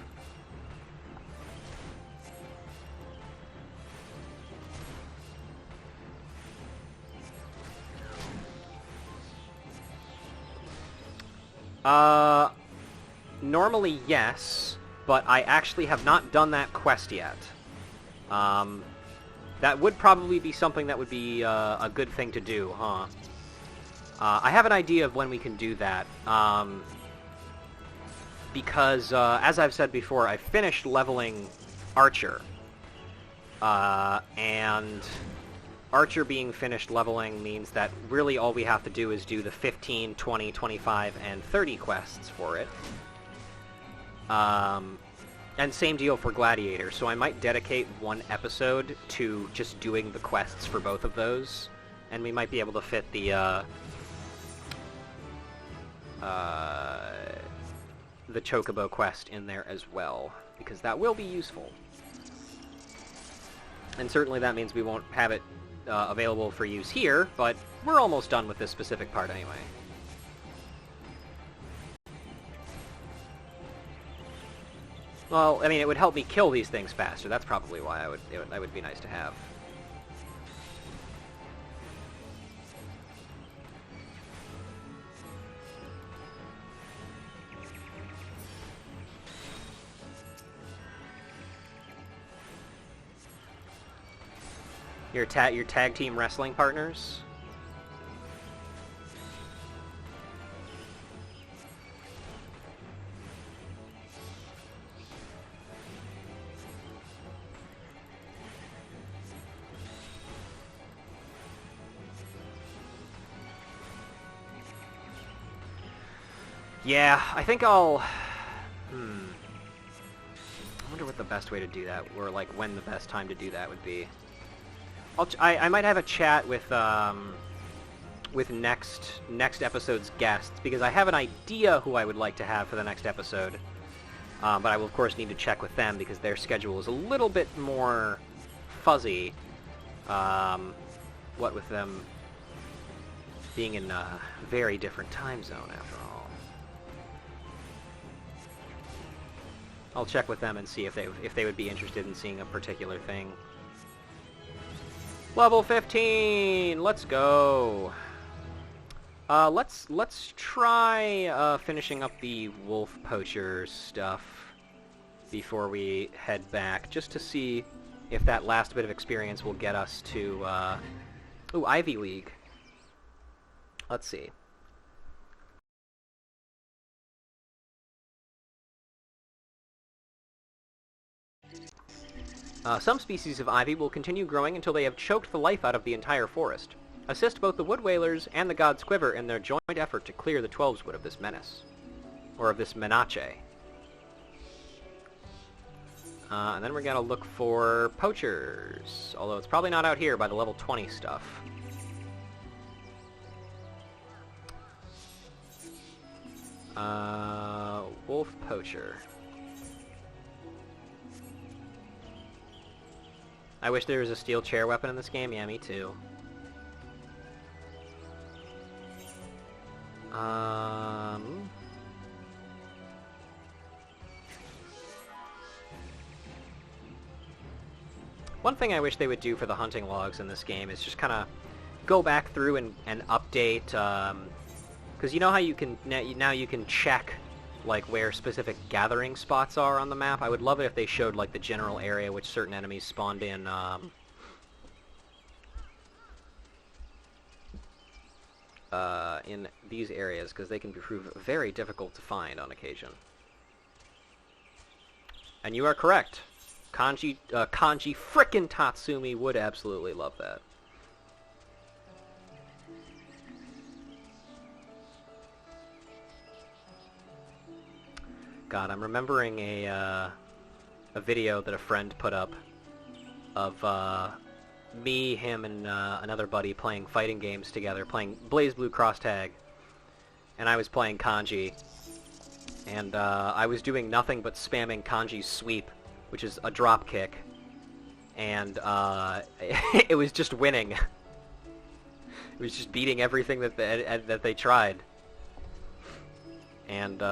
Normally yes, but I actually have not done that quest yet. That would probably be something that would be a good thing to do, huh? I have an idea of when we can do that, because, as I've said before, I finished leveling Archer, and Archer being finished leveling means that really all we have to do is do the 15, 20, 25, and 30 quests for it. And same deal for Gladiator, so I might dedicate one episode to just doing the quests for both of those, and we might be able to fit the Chocobo quest in there as well, because that will be useful. And certainly that means we won't have it available for use here, but we're almost done with this specific part anyway. Well, I mean, it would help me kill these things faster. That's probably why that would be nice to have. Your tag team wrestling partners? Yeah, I think I'll... I wonder what the best way to do that, or like when the best time to do that would be. I might have a chat with next episode's guests, because I have an idea who I would like to have for the next episode. But I will, of course, need to check with them because their schedule is a little bit more fuzzy. What with them being in a very different time zone, after all. I'll check with them and see if they would be interested in seeing a particular thing. Level 15! Let's go! Let's try finishing up the wolf poacher stuff before we head back, just to see if that last bit of experience will get us to, ooh, Ivy League. Let's see. Some species of ivy will continue growing until they have choked the life out of the entire forest. Assist both the wood whalers and the God's Quiver in their joint effort to clear the Twelveswood of this menace. Or of this menace. And then we're gonna look for poachers. Although it's probably not out here by the level 20 stuff. Wolf poacher. I wish there was a steel chair weapon in this game. Yeah, me too. One thing I wish they would do for the hunting logs in this game is just kind of go back through and update, because you know how you can now you can check like where specific gathering spots are on the map. I would love it if they showed like the general area which certain enemies spawned in these areas, because they can prove very difficult to find on occasion. And you are correct. Kanji frickin' Tatsumi would absolutely love that. God, I'm remembering a video that a friend put up of me, him, and another buddy playing fighting games together, playing BlazBlue Cross Tag, and I was playing Kanji, and I was doing nothing but spamming Kanji's sweep, which is a drop kick, and it was just winning. It was just beating everything that they tried, and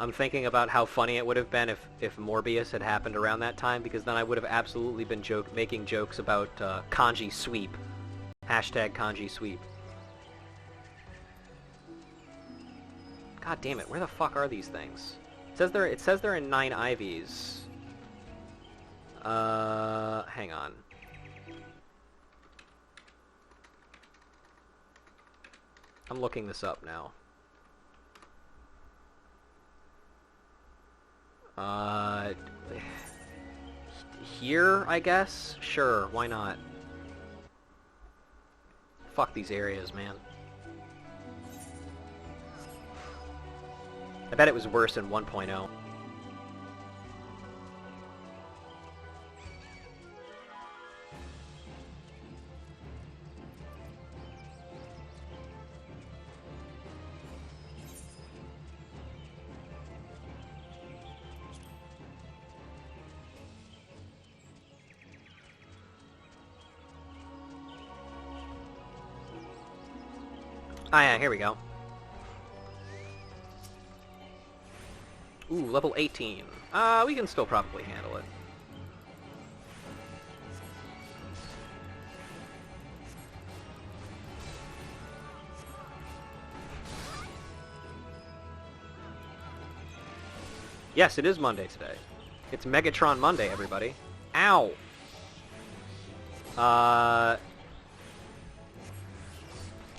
I'm thinking about how funny it would have been if Morbius had happened around that time, because then I would have absolutely been making jokes about Kanji sweep. Hashtag Kanji sweep. God damn it, where the fuck are these things? It says they're in 9 ivies. Hang on. I'm looking this up now. Here, I guess? Sure, why not? Fuck these areas, man. I bet it was worse in 1.0. Ah, yeah, here we go. Ooh, level 18. We can still probably handle it. Yes, it is Monday today. It's Megatron Monday, everybody. Ow!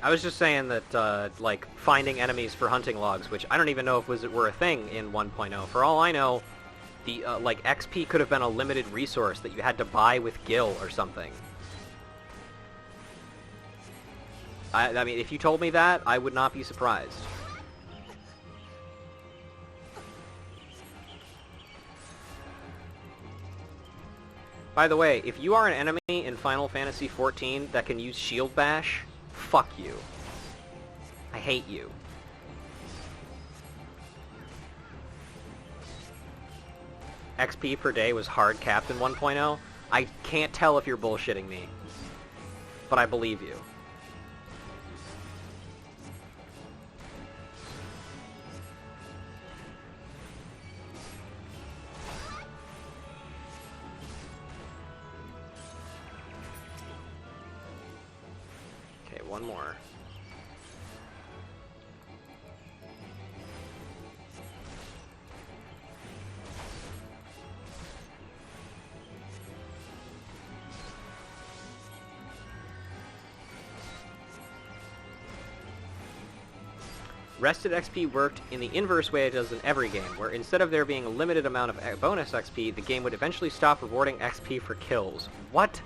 I was just saying that, like, finding enemies for hunting logs, which I don't even know if were a thing in 1.0. For all I know, the, like, XP could have been a limited resource that you had to buy with Gil or something. I mean, if you told me that, I would not be surprised. By the way, if you are an enemy in Final Fantasy XIV that can use Shield Bash, fuck you. I hate you. XP per day was hard capped in 1.0, I can't tell if you're bullshitting me. But I believe you. Okay, one more. Rested XP worked in the inverse way it does in every game, where instead of there being a limited amount of bonus XP, the game would eventually stop rewarding XP for kills. What?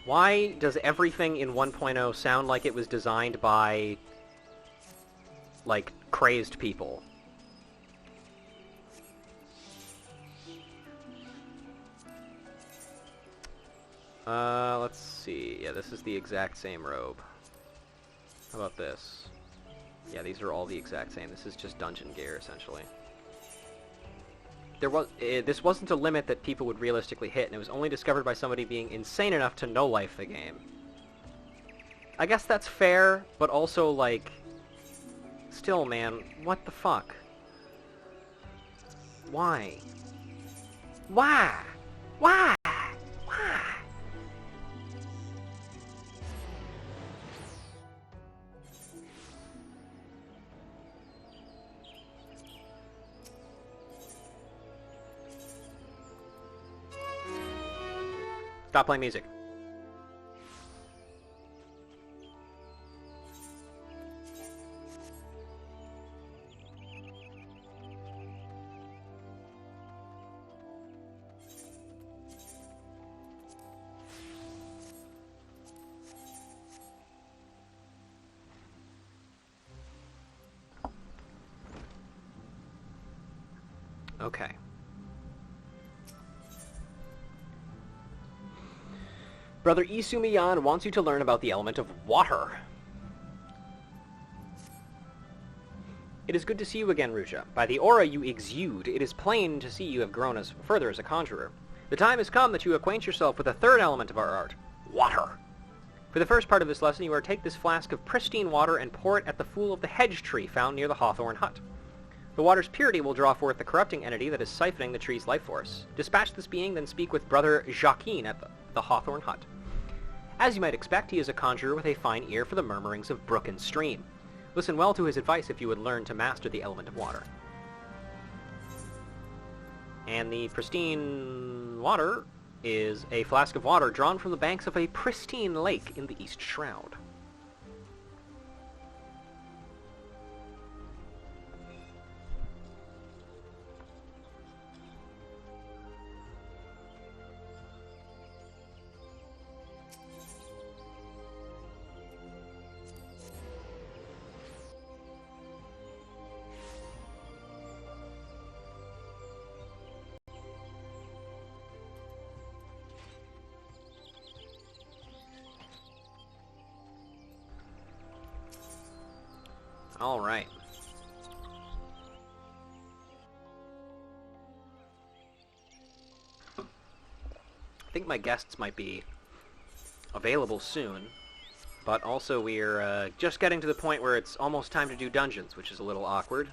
Why does everything in 1.0 sound like it was designed by, like, crazed people? Let's see. Yeah, this is the exact same robe. How about this? Yeah, these are all the exact same. This is just dungeon gear, essentially. This wasn't a limit that people would realistically hit, and it was only discovered by somebody being insane enough to no-life the game. I guess that's fair, but also, like, still, man, what the fuck? Why? Why? Why? Why? Stop playing music. Okay. Brother Isumiyan wants you to learn about the element of water. It is good to see you again, Ruja. By the aura you exude, it is plain to see you have grown further as a conjurer. The time has come that you acquaint yourself with the third element of our art, water. For the first part of this lesson, you are to take this flask of pristine water and pour it at the fool of the hedge tree found near the hawthorn hut. The water's purity will draw forth the corrupting entity that is siphoning the tree's life force. Dispatch this being, then speak with Brother Jacquin at the hawthorn hut. As you might expect, he is a conjurer with a fine ear for the murmurings of brook and stream. Listen well to his advice if you would learn to master the element of water. And the pristine water is a flask of water drawn from the banks of a pristine lake in the East Shroud. All right. I think my guests might be available soon, but also we're just getting to the point where it's almost time to do dungeons, which is a little awkward.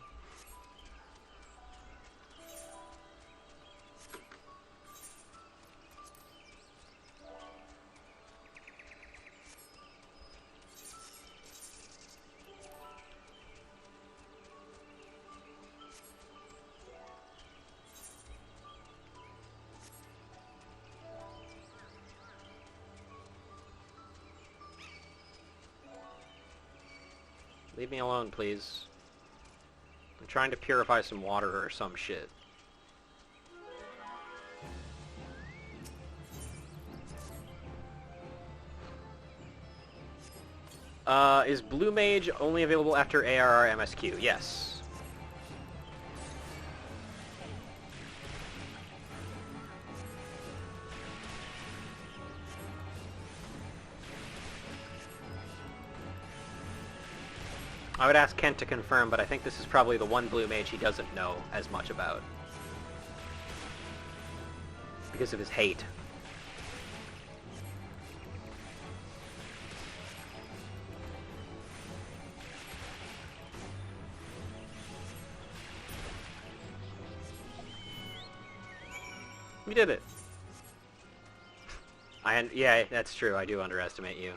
Leave me alone, please. I'm trying to purify some water or some shit. Is Blue Mage only available after ARR MSQ? Yes. I would ask Kent to confirm, but I think this is probably the one blue mage he doesn't know as much about. Because of his hate. You did it. Yeah, that's true. I do underestimate you.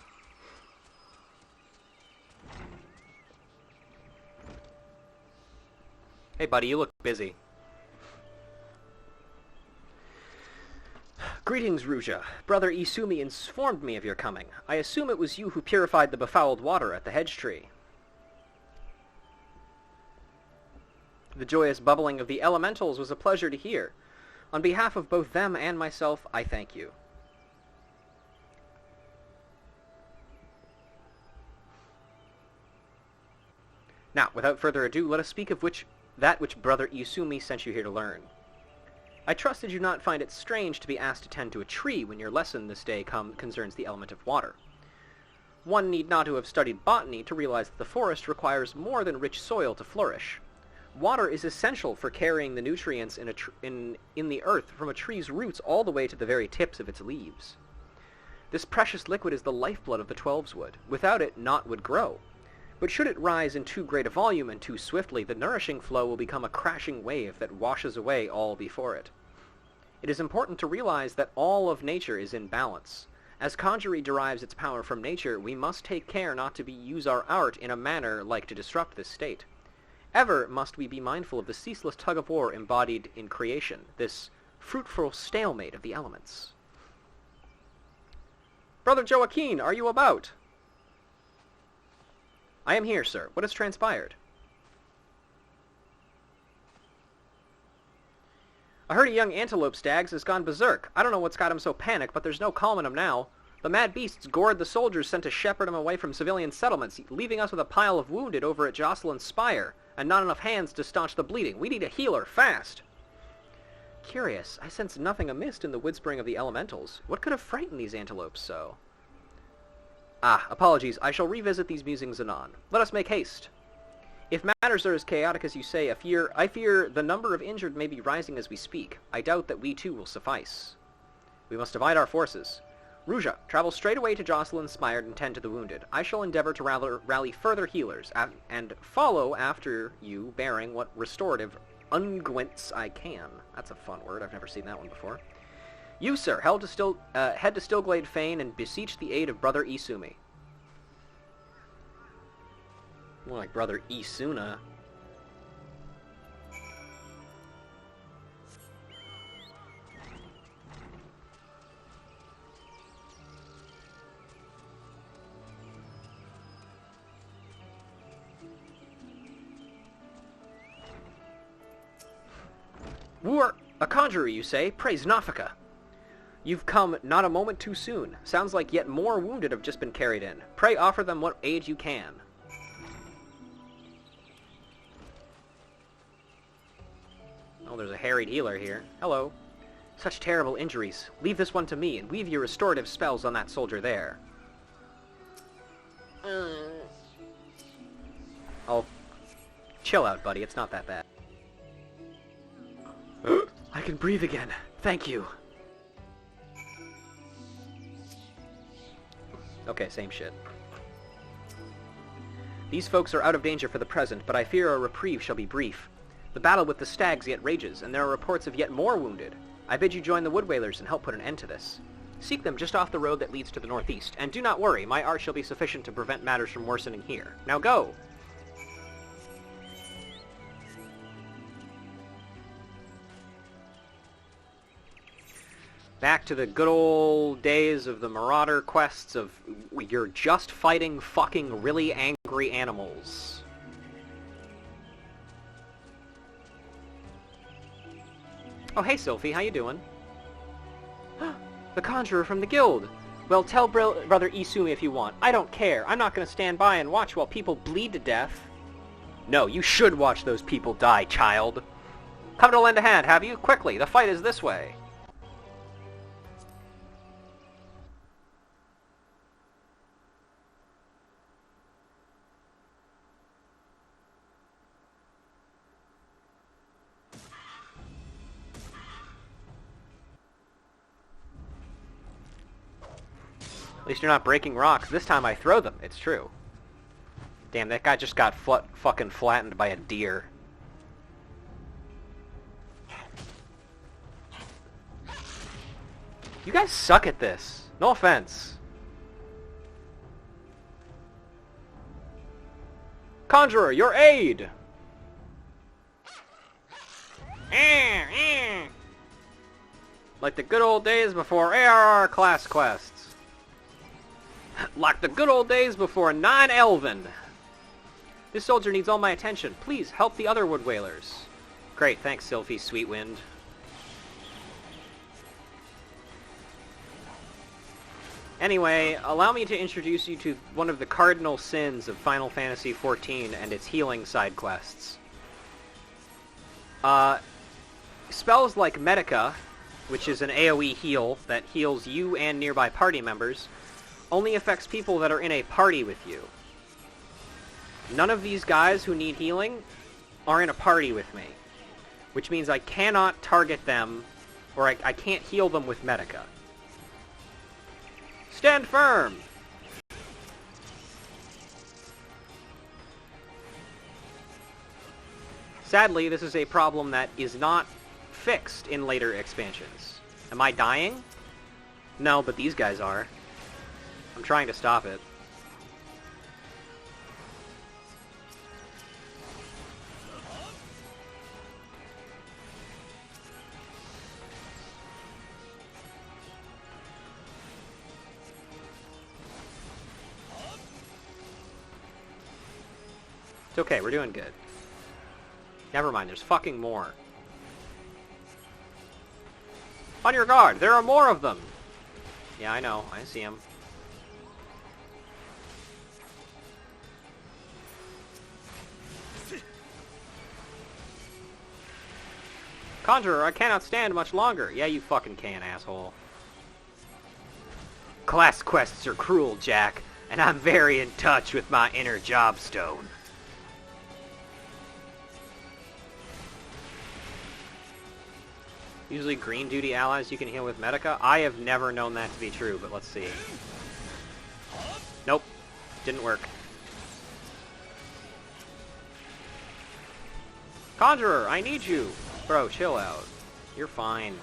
Hey, buddy, you look busy. Greetings, Ruja. Brother Isumi informed me of your coming. I assume it was you who purified the befouled water at the hedge tree. The joyous bubbling of the elementals was a pleasure to hear. On behalf of both them and myself, I thank you. Now, without further ado, let us speak of that which Brother Isumi sent you here to learn. I trust that you do not find it strange to be asked to tend to a tree when your lesson this day concerns the element of water. One need not to have studied botany to realize that the forest requires more than rich soil to flourish. Water is essential for carrying the nutrients in the earth from a tree's roots all the way to the very tips of its leaves. This precious liquid is the lifeblood of the 12's wood. Without it, naught would grow. But should it rise in too great a volume and too swiftly, the nourishing flow will become a crashing wave that washes away all before it. It is important to realize that all of nature is in balance. As conjury derives its power from nature, we must take care not to use our art in a manner like to disrupt this state. Ever must we be mindful of the ceaseless tug-of-war embodied in creation, this fruitful stalemate of the elements. Brother Joaquin, are you about? I am here, sir. What has transpired? I heard a young antelope stag has gone berserk. I don't know what's got him so panicked, but there's no calming him now. The mad beasts gored the soldiers sent to shepherd him away from civilian settlements, leaving us with a pile of wounded over at Jocelyn's Spire, and not enough hands to staunch the bleeding. We need a healer, fast! Curious. I sense nothing amiss in the woodspring of the elementals. What could have frightened these antelopes so? Apologies. I shall revisit these musings anon. Let us make haste. If matters are as chaotic as you say, I fear the number of injured may be rising as we speak. I doubt that we too will suffice. We must divide our forces. Ruja, travel straight away to Jocelyn's Spire and tend to the wounded. I shall endeavor to rally further healers, and follow after you, bearing what restorative unguents I can. That's a fun word. I've never seen that one before. You, sir, head to Stillglade Fane and beseech the aid of Brother Isumi. More like Brother Isuna. War! A conjurer, you say? Praise Nafika! You've come not a moment too soon. Sounds like yet more wounded have just been carried in. Pray offer them what aid you can. Oh, there's a harried healer here. Hello. Such terrible injuries. Leave this one to me, and weave your restorative spells on that soldier there. Oh, chill out, buddy. It's not that bad. I can breathe again. Thank you. Okay, same shit. These folks are out of danger for the present, but I fear our reprieve shall be brief. The battle with the stags yet rages, and there are reports of yet more wounded. I bid you join the Wood Whalers and help put an end to this. Seek them just off the road that leads to the northeast, and do not worry, my art shall be sufficient to prevent matters from worsening here. Now go! Back to the good old days of the Marauder quests of you're just fighting fucking really angry animals. Oh, hey, Sylphie, how you doing? The Conjurer from the Guild! Well, tell Brother Isumi if you want. I don't care. I'm not going to stand by and watch while people bleed to death. No, you should watch those people die, child. Come to lend a hand, have you? Quickly, the fight is this way. At least you're not breaking rocks. This time I throw them. It's true. Damn, that guy just got fucking flattened by a deer. You guys suck at this. No offense. Conjurer, your aid! Like the good old days before ARR class quests. Like the good old days before 9 Elven. This soldier needs all my attention. Please, help the other wood whalers. Great, thanks, Sylphie Sweetwind. Anyway, allow me to introduce you to one of the cardinal sins of Final Fantasy XIV and its healing side quests. Spells like Medica, which is an AoE heal that heals you and nearby party members, only affects people that are in a party with you. None of these guys who need healing are in a party with me, which means I cannot target them, or I can't heal them with Medica. Stand firm! Sadly, this is a problem that is not fixed in later expansions. Am I dying? No, but these guys are. I'm trying to stop it. It's okay, we're doing good. Never mind, there's fucking more. On your guard, there are more of them! Yeah, I know, I see them. Conjurer, I cannot stand much longer. Yeah, you fucking can, asshole. Class quests are cruel, Jack, and I'm very in touch with my inner jobstone. Usually green duty allies you can heal with Medica. I have never known that to be true, but let's see. Nope. Didn't work. Conjurer, I need you! Bro, chill out. You're fine.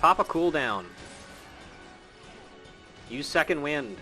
Pop a cooldown. Use second wind.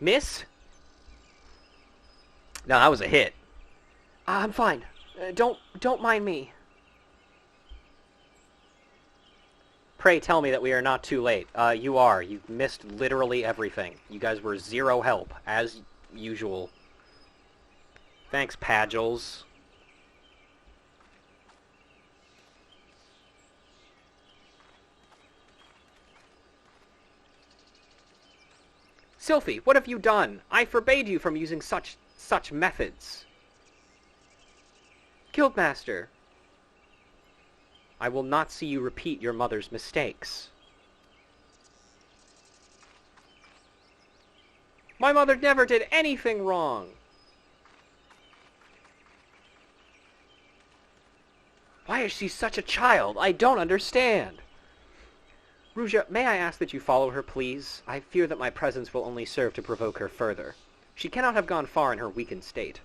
Miss? No, that was a hit. I'm fine. Don't mind me. Pray tell me that we are not too late. You are. You've missed literally everything. You guys were zero help, as usual. Thanks, Pagels. Sylphie, what have you done? I forbade you from using such methods. Guildmaster, I will not see you repeat your mother's mistakes. My mother never did anything wrong. Why is she such a child? I don't understand. Ruja, may I ask that you follow her, please? I fear that my presence will only serve to provoke her further. She cannot have gone far in her weakened state.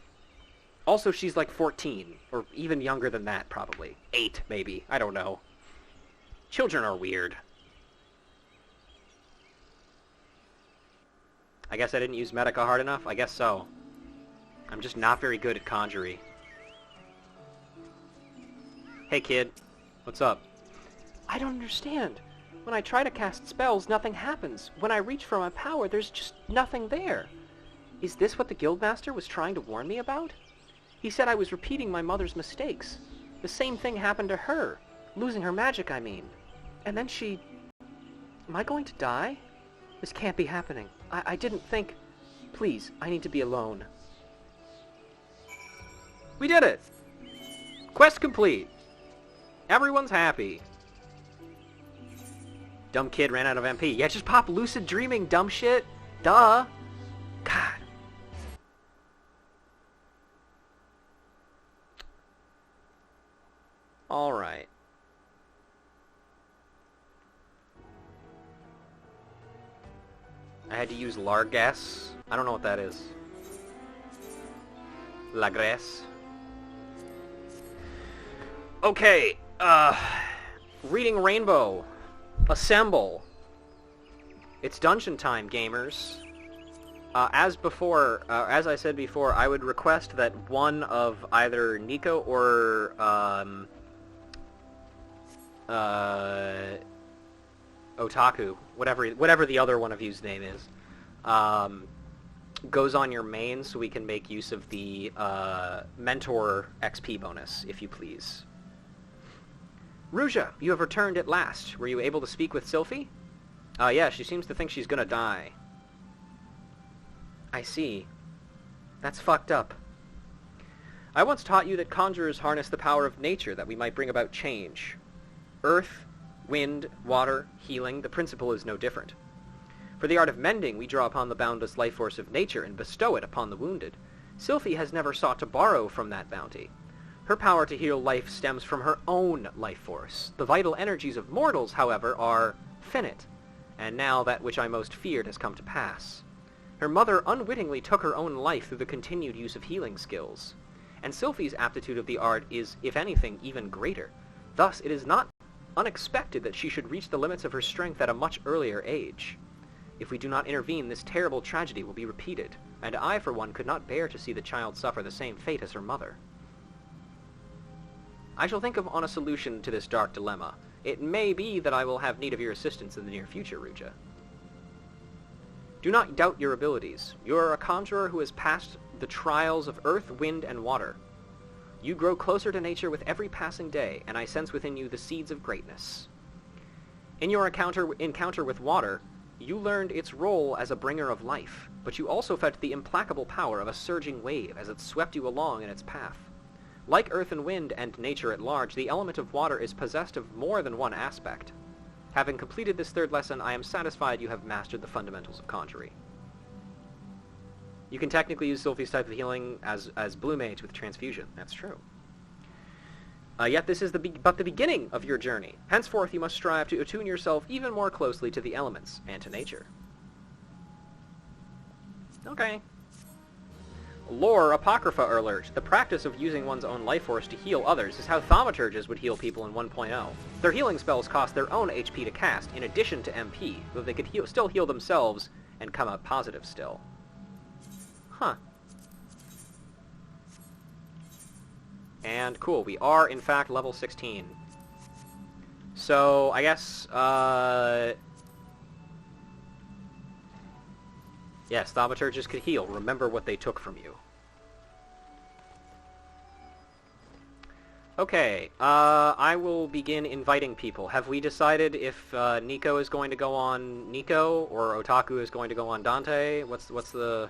Also, she's like 14, or even younger than that, probably. 8, maybe. I don't know. Children are weird. I guess I didn't use Medica hard enough? I guess so. I'm just not very good at conjury. Hey, kid. What's up? I don't understand. When I try to cast spells, nothing happens. When I reach for my power, there's just nothing there. Is this what the Guildmaster was trying to warn me about? He said I was repeating my mother's mistakes. The same thing happened to her. Losing her magic, I mean. And then she... Am I going to die? This can't be happening. I didn't think... Please, I need to be alone. We did it! Quest complete. Everyone's happy. Dumb kid ran out of MP. Yeah, just pop lucid dreaming, dumb shit. Duh. God. Alright. I had to use Largas. I don't know what that is. Lagresse. Okay, Reading Rainbow. Assemble. It's dungeon time, gamers. As I said before, I would request that one of either Nico or, Otaku, whatever the other one of you's name is, goes on your main so we can make use of the, Mentor XP bonus, if you please. Ruja, you have returned at last. Were you able to speak with Sylphie? Yeah, she seems to think she's gonna die. I see. That's fucked up. I once taught you that conjurers harness the power of nature that we might bring about change. Earth, wind, water, healing, the principle is no different. For the art of mending, we draw upon the boundless life force of nature and bestow it upon the wounded. Sylphie has never sought to borrow from that bounty. Her power to heal life stems from her own life force. The vital energies of mortals, however, are finite, and now that which I most feared has come to pass. Her mother unwittingly took her own life through the continued use of healing skills, and Sylphie's aptitude of the art is, if anything, even greater. Thus, it is not unexpected that she should reach the limits of her strength at a much earlier age. If we do not intervene, this terrible tragedy will be repeated, and I, for one, could not bear to see the child suffer the same fate as her mother. I shall think on a solution to this dark dilemma. It may be that I will have need of your assistance in the near future, Ruja. Do not doubt your abilities. You are a conjurer who has passed the trials of earth, wind, and water. You grow closer to nature with every passing day, and I sense within you the seeds of greatness. In your encounter with water, you learned its role as a bringer of life, but you also felt the implacable power of a surging wave as it swept you along in its path. Like earth and wind and nature at large, the element of water is possessed of more than one aspect. Having completed this third lesson, I am satisfied you have mastered the fundamentals of conjuring. You can technically use Sylphie's type of healing as Blue Mage with transfusion. That's true. Yet this is but the beginning of your journey. Henceforth you must strive to attune yourself even more closely to the elements and to nature. Okay. Lore Apocrypha alert. The practice of using one's own life force to heal others is how thaumaturges would heal people in 1.0. Their healing spells cost their own HP to cast, in addition to MP, though they could still heal themselves and come out positive still. Huh. And cool, we are in fact level 16. So, I guess, yes, thaumaturges could heal. Remember what they took from you. Okay, I will begin inviting people. Have we decided if Nico is going to go on Nico, or Otaku is going to go on Dante? What's the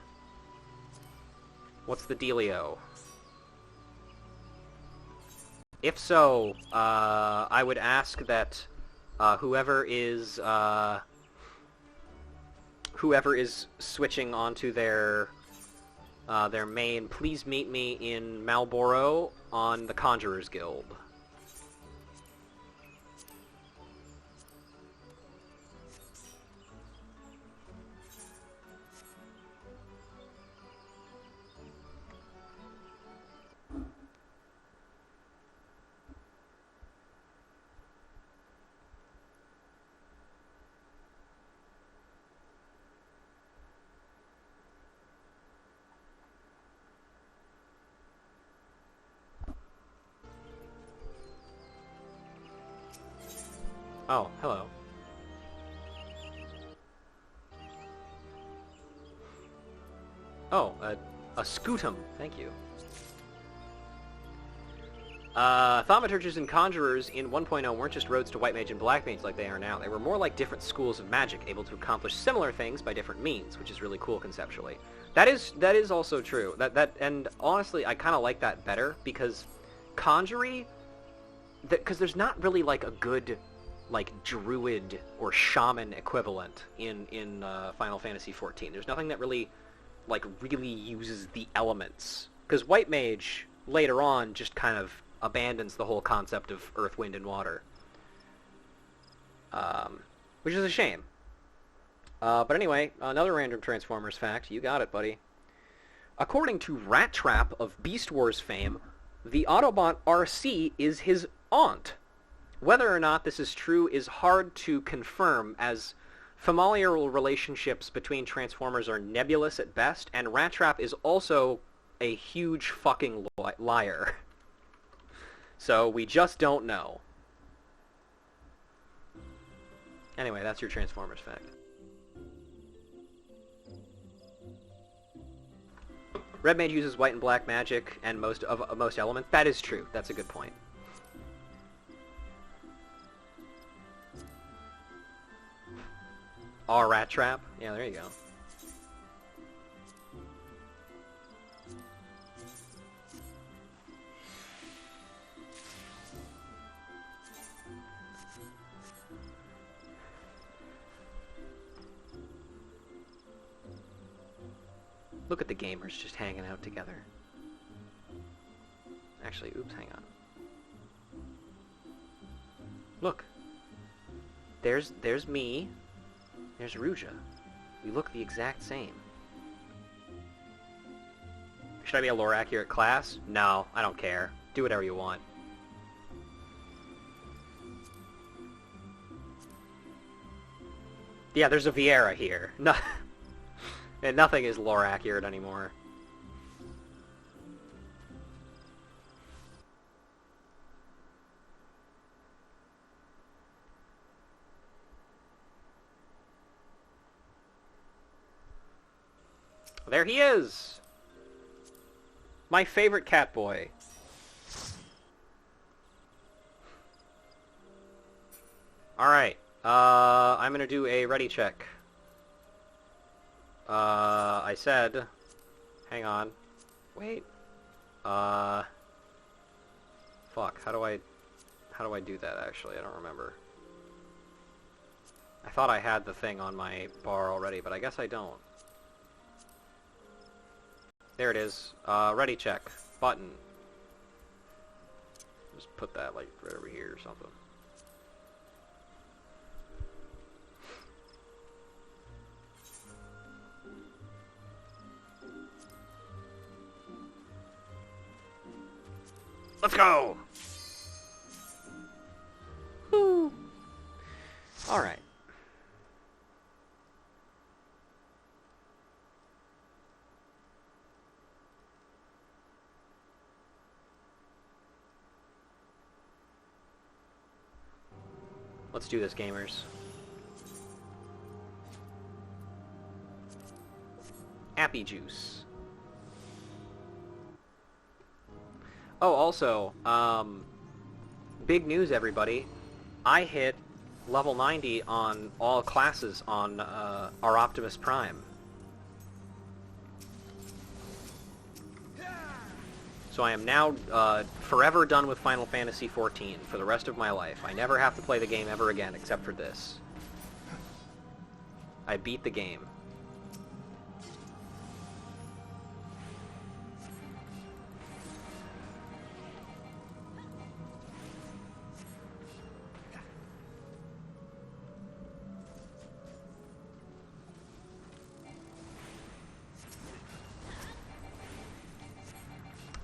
dealio? If so, I would ask that whoever is switching onto their main, please meet me in Malboro on the Conjurer's Guild. Oh, hello. Oh, a scutum. Thank you. Thaumaturges and conjurers in 1.0 weren't just roads to white mage and black mage like they are now. They were more like different schools of magic, able to accomplish similar things by different means, which is really cool conceptually. That is also true. And honestly, I kind of like that better, because conjury, because there's not really like a good like druid or shaman equivalent in Final Fantasy XIV. There's nothing that really uses the elements, because white mage later on just kind of abandons the whole concept of earth, wind, and water, which is a shame. But anyway, another random Transformers fact. You got it, buddy. According to Rat Trap of Beast Wars fame, the Autobot RC is his aunt. Whether or not this is true is hard to confirm, as familial relationships between Transformers are nebulous at best, and Rat Trap is also a huge fucking liar. So we just don't know. Anyway, that's your Transformers fact. Red Mage uses white and black magic and most elements. That is true. That's a good point. Rat Trap. Yeah, there you go. Look at the gamers just hanging out together. Actually, oops, hang on. Look. There's me. There's Ruja. We look the exact same. Should I be a lore-accurate class? No, I don't care. Do whatever you want. Yeah, there's a Viera here. No, and nothing is lore-accurate anymore. There he is! My favorite cat boy. Alright, I'm gonna do a ready check. I said... Hang on. Wait. Fuck, how do I do that, actually? I don't remember. I thought I had the thing on my bar already, but I guess I don't. There it is. Ready check. Button. Just put that, like, right over here or something. Let's go! Woo! Alright. Let's do this, gamers. Appy juice. Oh, also, big news, everybody. I hit level 90 on all classes on our Optimus Prime. So I am now forever done with Final Fantasy XIV for the rest of my life. I never have to play the game ever again, except for this. I beat the game.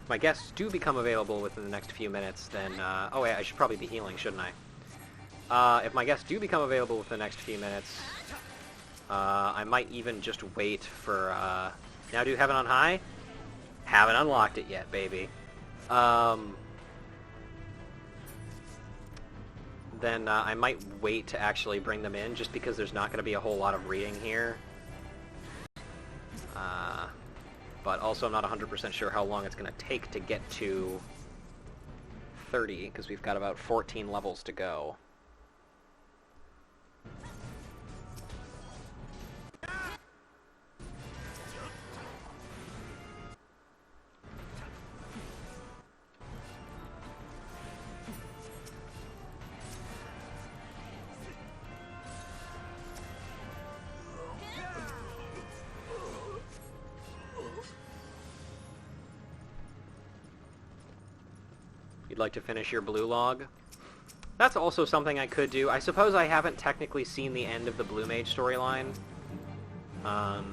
If my guests do become available within the next few minutes, then... oh wait, I should probably be healing, shouldn't I? If my guests do become available within the next few minutes, I might even just wait for... Now do Heaven on High? Haven't unlocked it yet, baby. Then I might wait to actually bring them in, just because there's not going to be a whole lot of reading here. but also I'm not 100% sure how long it's going to take to get to 30, because we've got about 14 levels to go. You'd like to finish your blue log? That's also something I could do. I suppose I haven't technically seen the end of the Blue Mage storyline. But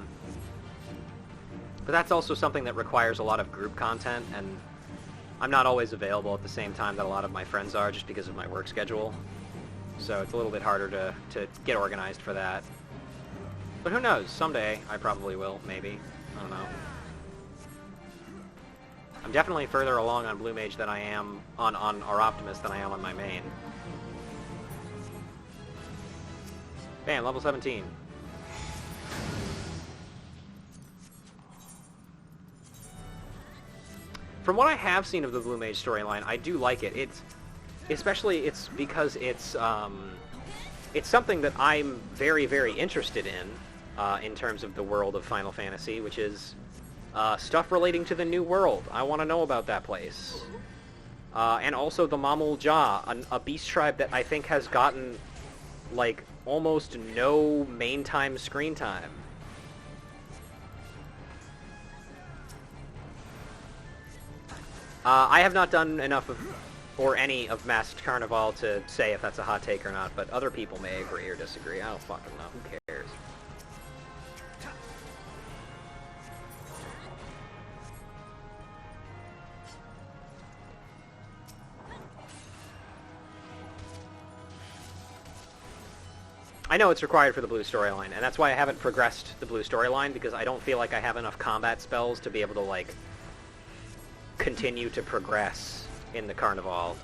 that's also something that requires a lot of group content, and I'm not always available at the same time that a lot of my friends are, just because of my work schedule. So it's a little bit harder to get organized for that. But who knows? Someday I probably will, maybe. I don't know. I'm definitely further along on Blue Mage than I am on our Optimist than I am on my main. Bam, level 17. From what I have seen of the Blue Mage storyline, I do like it. It's because it's something that I'm very, very interested in terms of the world of Final Fantasy, which is stuff relating to the New World. I want to know about that place. And also the Mamul Ja, a beast tribe that I think has gotten, like, almost no main time screen time. I have not done enough of, or any of Masked Carnival to say if that's a hot take or not, but other people may agree or disagree. I don't fucking know. Who cares? I know it's required for the blue storyline, and that's why I haven't progressed the blue storyline, because I don't feel like I have enough combat spells to be able to, like, continue to progress in the Carnival.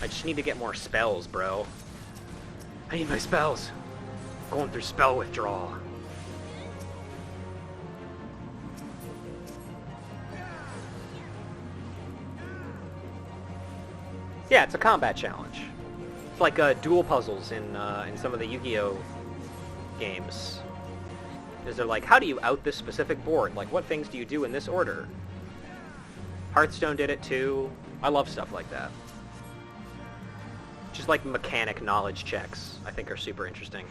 I just need to get more spells, bro. I need my spells. Going through spell withdrawal. Yeah, it's a combat challenge. It's like dual puzzles in some of the Yu-Gi-Oh games. Is they're like, how do you out this specific board? Like, what things do you do in this order? Hearthstone did it too. I love stuff like that. Just like mechanic knowledge checks, I think are super interesting.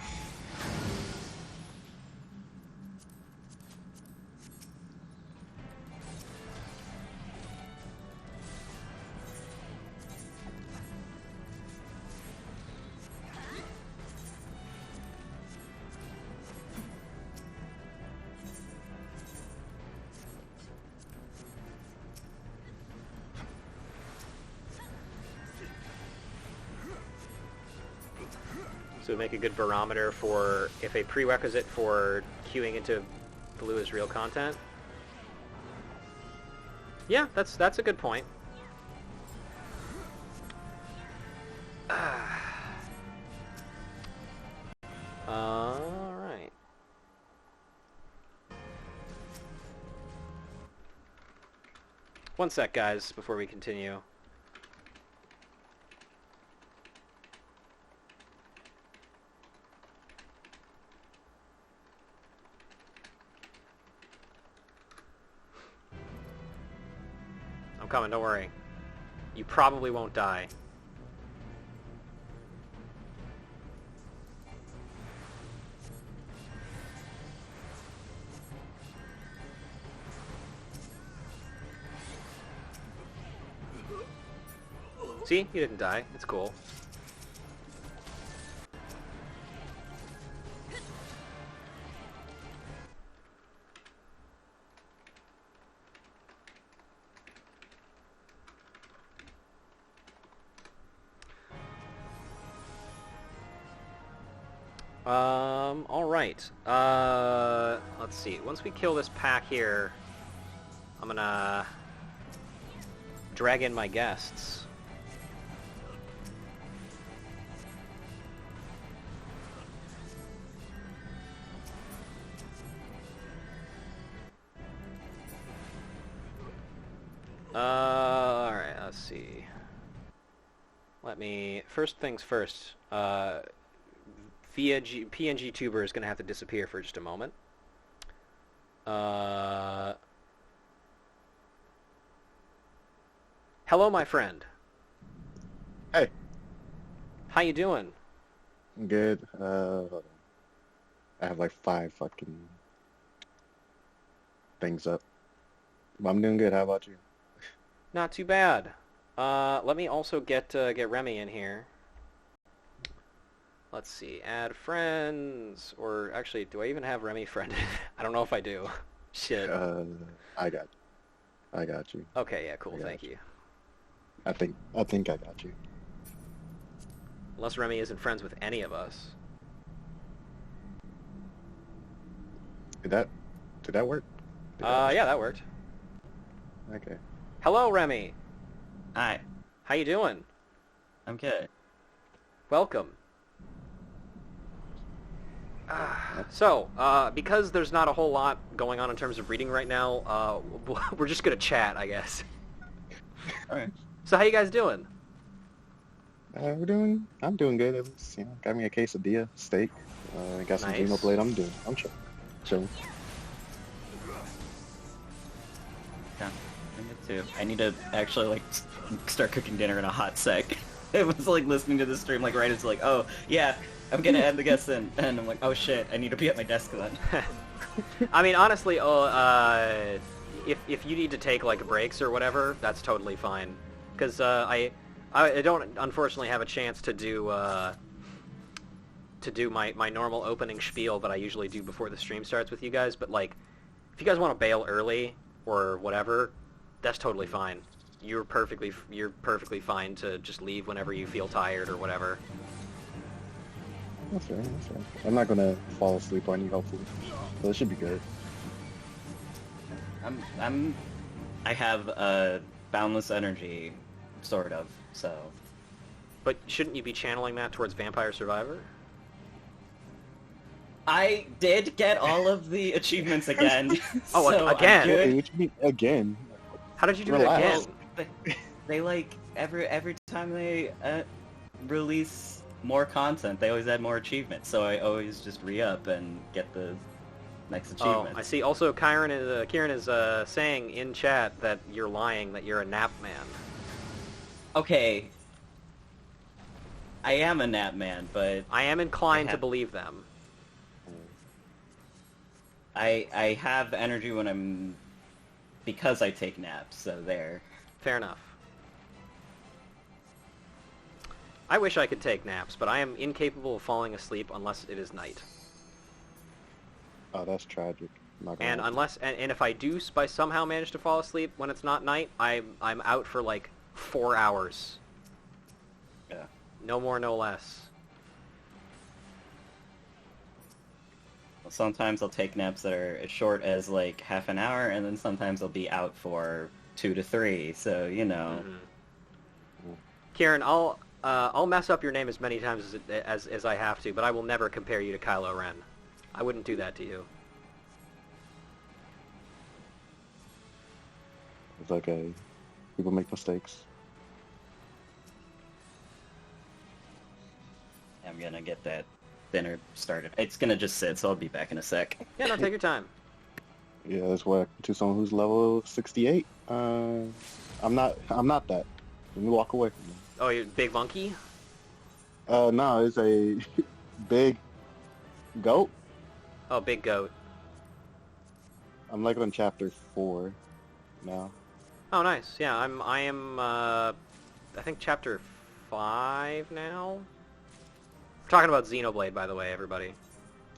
So make a good barometer for if a prerequisite for queuing into blue is real content. Yeah, that's a good point. Alright. One sec, guys, before we continue. Coming, don't worry. You probably won't die. See? You didn't die. It's cool. Alright. Let's see. Once we kill this pack here, I'm gonna drag in my guests. Alright, let's see. First things first, PNG Tuber is going to have to disappear for just a moment. Hello, my friend. Hey. How you doing? I'm good. I have like 5 fucking things up. But I'm doing good. How about you? Not too bad. Let me also get Remy in here. Let's see. Add friends. Or actually, do I even have Remy friended? I don't know if I do. Shit. I got you. Okay, yeah, cool. Thank you. I think I got you. Unless Remy isn't friends with any of us. Did that work? Yeah, that worked. Okay. Hello, Remy. Hi. How you doing? I'm good. Welcome. So, because there's not a whole lot going on in terms of reading right now, we're just gonna chat, I guess. Alright. So how you guys doing? I'm doing good. At least, got me a quesadilla, steak. Got some Nice. Xenoblade. I'm chilling. Yeah, I need to. I need to actually like start cooking dinner in a hot sec. It was like listening to the stream like right as like, oh yeah, I'm gonna add the guests in, and I'm like, oh shit, I need to be at my desk then. I mean, honestly, if you need to take like breaks or whatever, that's totally fine. Because I don't unfortunately have a chance to do my normal opening spiel that I usually do before the stream starts with you guys. But like, if you guys want to bail early or whatever, that's totally fine. You're perfectly fine to just leave whenever you feel tired or whatever. That's fair. I'm not gonna fall asleep on you, hopefully. So it should be good. I have boundless energy, sort of. So. But shouldn't you be channeling that towards Vampire Survivor? I did get all of the achievements again. Oh, so again? I'm good. What you mean again? How did you do Relax. it again? They like every time they release more content, they always add more achievements. So I always just re-up and get the next achievement. Oh, I see. Also, Kieran is saying in chat that you're lying, that you're a nap man. Okay, I am a nap man, but I am inclined to believe them. I have energy when I'm because I take naps. So there. Fair enough. I wish I could take naps, but I am incapable of falling asleep unless it is night. Oh, that's tragic. I'm not gonna And lie. unless and if I do by somehow manage to fall asleep when it's not night, I'm out for like 4 hours. Yeah. No more, no less. Well, sometimes I'll take naps that are as short as like half an hour, and then sometimes I'll be out for 2 to 3. So you know. Mm-hmm. Kieran, I'll mess up your name as many times as I have to, but I will never compare you to Kylo Ren. I wouldn't do that to you. It's okay. People make mistakes. I'm gonna get that dinner started. It's gonna just sit, so I'll be back in a sec. Yeah, no, take your time. Yeah, that's what to someone who's level 68. I'm not that. Let me walk away from them. Oh, you're Big Monkey? No, it's a big goat. Oh, Big Goat. I'm like on chapter 4 now. Oh, nice. Yeah, I am, I think chapter 5 now? We're talking about Xenoblade, by the way, everybody.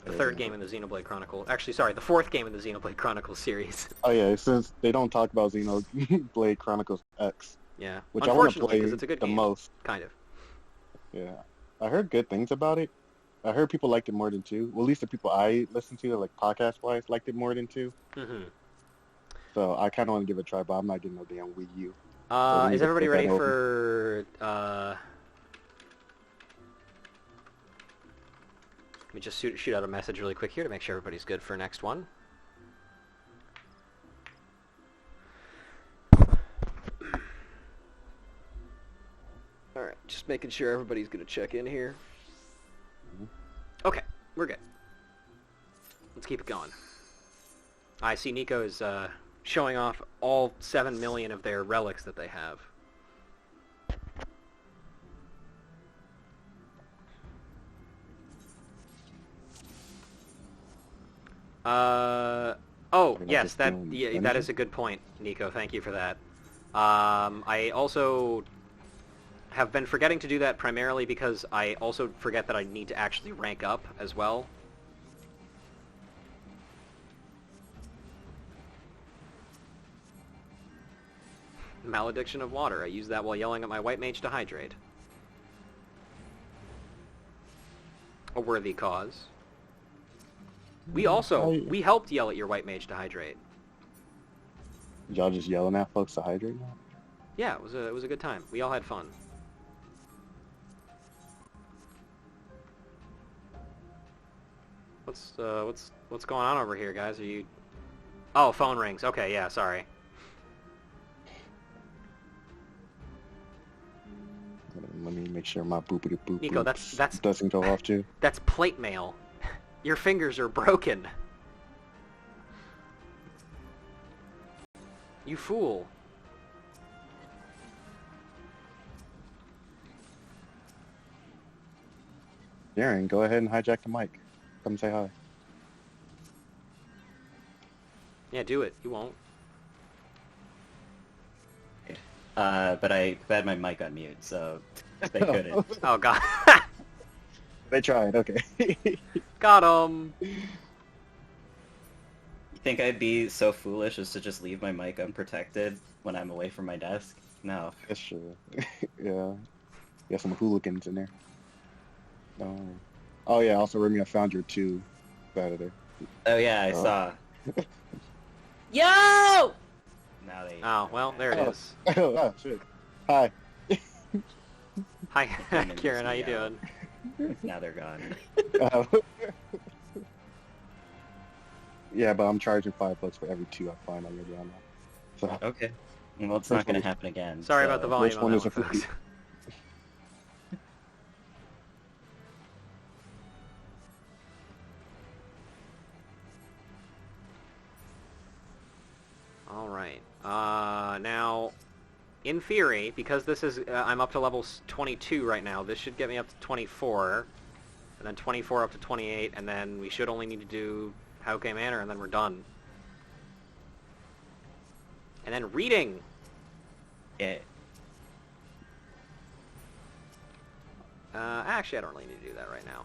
The third game in the Xenoblade Chronicle. Actually, sorry, the fourth game in the Xenoblade Chronicles series. Oh yeah, since they don't talk about Xenoblade Chronicles X. Yeah. Which I want to Unfortunately, play because it's a good the game. most. Kind of. Yeah. I heard good things about it. I heard people liked it more than 2. Well, at least the people I listen to, like podcast-wise, liked it more than 2. Mm-hmm. So I kind of want to give it a try, but I'm not getting no damn Wii U. So we need Is to everybody flip ready that open. for, Let me just shoot out a message really quick here to make sure everybody's good for next one. Alright, just making sure everybody's going to check in here. Okay, we're good. Let's keep it going. I see Nico is showing off all 7 million of their relics that they have. Oh, yes, that is a good point, Nico. Thank you for that. I also have been forgetting to do that primarily because I also forget that I need to actually rank up as well. Malediction of water. I use that while yelling at my white mage to hydrate. A worthy cause. We helped yell at your white mage to hydrate. Y'all just yelling at folks to hydrate now? Yeah, it was a good time. We all had fun. What's going on over here, guys? Are you... Oh, phone rings. Okay, yeah, sorry. Let me make sure my boopity boop Nico, that's doesn't go off too. That's plate mail. Your fingers are broken. You fool. Darren, go ahead and hijack the mic. Come say hi. Yeah, do it. You won't. But I had my mic on mute, so they couldn't. Oh, God. They tried, okay. Got him. You think I'd be so foolish as to just leave my mic unprotected when I'm away from my desk? No. That's true. Yeah. Got some hooligans in there. Oh yeah, also Remy, I found your 2 Saturday. Oh yeah, I saw. Yo! Now they... Oh, well, there it is. Oh, shit. Hi. Hi, Kieran, how you doing? Now they're gone. Yeah, but I'm charging $5 for every 2 I find on your ground now. So, Okay. Well, it's not going to happen again. Sorry so... about the volume First on one that is one, a folks. 50. Alright. Now, in theory, because this is, I'm up to level 22 right now, this should get me up to 24, and then 24 up to 28, and then we should only need to do Hauke Manor, and then we're done. And then reading! Yeah. Actually, I don't really need to do that right now.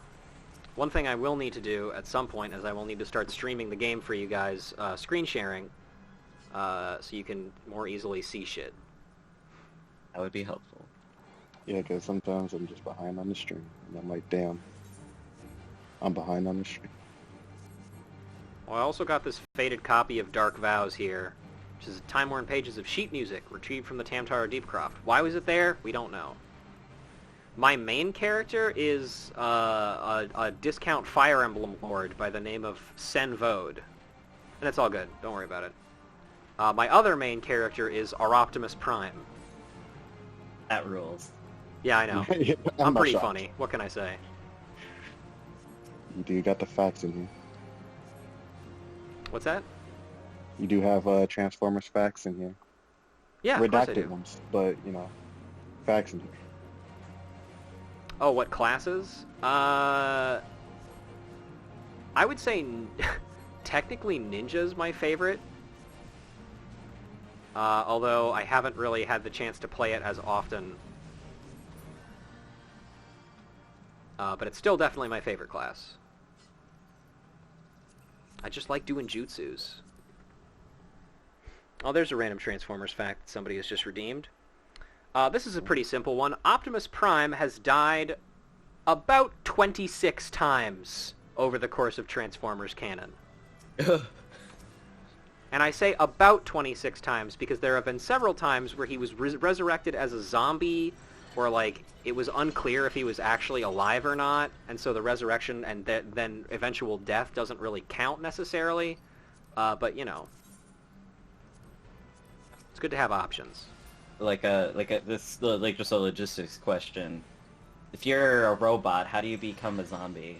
One thing I will need to do at some point is I will need to start streaming the game for you guys, screen sharing, so you can more easily see shit. That would be helpful. Yeah, because sometimes I'm just behind on the stream. And I'm like, damn. I'm behind on the stream. Well, I also got this faded copy of Dark Vows here, which is time-worn pages of sheet music retrieved from the Tamtara Deepcroft. Why was it there? We don't know. My main character is a discount Fire Emblem lord by the name of Sen Vode. And it's all good. Don't worry about it. My other main character is our Optimus Prime. That rules. Yeah, I know. Yeah, I'm not pretty shocked. funny. What can I say? You do got the facts in here. What's that? You do have Transformers facts in here. Yeah, of course I Redacted do. ones, but, you know, facts in here. Oh, what classes? I would say technically Ninja's my favorite. Although I haven't really had the chance to play it as often. But it's still definitely my favorite class. I just like doing jutsus. Oh, there's a random Transformers fact that somebody has just redeemed. This is a pretty simple one. Optimus Prime has died about 26 times over the course of Transformers canon. And And I say about 26 times because there have been several times where he was resurrected as a zombie, or like it was unclear if he was actually alive or not, and so the resurrection and then eventual death doesn't really count necessarily. But you know, it's good to have options. Like just a logistics question. If you're a robot, how do you become a zombie?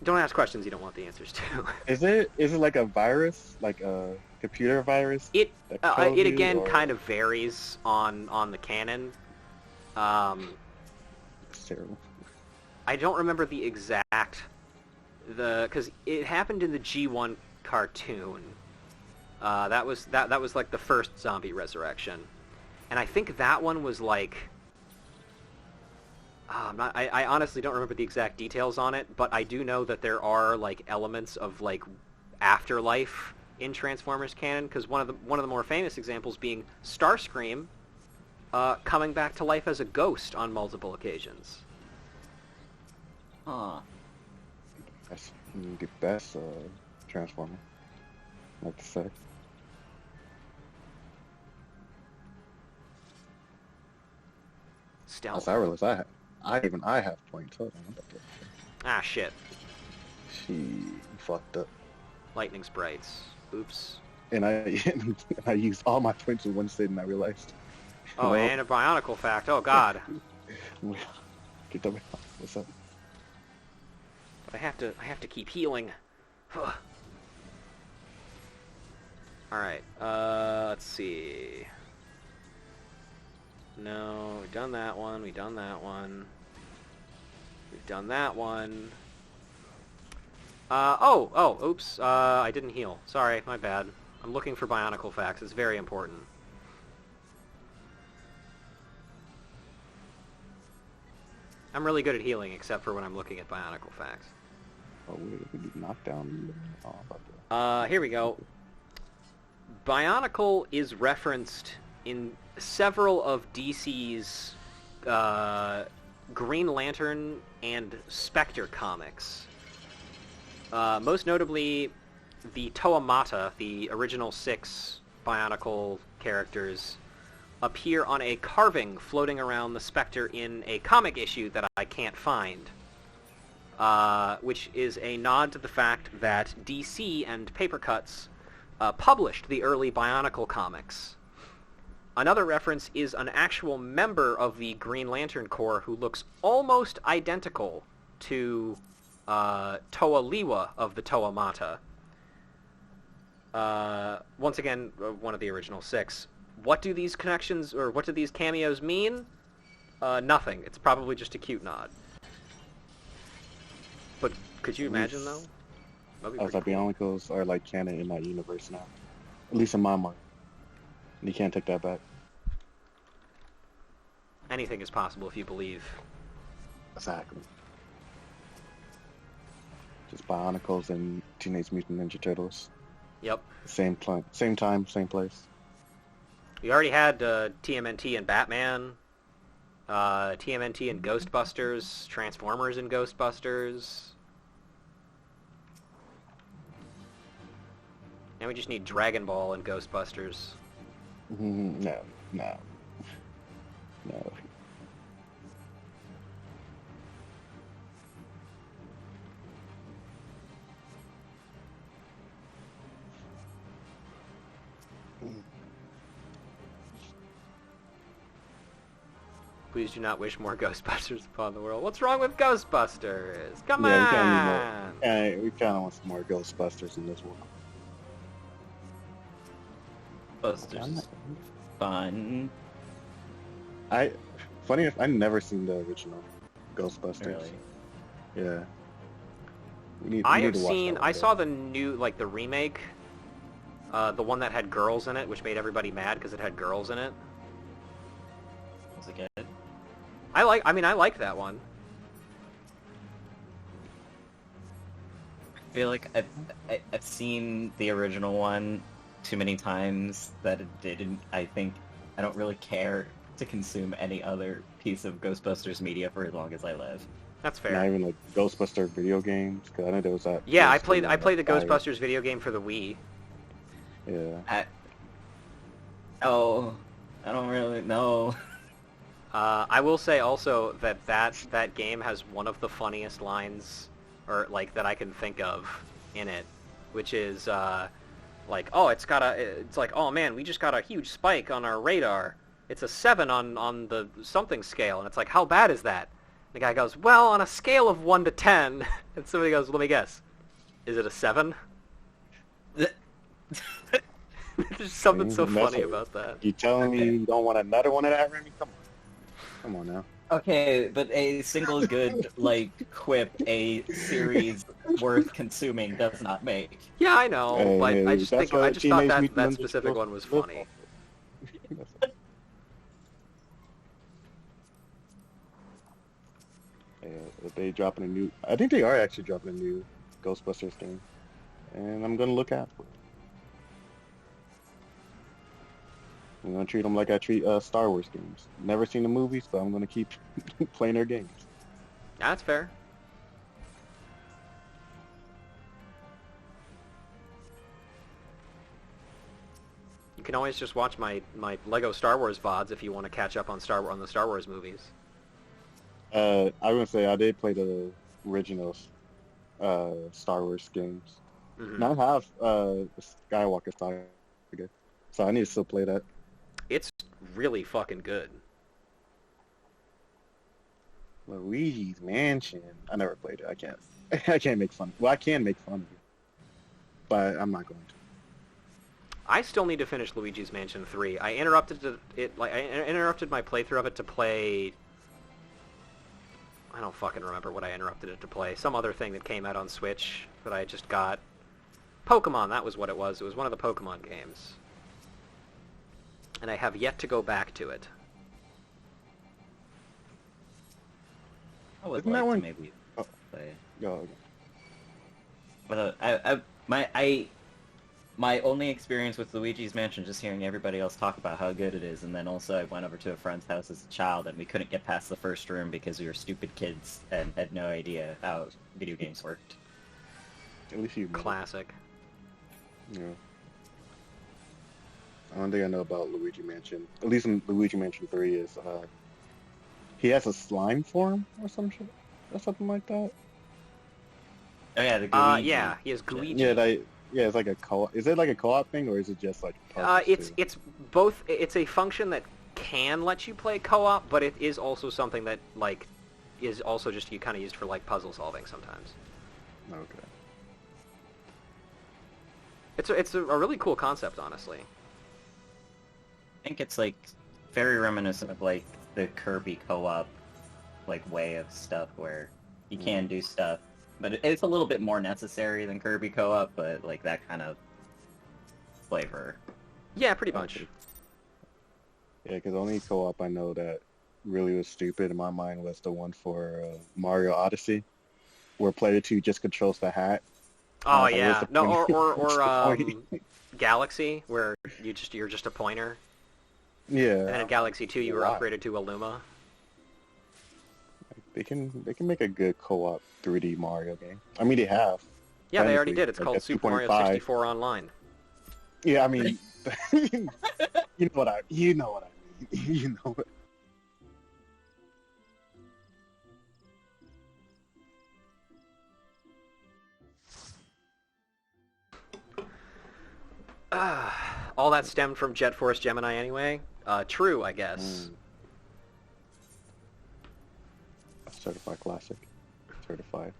Don't ask questions you don't want the answers to. Is it like a virus, like a computer virus? It that it again or... kind of varies on the canon. It's terrible. I don't remember the exact because it happened in the G1 cartoon. That was like the first zombie resurrection, and I think that one was like. I honestly don't remember the exact details on it, but I do know that there are like elements of like afterlife in Transformers canon, because one of the more famous examples being Starscream coming back to life as a ghost on multiple occasions. Huh. That's the best Transformer, I like to say. Stealth. I realize I have points. Hold on, Ah, shit. She fucked up. Lightning sprites. Oops. And I used all my points in one sitting, I realized. Oh, Well, and a bionicle fact. Oh, God. Get the what's up? But I have to keep healing. Alright, let's see. No, we've done that one, we've done that one. We've done that one. Oops, I didn't heal. Sorry, my bad. I'm looking for bionicle facts, it's very important. I'm really good at healing, except for when I'm looking at bionicle facts. Oh, we did knockdown. Oh, about that. Here we go. Bionicle is referenced in several of DC's Green Lantern and Spectre comics. Most notably, the Toamata, the original 6 Bionicle characters, appear on a carving floating around the Spectre in a comic issue that I can't find, which is a nod to the fact that DC and Papercutz published the early Bionicle comics. Another reference is an actual member of the Green Lantern Corps who looks almost identical to Toa Liwa of the Toamata. Once again, one of the original 6. What do these connections, or what do these cameos mean? Nothing. It's probably just a cute nod. But could you imagine, though? That'd be I thought pretty cool. Bionicles are like canon in that universe now. At least in my mind. You can't take that back. Anything is possible if you believe. Exactly. Just Bionicles and Teenage Mutant Ninja Turtles. Yep. Same time, same place. We already had TMNT and Batman, TMNT and Ghostbusters, Transformers and Ghostbusters. And we just need Dragon Ball and Ghostbusters. No. Please do not wish more Ghostbusters upon the world. What's wrong with Ghostbusters? Come Yeah, on! we kind of want some more Ghostbusters in this world. Busters is fun. Funny enough, I never seen the original Ghostbusters. Really? Yeah. We need I to have watch seen, that one, I saw the new, like the remake, the one that had girls in it, which made everybody mad because it had girls in it. Was it good? I like that one. I feel like I've seen the original one too many times that it didn't. I think I don't really care to consume any other piece of Ghostbusters media for as long as I live. That's fair. Not even like Ghostbuster video games, because I know there was that. Yeah, I PS2 played the fire. Ghostbusters video game for the Wii. Yeah. Oh, I don't really know. I will say also that game has one of the funniest lines, or like that I can think of in it, which is like, oh, it's like, oh man, we just got a huge spike on our radar. It's a 7 on the something scale, and it's like, how bad is that? The guy goes, well, on a scale of 1 to 10, and somebody goes, let me guess, is it a 7? There's something so funny about that. You telling me you don't want another one of that, Remy? Come on now. Okay, but a single good, like, quip a series worth consuming does not make. Yeah, I know, Hey, but hey, I just that's thought what Teenage that Mutant Ninja specific Turtles one was live funny. off. Yeah, they dropping a new. I think they are actually dropping a new Ghostbusters game, and I'm gonna look out for it. I'm gonna treat them like I treat Star Wars games. Never seen the movies, but I'm gonna keep playing their games. That's fair. You can always just watch my Lego Star Wars VODs if you want to catch up on the Star Wars movies. I would say I did play the original Star Wars games. Mm-hmm. And I have the Skywalker Saga, so I need to still play that. It's really fucking good. Luigi's Mansion. I never played it. I can't. I can't make fun. Well, I can make fun of it, but I'm not going to. I still need to finish Luigi's Mansion 3. I interrupted I interrupted my playthrough of it to play. I don't fucking remember what I interrupted it to play. Some other thing that came out on Switch that I just got. Pokemon, that was what it was. It was one of the Pokemon games. And I have yet to go back to it. I would Isn't like that to one- maybe Oh. play. Go. But my only experience with Luigi's Mansion, just hearing everybody else talk about how good it is, and then also I went over to a friend's house as a child, and we couldn't get past the first room because we were stupid kids and had no idea how video games worked. At least you know. Classic. Yeah. One thing I know about Luigi Mansion, at least in Luigi Mansion 3, is he has a slime form or some shit, or something like that. Oh yeah, the Luigi. Yeah, he has Luigi. Yeah, it's like a co-op. Is it like a co-op thing, or is it just like? It's both. It's a function that can let you play co-op, but it is also something that like is also just you kind of used for like puzzle solving sometimes. Okay. It's a really cool concept, honestly. I think it's like very reminiscent of like the Kirby co-op like way of stuff where you can do stuff, but it's a little bit more necessary than Kirby co-op, but like that kind of flavor. Yeah, pretty much. Yeah, because the only co-op I know that really was stupid in my mind was the one for Mario Odyssey, where player 2 just controls the hat. Oh What's yeah, the no, point? or What's the point? Galaxy, where you're just a pointer, Yeah. and then in Galaxy 2 you were Why? upgraded to a Luma. They can make a good co-op 3D Mario game. I mean, they have. Yeah, they already technically, did. It's like, called at Super Mario 2.5. 64 Online. Yeah, I mean, you know what I mean. You know it. All that stemmed from Jet Force Gemini anyway. True, I guess. Certified classic. Certified.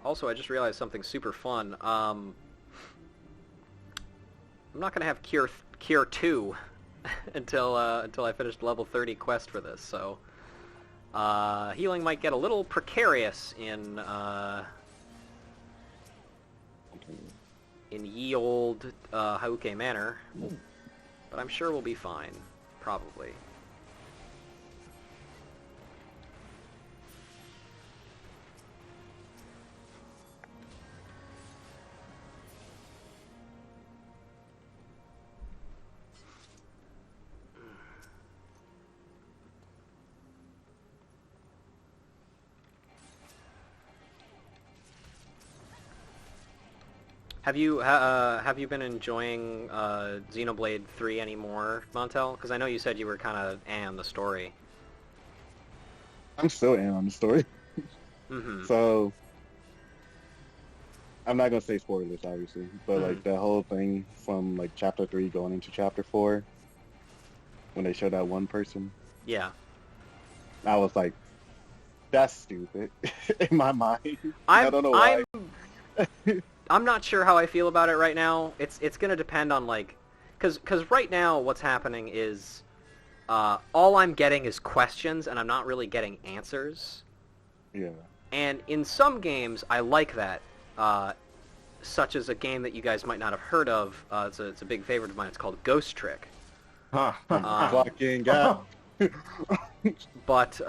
Also, I just realized something super fun. I'm not gonna have Cure 2 until I finish the level 30 quest for this. So healing might get a little precarious in ye old Hauke Manor, but I'm sure we'll be fine. Probably. Have you been enjoying Xenoblade 3 anymore, Montel? Because I know you said you were kind of on the story. I'm still in on the story. Mm-hmm. So I'm not gonna say spoilers, obviously, but like the whole thing from like chapter 3 going into chapter 4, when they showed that one person, Yeah. I was like, that's stupid in my mind. I don't know why. I'm not sure how I feel about it right now. It's gonna depend on like, cause right now what's happening is, all I'm getting is questions and I'm not really getting answers. Yeah. And in some games I like that, such as a game that you guys might not have heard of. It's a big favorite of mine. It's called Ghost Trick. Fucking God. But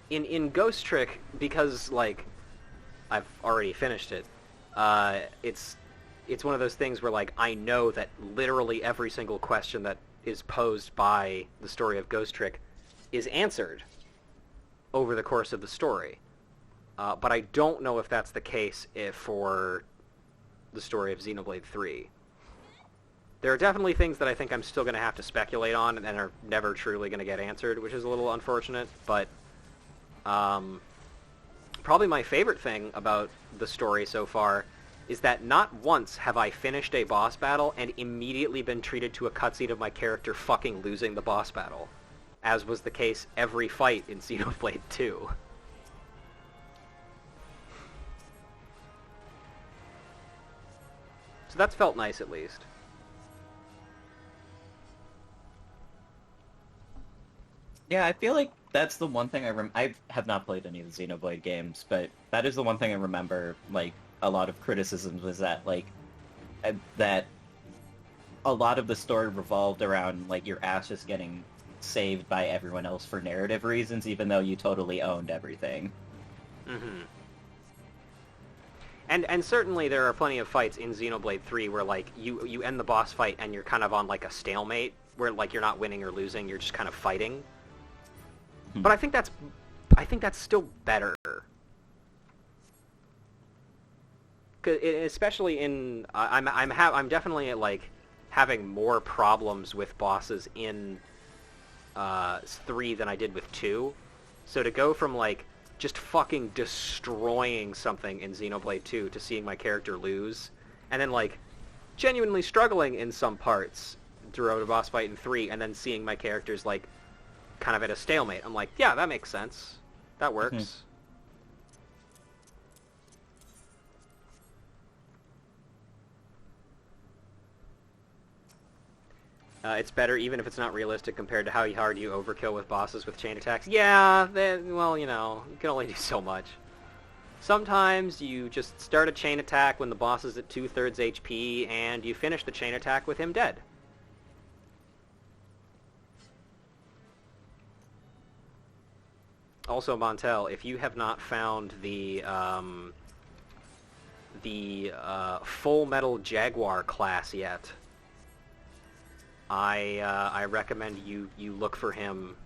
in Ghost Trick, because like I've already finished it, it's one of those things where like I know that literally every single question that is posed by the story of Ghost Trick is answered over the course of the story. But I don't know if that's the case for the story of Xenoblade 3. There are definitely things that I think I'm still going to have to speculate on and are never truly going to get answered, which is a little unfortunate, but probably my favorite thing about the story so far is that not once have I finished a boss battle and immediately been treated to a cutscene of my character fucking losing the boss battle, as was the case every fight in Xenoblade 2. So that's felt nice, at least. Yeah, I feel like that's the one thing I have not played any of the Xenoblade games, but that is the one thing I remember, like, a lot of criticisms was that, like, that a lot of the story revolved around, like, your ass just getting saved by everyone else for narrative reasons, even though you totally owned everything. Mm-hmm. And certainly there are plenty of fights in Xenoblade 3 where, like, you end the boss fight and you're kind of on, like, a stalemate, where, like, you're not winning or losing, you're just kind of fighting. But I think that's still better. Especially in I'm definitely like having more problems with bosses in 3 than I did with 2. So to go from like just fucking destroying something in Xenoblade 2 to seeing my character lose, and then like genuinely struggling in some parts throughout a boss fight in 3, and then seeing my character's like kind of at a stalemate. I'm like, yeah, that makes sense. That works. It's better even if it's not realistic compared to how hard you overkill with bosses with chain attacks. Yeah, well, you know, you can only do so much. Sometimes you just start a chain attack when the boss is at 2/3 HP, and you finish the chain attack with him dead. Also, Montel, if you have not found the Full Metal Jaguar class yet, I recommend you look for him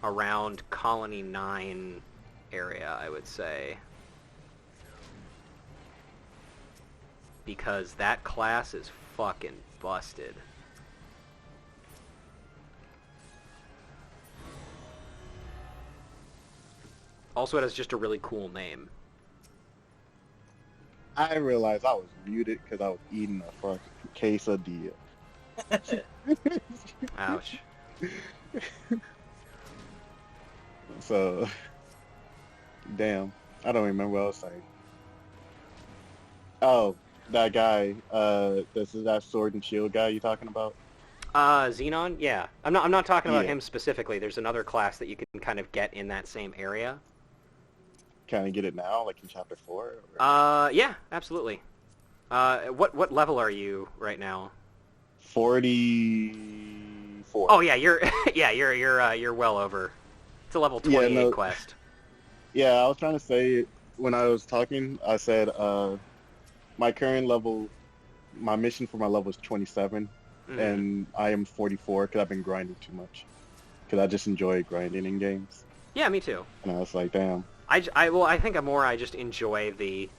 around Colony 9 area, I would say. Because that class is fucking busted. Also, it has just a really cool name. I realized I was muted because I was eating a fucking quesadilla. Ouch. So, damn, I don't remember what I was saying. Oh, that guy, this is that sword and shield guy you talking about? Xenon? Yeah. I'm not talking about Yeah. him specifically. There's another class that you can kind of get in that same area. Can I get it now, like in chapter 4? Or? Yeah, absolutely. What level are you right now? 44. Oh yeah, you're well over. It's a level 28 quest. Yeah, I was trying to say when I was talking, I said my current level, my mission for my level is 27, and I am 44 because I've been grinding too much. Because I just enjoy grinding in games. Yeah, me too. And I was like, damn. I think I just enjoy the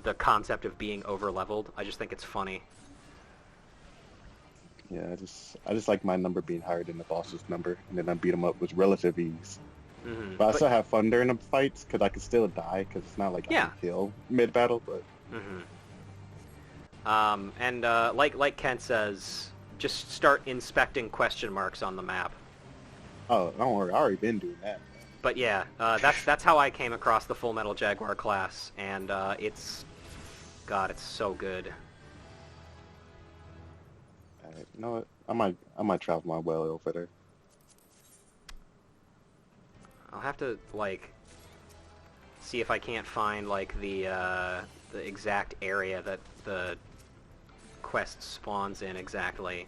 the concept of being over-leveled. I just think it's funny. Yeah, I just like my number being higher than the boss's number, and then I beat them up with relative ease. Mm-hmm. But I still have fun during the fights because I can still die because it's not like I can kill mid-battle. But like Kent says, just start inspecting question marks on the map. oh, don't worry, I already been doing that. But yeah, that's how I came across the Full Metal Jaguar class, and it's so good. You know what? I might travel my way over there. I'll have to like see if I can't find like the exact area that the quest spawns in exactly.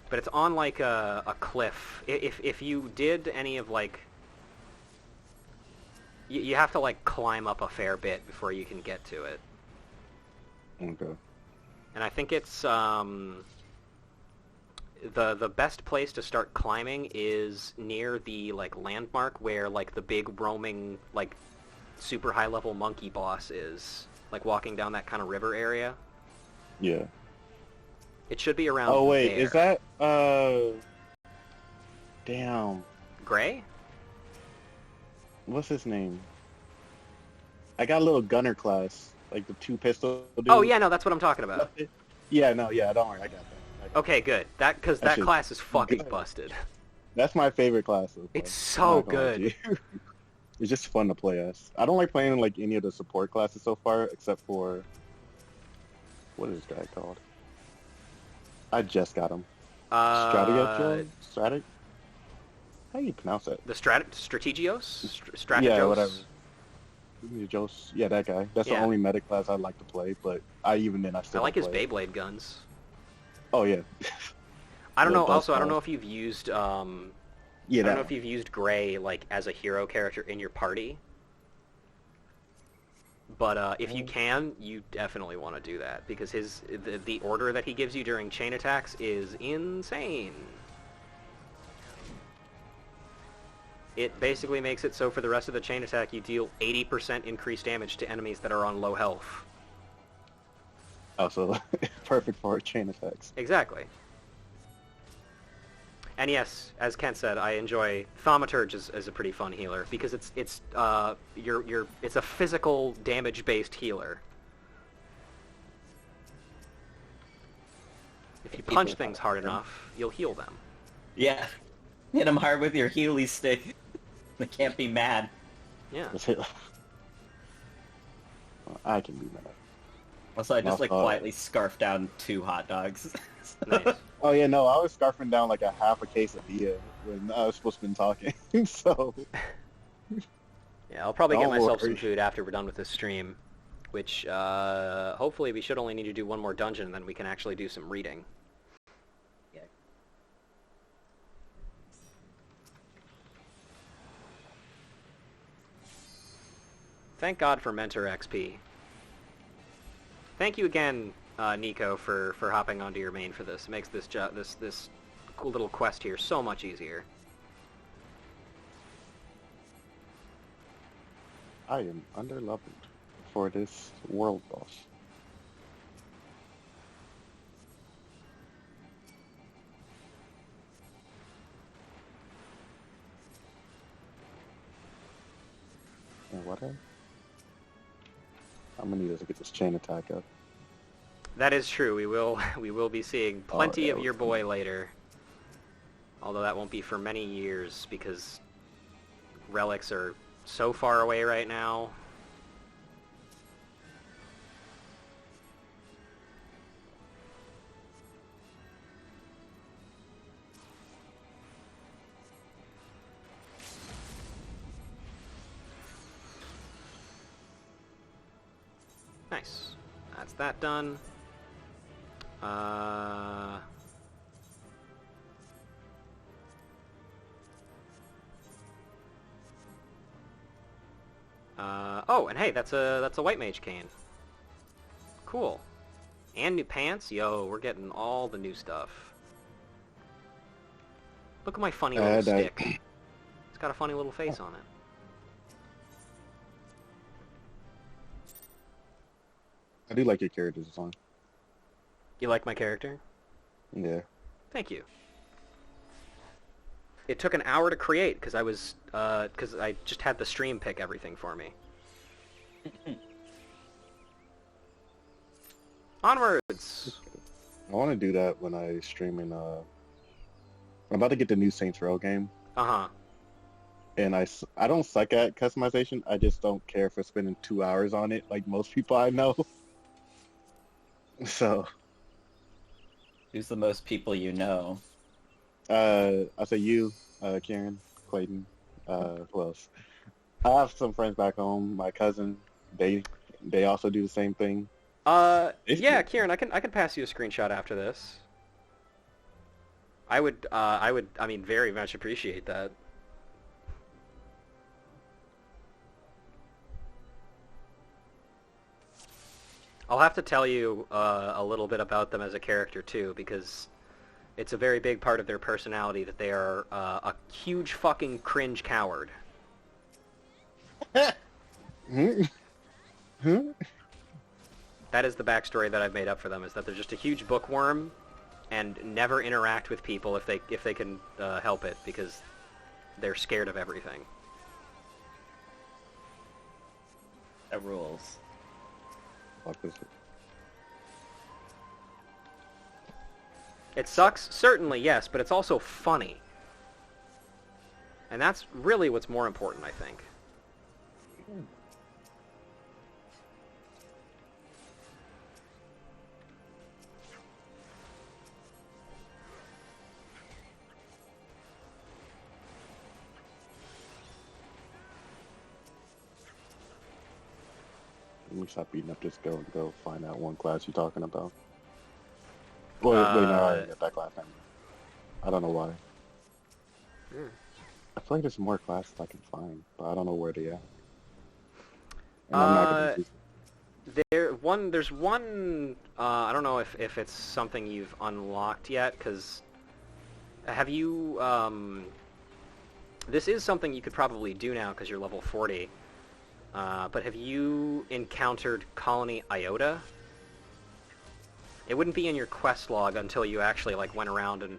But it's on like a cliff. If you did any of like, you have to like climb up a fair bit before you can get to it. Okay. And I think it's the best place to start climbing is near the like landmark where like the big roaming like super high level monkey boss is, like walking down that kind of river area. Yeah. It should be around. Oh wait, there. is that damn. Gray? What's his name? I got a little gunner class, like the 2 pistol dude. Oh yeah, no, that's what I'm talking about. Yeah, no, yeah, don't worry, I got that. Okay, good. Because that class is fucking busted. That's my favorite class so far. It's so good. It's just fun to play as. I don't like playing like any of the support classes so far, except for what is this guy called? I just got him. Strategic? How do you pronounce it? The Strategios? Strategos? Yeah, whatever. Yeah, that guy. That's the only medic class I like to play, but I still like his play. Beyblade guns. Oh yeah. I don't know. Also, I don't know if you've used. Yeah. I don't know if you've used Gray like as a hero character in your party. But if you can, you definitely want to do that because the order that he gives you during chain attacks is insane. It basically makes it so for the rest of the chain attack you deal 80% increased damage to enemies that are on low health. Oh, so perfect for chain attacks. Exactly. And yes, as Kent said, I enjoy Thaumaturge as a pretty fun healer because it's a physical damage based healer. If you punch things hard enough, you'll heal them. Yeah. Hit them hard with your Healy stick. They can't be mad. Yeah. I can be mad. Also, I just quietly scarf down 2 hot dogs. Nice. Oh yeah, no, I was scarfing down like a half a quesadilla when I was supposed to be talking. So yeah, I'll probably get myself some worry. food after we're done with this stream, which hopefully we should only need to do one more dungeon and then we can actually do some reading. Yeah. Thank God for Mentor XP. Thank you again, Nico, for hopping onto your main for this. It makes this this cool little quest here so much easier. I am underleveled for this world boss. And what? I'm gonna need us to get this chain attack up. That is true. We will be seeing plenty of your boy later. Although that won't be for many years because relics are so far away right now. Nice. That's that done. Oh, and hey, that's a white mage cane. Cool. And new pants? Yo, we're getting all the new stuff. Look at my funny little stick. It's got a funny little face on it. I do like your character design. You like my character? Yeah. Thank you. It took an hour to create because I just had the stream pick everything for me. Onwards. I want to do that when I stream in. I'm about to get the new Saints Row game, and I don't suck at customization. I just don't care for spending 2 hours on it, like most people I know. So. Who's the most people you know? I say you, Kieran, Clayton. Who else? I have some friends back home. My cousin, they also do the same thing. Yeah, Kieran, I can pass you a screenshot after this. I would, very much appreciate that. I'll have to tell you a little bit about them as a character too, because it's a very big part of their personality that they are a huge fucking cringe coward. That is the backstory that I've made up for them, is that they're just a huge bookworm and never interact with people if they can help it, because they're scared of everything. That rules. Fuck is it? It sucks, certainly, yes, but it's also funny. And that's really what's more important, I think. Let me stop beating up this girl and go find out one class you're talking about. Wait, no, I didn't get that class name. I don't know why. I feel like there's more classes I can find, but I don't know where they are. And I'm not gonna There's one, I don't know if it's something you've unlocked yet, because have you, this is something you could probably do now because you're level 40, but have you encountered Colony Iota? It wouldn't be in your quest log until you actually, like, went around and,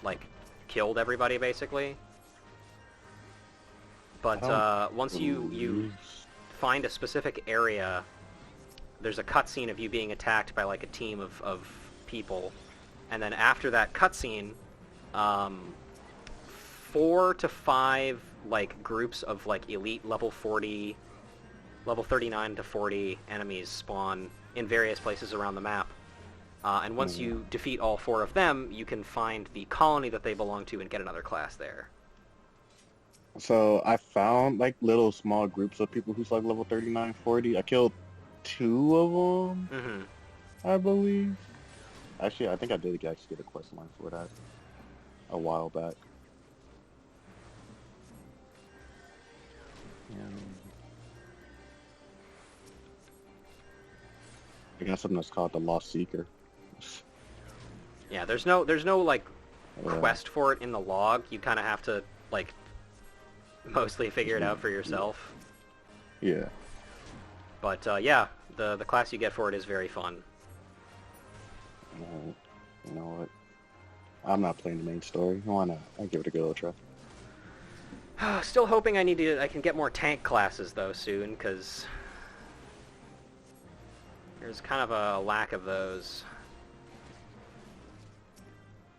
like, killed everybody, basically. But, once you find a specific area, there's a cutscene of you being attacked by, like, a team of people. And then after that cutscene, 4 to 5, like, groups of, like, elite level 40, level 39 to 40 enemies spawn in various places around the map. And once you defeat all 4 of them, you can find the colony that they belong to and get another class there. So I found like little small groups of people who's like level 39, 40. I killed 2 of them, I believe. Actually, I think I did actually get a quest line for that a while back. I got something that's called the Lost Seeker. Yeah, there's no like quest for it in the log. You kind of have to like mostly figure it out for yourself. Yeah. But yeah, the class you get for it is very fun. You know what? I'm not playing the main story. Why not? I'll give it a good old try. Still hoping I can get more tank classes though soon, because there's kind of a lack of those.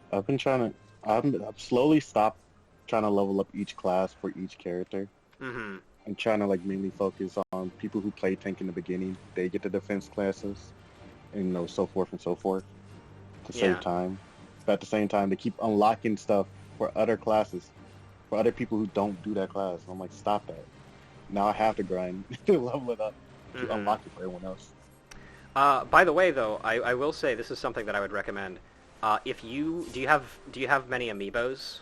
I've slowly stopped trying to level up each class for each character. I'm trying to like mainly focus on people who play tank in the beginning. They get the defense classes, and you know, so forth and so forth, to save time. But at the same time, they keep unlocking stuff for other classes, for other people who don't do that class. I'm like, stop that. Now I have to grind to level it up to unlock it for everyone else. By the way, though, I will say this is something that I would recommend. If you do you have many amiibos?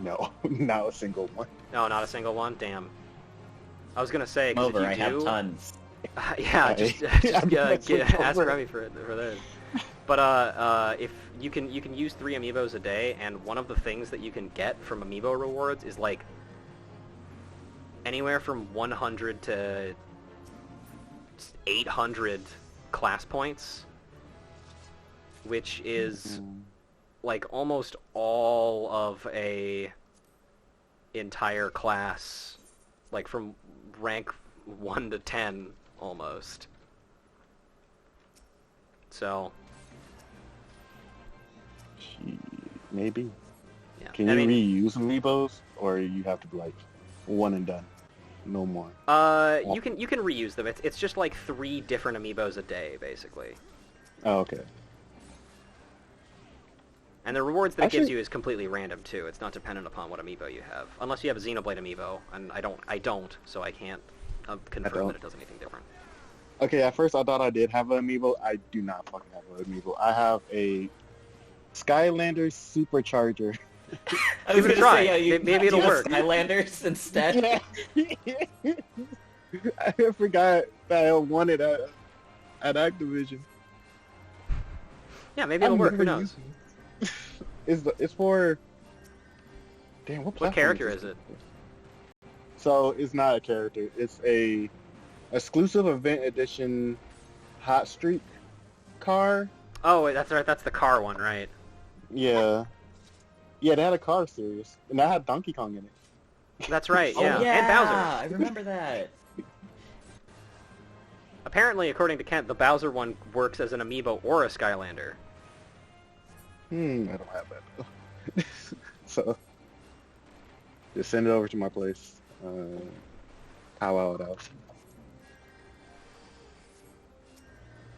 No, not a single one. No, not a single one. Damn. I was gonna say, 'cause if you I do, have tons. yeah, just ask Remy for those. But if you can use 3 amiibos a day, and one of the things that you can get from amiibo rewards is like anywhere from 100 to 800 class points, which is like almost all of a entire class, like from rank 1 to 10 almost. So maybe. yeah. Can you reuse amiibos, or you have to be like one and done, no more? You can reuse them. It's just like 3 different amiibos a day, basically. Oh, okay. And the rewards that it gives you is completely random too. It's not dependent upon what amiibo you have, unless you have a Xenoblade amiibo, and I don't, so I can't confirm that it does anything different. Okay, at first I thought I did have an amiibo. I do not fucking have an amiibo. I have a Skylander Supercharger. I was Give it a gonna try. say, yeah, Maybe it'll work. Skylanders instead. I forgot that I won it at Activision. Yeah, maybe it'll work. Who knows? It's for... Damn, what character is it? So, it's not a character. It's a exclusive event edition Hot Streak car. Oh, that's right. That's the car one, right? Yeah. Yeah, they had a car series. And that had Donkey Kong in it. That's right, yeah. Oh, yeah, And Bowser. I remember that. Apparently, according to Kent, the Bowser one works as an amiibo or a Skylander. I don't have that. So, just send it over to my place. Powwow it out.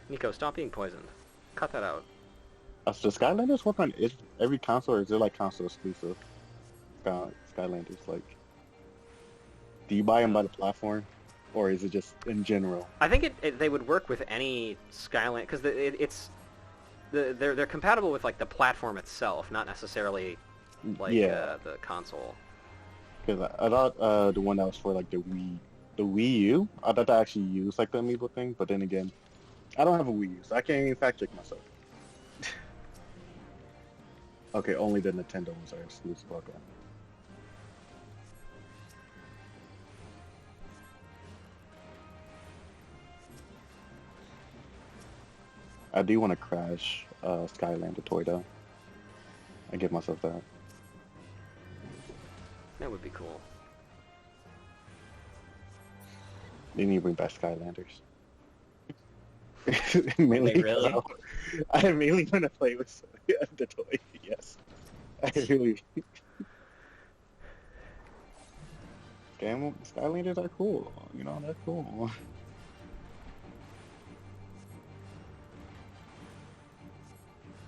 Nico, stop being poisoned. Cut that out. The Skylanders work on every console, or is it like console exclusive? Skylanders, like, do you buy them by the platform, or is it just in general? I think they would work with any Skyland because they're compatible with like the platform itself, not necessarily like the console. Because I thought the one that was for like the Wii U, I thought that actually used like the amiibo thing, but then again, I don't have a Wii U, so I can't even fact check myself. Okay, only the Nintendo ones are exclusive. Okay. I do want to crash Skylander toy though. I give myself that. That would be cool. They need to bring back Skylanders. Mainly, really? I mainly want to play with the toy. Yes, I really. Damn, Skylanders are cool. You know, they're cool.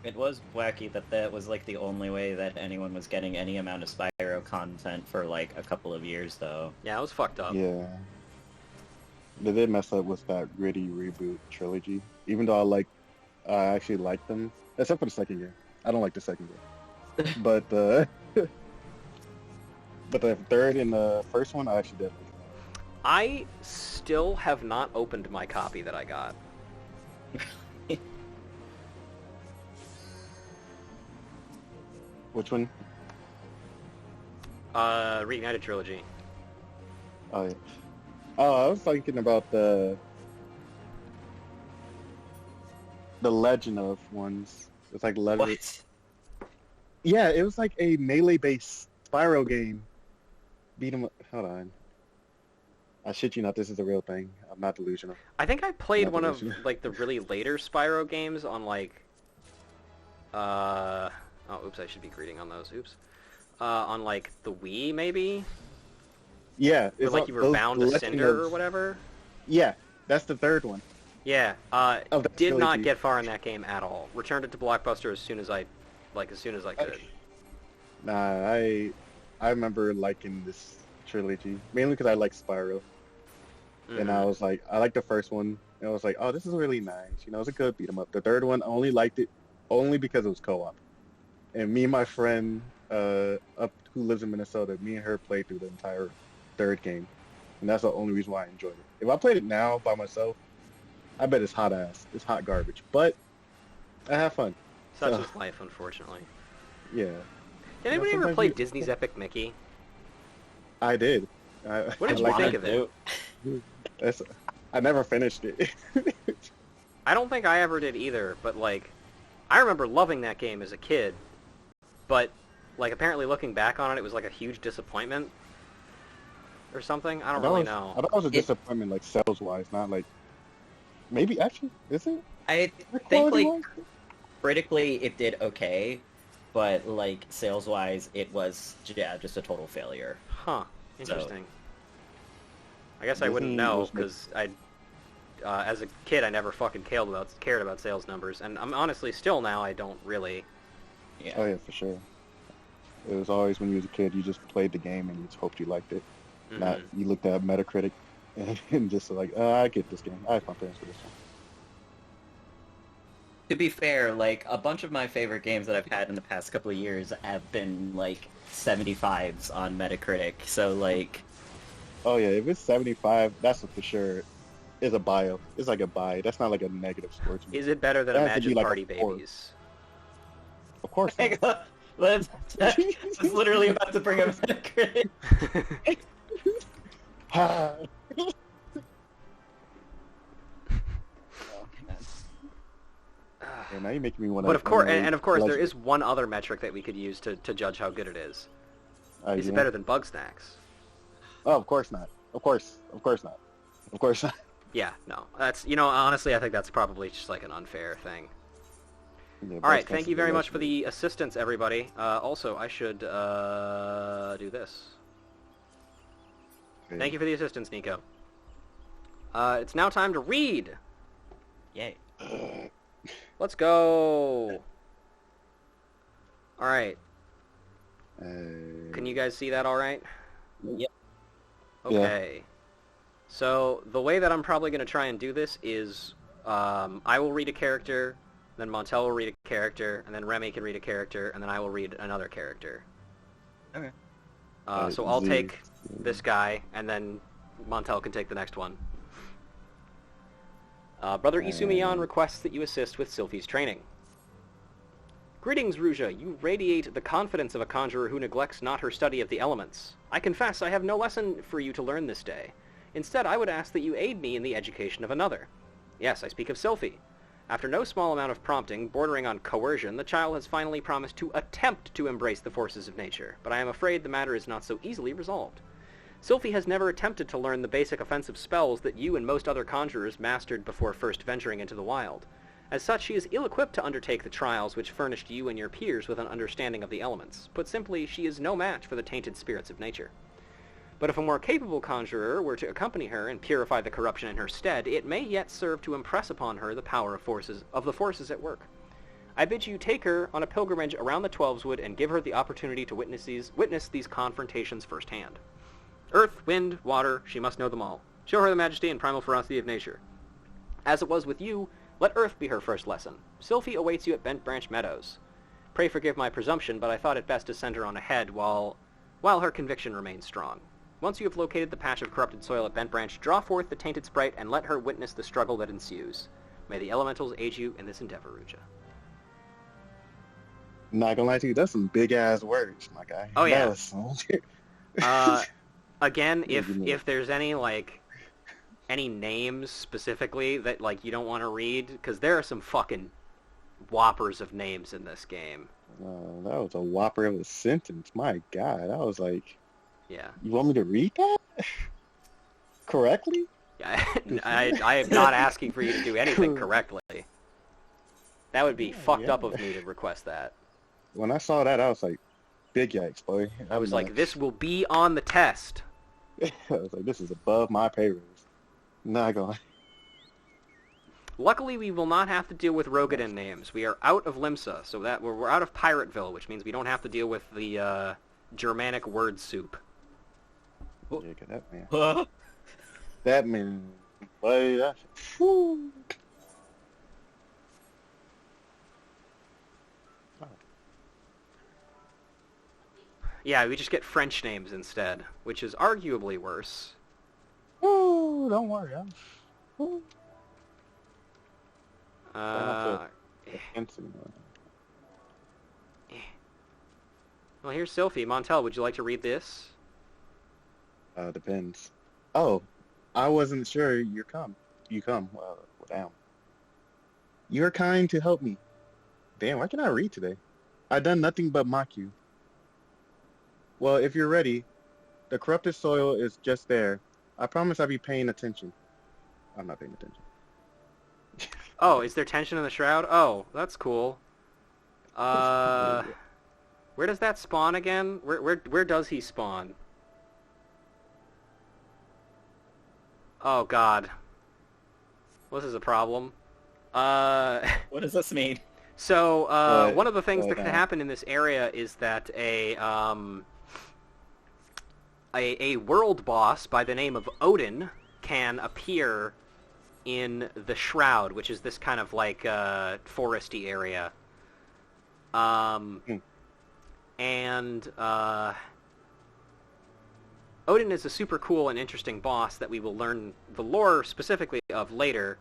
It was wacky that was like the only way that anyone was getting any amount of Spyro content for like a couple of years, though. Yeah, it was fucked up. Yeah. They did mess up with that gritty reboot trilogy. Even though I actually like them, except for the second game. I don't like the second game. But but the third and the first one, I actually did. I still have not opened my copy that I got. Which one? Reignited Trilogy. Oh yeah. Oh, I was thinking about the Legend of ones. It's like Legend. What? Yeah, it was like a melee-based Spyro game. Beat 'em up. Hold on. I shit you not, this is a real thing. I'm not delusional. I think I played Not one of delusional. like the really later Spyro games on like oh oops, I should be greeting on those. Oops. On like the Wii maybe? Yeah. Or It's like all- you were those bound to Legend Cinder of- or whatever? Yeah, that's the third one. Yeah. Of the Did not trilogy. get far in that game at all. Returned it to Blockbuster as soon as I could. Nah, I remember liking this trilogy mainly because I like Spyro, and I was like, I liked the first one, and I was like, oh, this is really nice. You know, it's a good beat 'em up. The third one, I only liked it only because it was co-op, and me and my friend up who lives in Minnesota, me and her played through the entire third game, and that's the only reason why I enjoyed it. If I played it now by myself, I bet it's hot ass. It's hot garbage, but I have fun. Such So, is life, unfortunately. yeah, Did anybody ever sometimes play you- Disney's Epic Mickey? I did. What did I you liked think it. of it? I never finished it. I don't think I ever did either, but, like, I remember loving that game as a kid, but, like, apparently looking back on it, it was, like, a huge disappointment or something. I don't really know. I thought it was a disappointment, like, sales-wise, not, like... Maybe, actually, is it? I think, like, critically it did okay, but, like, sales-wise, it was, yeah, just a total failure. Huh. Interesting. I guess I wouldn't know, because as a kid, I never fucking cared about sales numbers, and I'm honestly, still now, I don't really... Yeah. Oh, yeah, for sure. It was always when you was a kid, you just played the game and you just hoped you liked it. Mhm. Not, you looked at Metacritic and just like, I get this game. I asked my parents for this one. To be fair, like, a bunch of my favorite games that I've had in the past couple of years have been, like, 75s on Metacritic, so, like... Oh, yeah, if it's 75, that's for sure. Is a bio. It's like a buy. That's not like a negative score to me. Is it better than That has to Imagine be like a Party 4. Babies? Of course not. I was literally about to bring up Metacritic. Yeah, now you're making me want to... But of course, and of course, there is one other metric that we could use to judge how good it is. Is it better than Bugsnax? Oh, of course not. Of course not. Of course not. Yeah, no. That's, honestly, I think that's probably just like an unfair thing. Yeah, All right, Bugsnax thank is you very the much for legendary. the assistance, everybody. Also, I should do this. Okay. Thank you for the assistance, Nico. It's now time to read. Yay. Let's go. All right. Can you guys see that all right? Yep. Okay. So the way that I'm probably going to try and do this is I will read a character, then Montel will read a character, and then Remy can read a character, and then I will read another character. Okay. So I'll take this guy, and then Montel can take the next one. Brother Isumiyan requests that you assist with Sylphie's training. Greetings, Ruja. You radiate the confidence of a conjurer who neglects not her study of the elements. I confess I have no lesson for you to learn this day. Instead, I would ask that you aid me in the education of another. Yes, I speak of Sylphie. After no small amount of prompting, bordering on coercion, the child has finally promised to attempt to embrace the forces of nature, but I am afraid the matter is not so easily resolved. Sylphie has never attempted to learn the basic offensive spells that you and most other conjurers mastered before first venturing into the wild. As such, she is ill-equipped to undertake the trials which furnished you and your peers with an understanding of the elements. Put simply, she is no match for the tainted spirits of nature. But if a more capable conjurer were to accompany her and purify the corruption in her stead, it may yet serve to impress upon her the power of the forces at work. I bid you take her on a pilgrimage around the Twelveswood and give her the opportunity to witness these confrontations firsthand. Earth, wind, water, she must know them all. Show her the majesty and primal ferocity of nature. As it was with you, let Earth be her first lesson. Sylphie awaits you at Bent Branch Meadows. Pray forgive my presumption, but I thought it best to send her on ahead while her conviction remains strong. Once you have located the patch of corrupted soil at Bent Branch, draw forth the tainted sprite and let her witness the struggle that ensues. May the elementals aid you in this endeavor, Ruja. Not gonna lie to you, that's some big-ass words, my guy. Oh, yeah. That Again, if there's any names specifically that, you don't want to read, because there are some fucking whoppers of names in this game. that was a whopper of a sentence. My God, I was like, Yeah. you want me to read that? Correctly? I am not asking for you to do anything correctly. That would be fucked up of me to request that. When I saw that, I was like, big yikes, boy. I was like, this will be on the test. I was like, this is above my pay raise. Not going. Luckily, we will not have to deal with Rogadan names. We are out of Limsa, so that we're out of Pirateville, which means we don't have to deal with the Germanic word soup. Yeah, get that man. That man, boy, that's... Whew. Yeah, we just get French names instead, which is arguably worse. Ooh, don't worry. Well, here's Sylphie. Montel, would you like to read this? Depends. Oh, I wasn't sure you come. Well, damn. You're kind to help me. Damn, why can I read today? I've done nothing but mock you. Well, if you're ready, the corrupted soil is just there. I promise I'll be paying attention. I'm not paying attention. Oh, is there tension in the shroud? Oh, that's cool. Where does that spawn again? Where does he spawn? Oh God. Well, this is a problem. What does this mean? So, one of the things that can happen in this area is that a world boss by the name of Odin can appear in the Shroud, which is this kind of like foresty area. And Odin is a super cool and interesting boss that we will learn the lore specifically of later.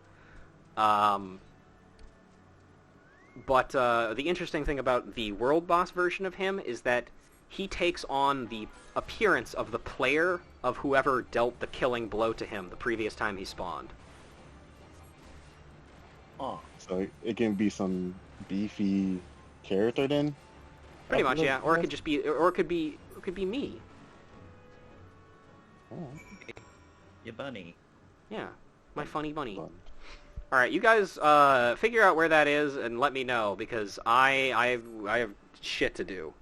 But the interesting thing about the world boss version of him is that he takes on the appearance of the player of whoever dealt the killing blow to him the previous time he spawned. Oh. So it can be some beefy character then? Pretty much, yeah. Or it could just be, or it could be me. Oh, Your bunny. Yeah, my funny bunny. fun. All right, you guys figure out where that is and let me know because I have shit to do.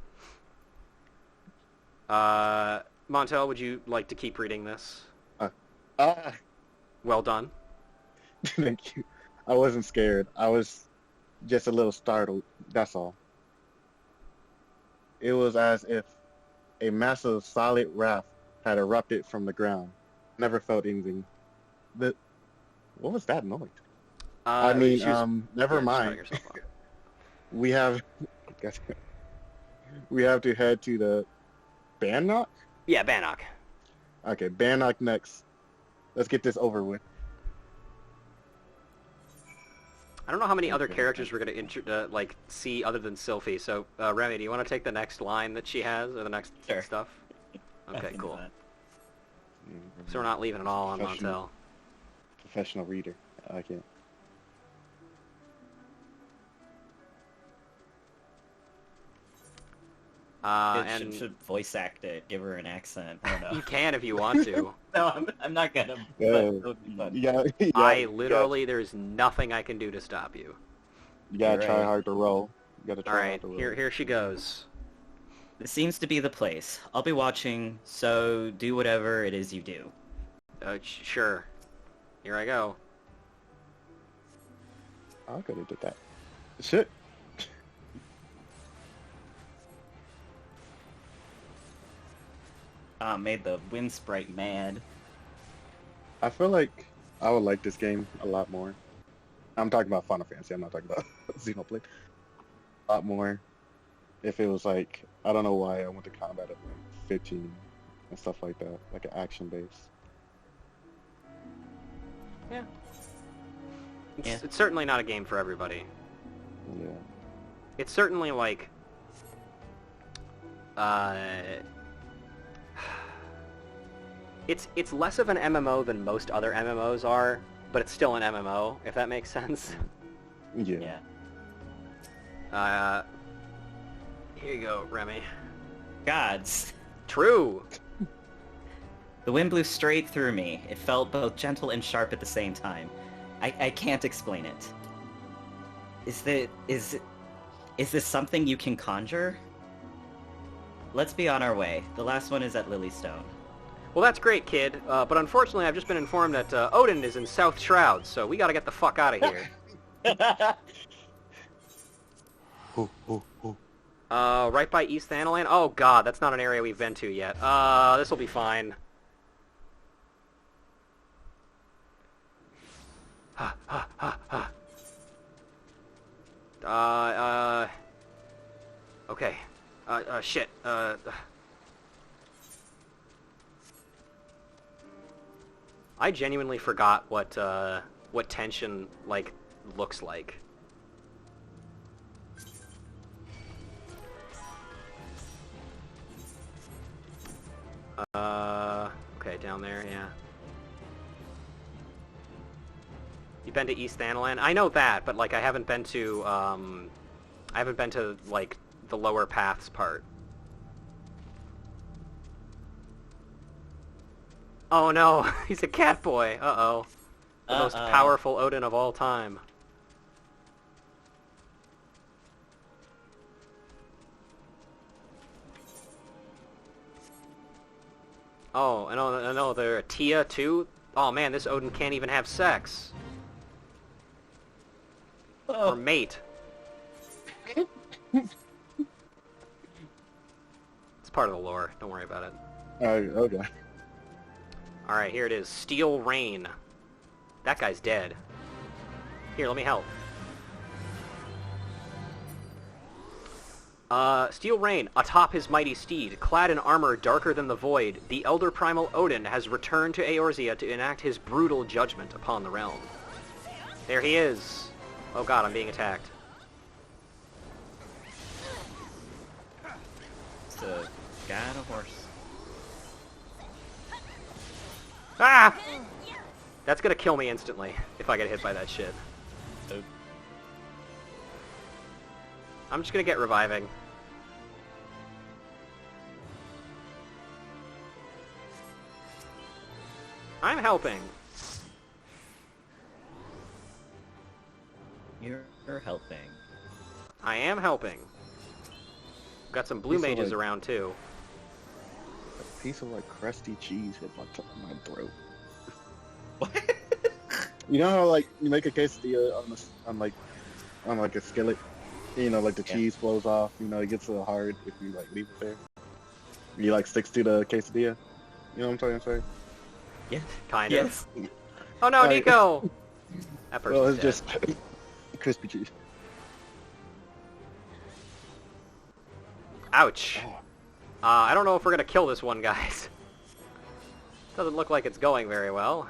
Montel, would you like to keep reading this? Well done. Thank you. I wasn't scared. I was just a little startled. That's all. It was as if a massive solid raft had erupted from the ground. Never felt anything. What was that noise? I mean, never mind. We have to head to the Bannock? Yeah, Bannock. Okay, Bannock next. Let's get this over with. I don't know how many other characters we're going to like see other than Sylphie. So, Remy, do you want to take the next line that she has or the next stuff? Okay, cool. So we're not leaving it all on Montel. Professional reader. I can't. And should voice act it, give her an accent. I don't know. you can if you want to. No, I'm not gonna. Yeah, There's nothing I can do to stop you. You gotta You're try right. hard to roll. You gotta All try right, hard to roll. here she goes. This seems to be the place. I'll be watching, so do whatever it is you do. Sure. Here I go. I could have did that. Shit. Made the wind sprite mad. I feel like I would like this game a lot more. I'm talking about Final Fantasy. I'm not talking about Xenoblade. A lot more. If it was like, I don't know why I went to combat at like 15 and stuff like that, like an action base. Yeah. Yeah. It's certainly not a game for everybody. Yeah. It's certainly like, it's less of an MMO than most other MMOs are, but it's still an MMO, if that makes sense. Yeah. Here you go, Remy. Gods. True. The wind blew straight through me. It felt both gentle and sharp at the same time. I can't explain it. Is this something you can conjure? Let's be on our way. The last one is at Lilystone. Well, that's great, kid. But unfortunately, I've just been informed that Odin is in South Shroud, so we gotta get the fuck out of here. Right by East Thanalan? Oh god, that's not an area we've been to yet. This'll be fine. Okay. Shit. I genuinely forgot what tension, like, looks like. Okay, down there, yeah. You've been to East Thanalan? I know that, but like I haven't been to like the lower paths part. Oh no, he's a cat boy. Uh-oh. The most powerful Odin of all time. Oh, and I know they're a Tia too? Oh man, this Odin can't even have sex. Oh. Or mate. It's part of the lore, don't worry about it. Okay. Alright, here it is. Steel Rain. That guy's dead. Here, let me help. Steel Rain, atop his mighty steed, clad in armor darker than the void, the elder primal Odin has returned to Eorzea to enact his brutal judgment upon the realm. There he is. Oh god, I'm being attacked. It's a guy on a horse. Ah! That's gonna kill me instantly, if I get hit by that shit. Oh. I'm just gonna get reviving. I'm helping. You're helping. I am helping. Got some blue Piece of, mages like- around too. A piece of like crusty cheese hit my throat. What? You know how like you make a quesadilla on like a skillet, you know, like the cheese flows off. You know, it gets a little hard if you like leave it there. You like sticks to the quesadilla. You know what I'm trying to say? Yeah. Kind Yes. of. Oh no, Like- Nico! That person's Well, it's dead. just crispy cheese. Ouch. I don't know if we're gonna kill this one, guys. Doesn't look like it's going very well.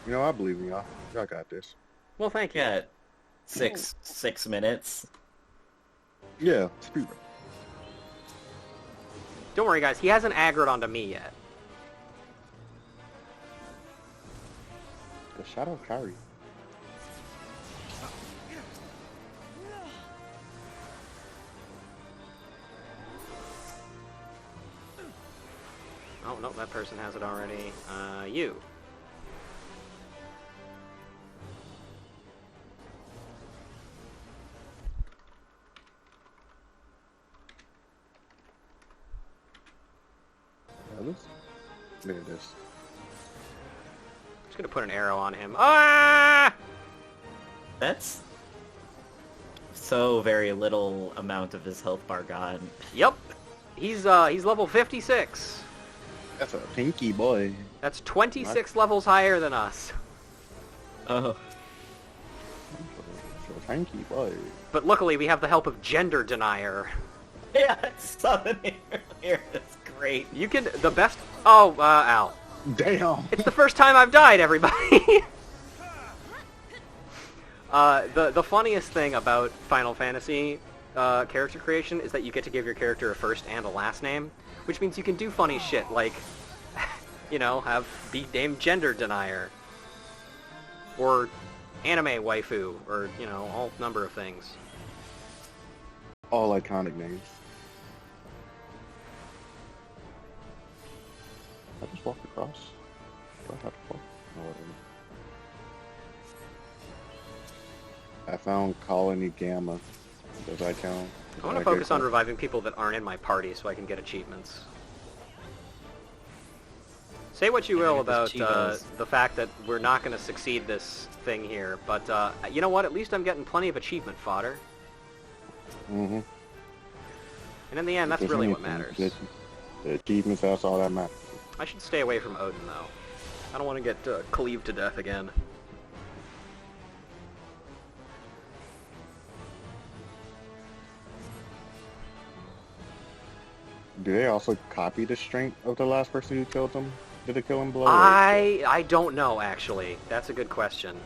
You know, I believe in y'all. Y'all got this. Well, thank you. Yeah. 6 minutes. Yeah, speed run. Don't worry, guys. He hasn't aggroed onto me yet. The Shadow of Kyrie. Oh, no, that person has it already. You. There it is. Just gonna put an arrow on him. Ah! That's so very little amount of his health bar gone. Yep. He's level 56. That's a pinky boy. That's 26 levels higher than us. Oh. That's a pinky boy. But luckily, we have the help of Gender Denier. Yeah, I saw the name earlier. That's great. You can... The best... Oh, ow. Damn. It's the first time I've died, everybody! The funniest thing about Final Fantasy character creation is that you get to give your character a first and a last name, which means you can do funny shit, like, you know, be named Gender Denier. Or Anime Waifu, or, you know, all number of things. All iconic names. I just walked across. Do I have to walk? No, I didn't. I found Colony Gamma. Does that count? I want to focus on reviving people that aren't in my party so I can get achievements. Say what you will get those about Cheetos. the fact that we're not going to succeed this thing here, but you know what? At least I'm getting plenty of achievement fodder. Mm-hmm. And in the end, that's really what matters. The achievements, that's all that matters. I should stay away from Odin, though. I don't want to get cleaved to death again. Do they also copy the strength of the last person who killed them? Did it kill him below? I don't know, actually. That's a good question.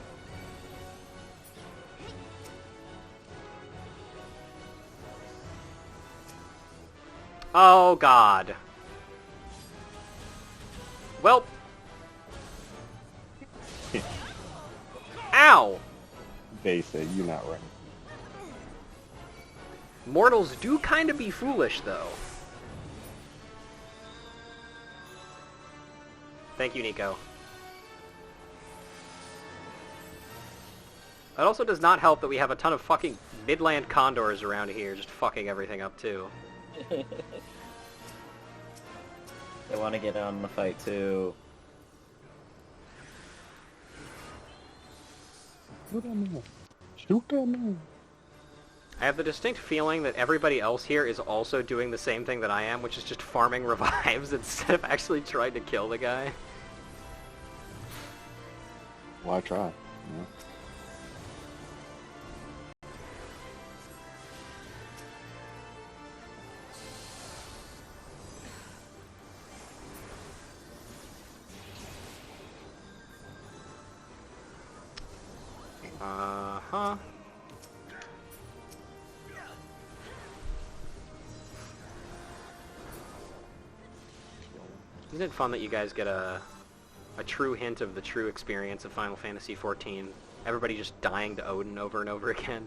Oh, God. face it, you're not right. Mortals do kind of be foolish, though. Thank you, Nico. It also does not help that we have a ton of fucking midland condors around here just fucking everything up, too. They want to get on the fight, too. Shoot at me. Shoot at me. I have the distinct feeling that everybody else here is also doing the same thing that I am, which is just farming revives instead of actually trying to kill the guy. Why try? You know? Uh-huh. Isn't it fun that you guys get a true hint of the true experience of Final Fantasy XIV? Everybody just dying to Odin over and over again.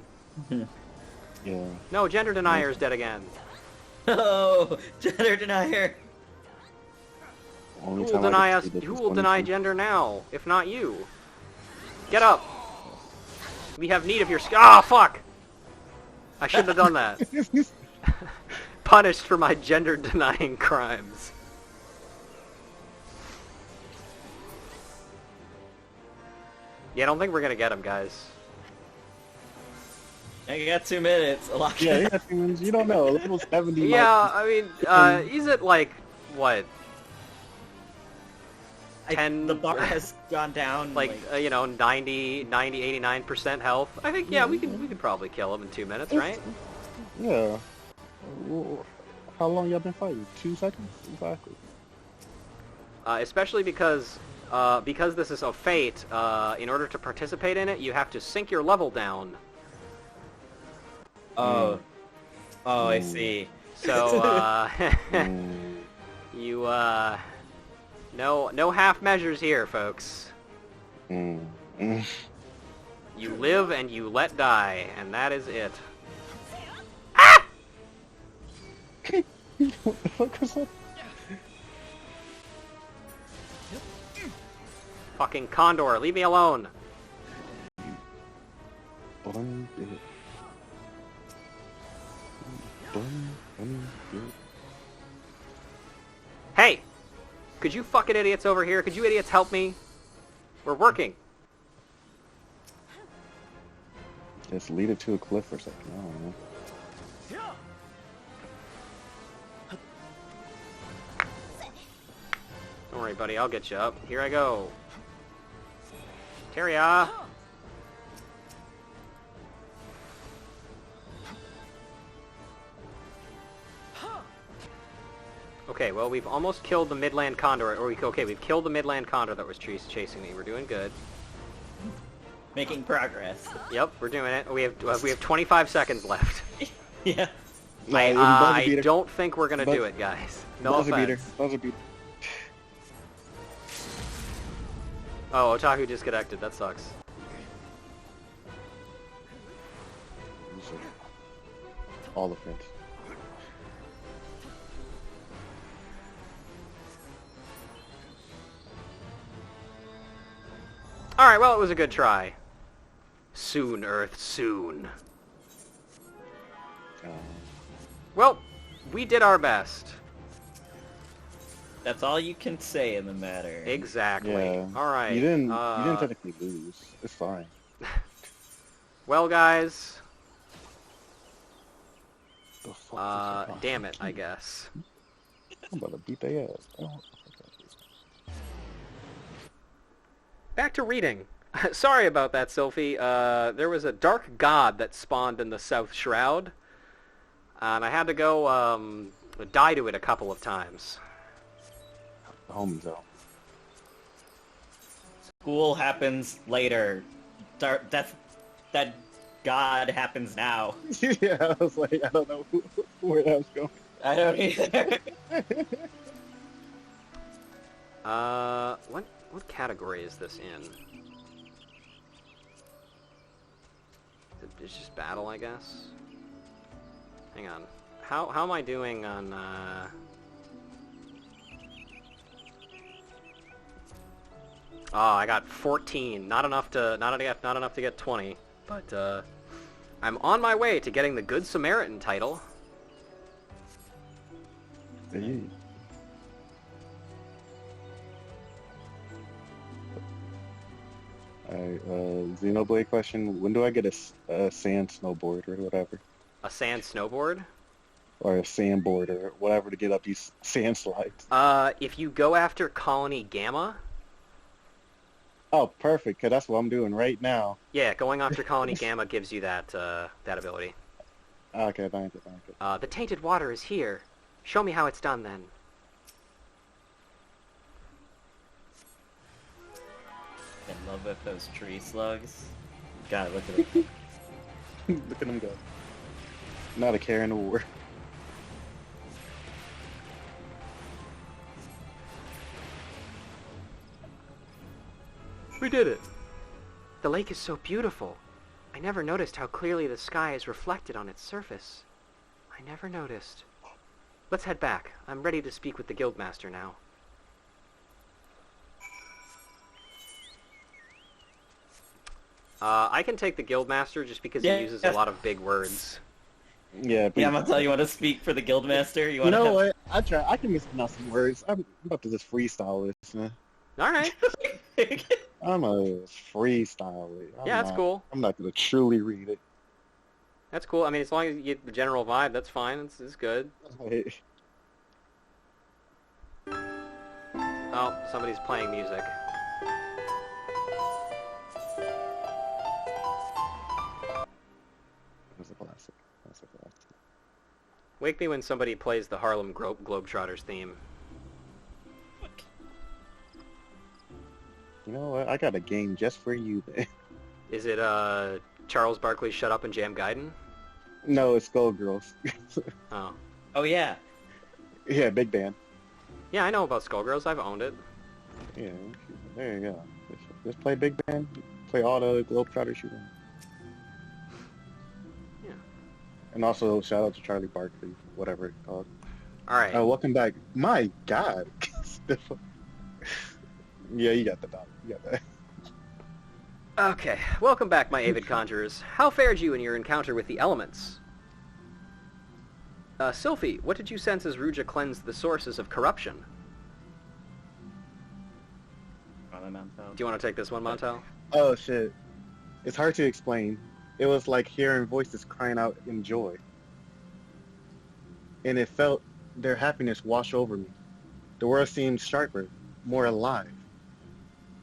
Yeah. No, Gender Denier is dead again. Oh, gender denier. Only Who will time I deny can us? see this Who is will when deny it's- gender now, if not you? Get up! We have need of your Ah, fuck! I shouldn't have done that. Punished for my gender-denying crimes. Yeah, I don't think we're gonna get him, guys. I got 2 minutes. A lot. Yeah, yeah, humans, you don't know. Level 70 Yeah, might I mean, he's at like, what? 10... The bar has gone down. like, you know, 90, 89% health. I think, yeah, we could probably kill him in 2 minutes, right? Yeah. How long y'all been fighting? 2 seconds? Exactly. Especially because this is a fate, in order to participate in it, you have to sink your level down. Oh. Oh, I see. So, Mm. you, no half measures here, folks. Mm. Mm. You live and you let die, and that is it. What the fuck was that? Fucking Condor, leave me alone. Bun bit. Bun bit. Hey! Could you fucking idiots over here, could you idiots help me? We're working. Just lead it to a cliff or something. I don't know. Don't worry, buddy, I'll get you up. Here I go. Teria! Okay, well, we've almost killed the Midland Condor, okay, we've killed the Midland Condor that was chasing me. We're doing good. Making progress. Yep, we're doing it. We have 25 seconds left. Yeah. I don't think we're gonna do it, guys. No Buzzer beater. offense. Buzzer beater. Oh, Otaku disconnected. That sucks. All offense. Alright, well, it was a good try. Soon, Earth, soon. Well, we did our best. That's all you can say in the matter. Exactly. Yeah. Alright. You didn't technically lose. It's fine. Well, guys, The fuck is damn it, I guess. I'm about to beat their ass. Oh. Back to reading. Sorry about that, Sophie. There was a dark god that spawned in the South Shroud, and I had to go die to it a couple of times. The homies out. School happens later. That God happens now. Yeah, I was like, I don't know where that was going. I don't either. What category is this in? it's just battle, I guess. Hang on. How am I doing on, Oh, I got 14. Not enough to get 20. But, I'm on my way to getting the Good Samaritan title. Hey. Alright, Xenoblade question. When do I get a sand snowboard or whatever? A sand snowboard? Or a sandboard or whatever to get up these sand slides? If you go after Colony Gamma... Oh, perfect, because that's what I'm doing right now. Yeah, going after Colony Gamma gives you that, that ability. Okay, thank you. The tainted water is here. Show me how it's done, then. In love with those tree slugs. God, look at them. Look at them go. Not a care in the war. We did it! The lake is so beautiful. I never noticed how clearly the sky is reflected on its surface. I never noticed. Let's head back. I'm ready to speak with the Guildmaster now. I can take the Guildmaster just because he uses a lot of big words. Yeah, Yeah, I'm gonna tell you want to speak for the Guildmaster. You know what? I can mispronounce some words. I'm about to just freestyle this, man. Alright. I'm a freestyle it. That's cool. I'm not gonna truly read it. That's cool. I mean, as long as you get the general vibe, that's fine. It's good. Oh, somebody's playing music. That's a classic. Wake me when somebody plays the Harlem Globetrotters theme. You know what? I got a game just for you, man. Is it, Charles Barkley's Shut Up and Jam Gaiden? No, it's Skullgirls. Oh. Oh yeah. Yeah, big band. Yeah, I know about Skullgirls. I've owned it. Yeah, there you go. Just play big band. Play all the Globetrotters you want. Yeah. And also, shout out to Charlie Barkley, whatever it's called. Alright. Welcome back. My God. Yeah, you got the dog. You got that. Okay, welcome back, my avid conjurers. How fared you in your encounter with the elements? Sylphie, what did you sense as Ruja cleansed the sources of corruption? Do you want to take this one, Montel? Oh, shit. It's hard to explain. It was like hearing voices crying out in joy. And it felt their happiness wash over me. The world seemed sharper, more alive.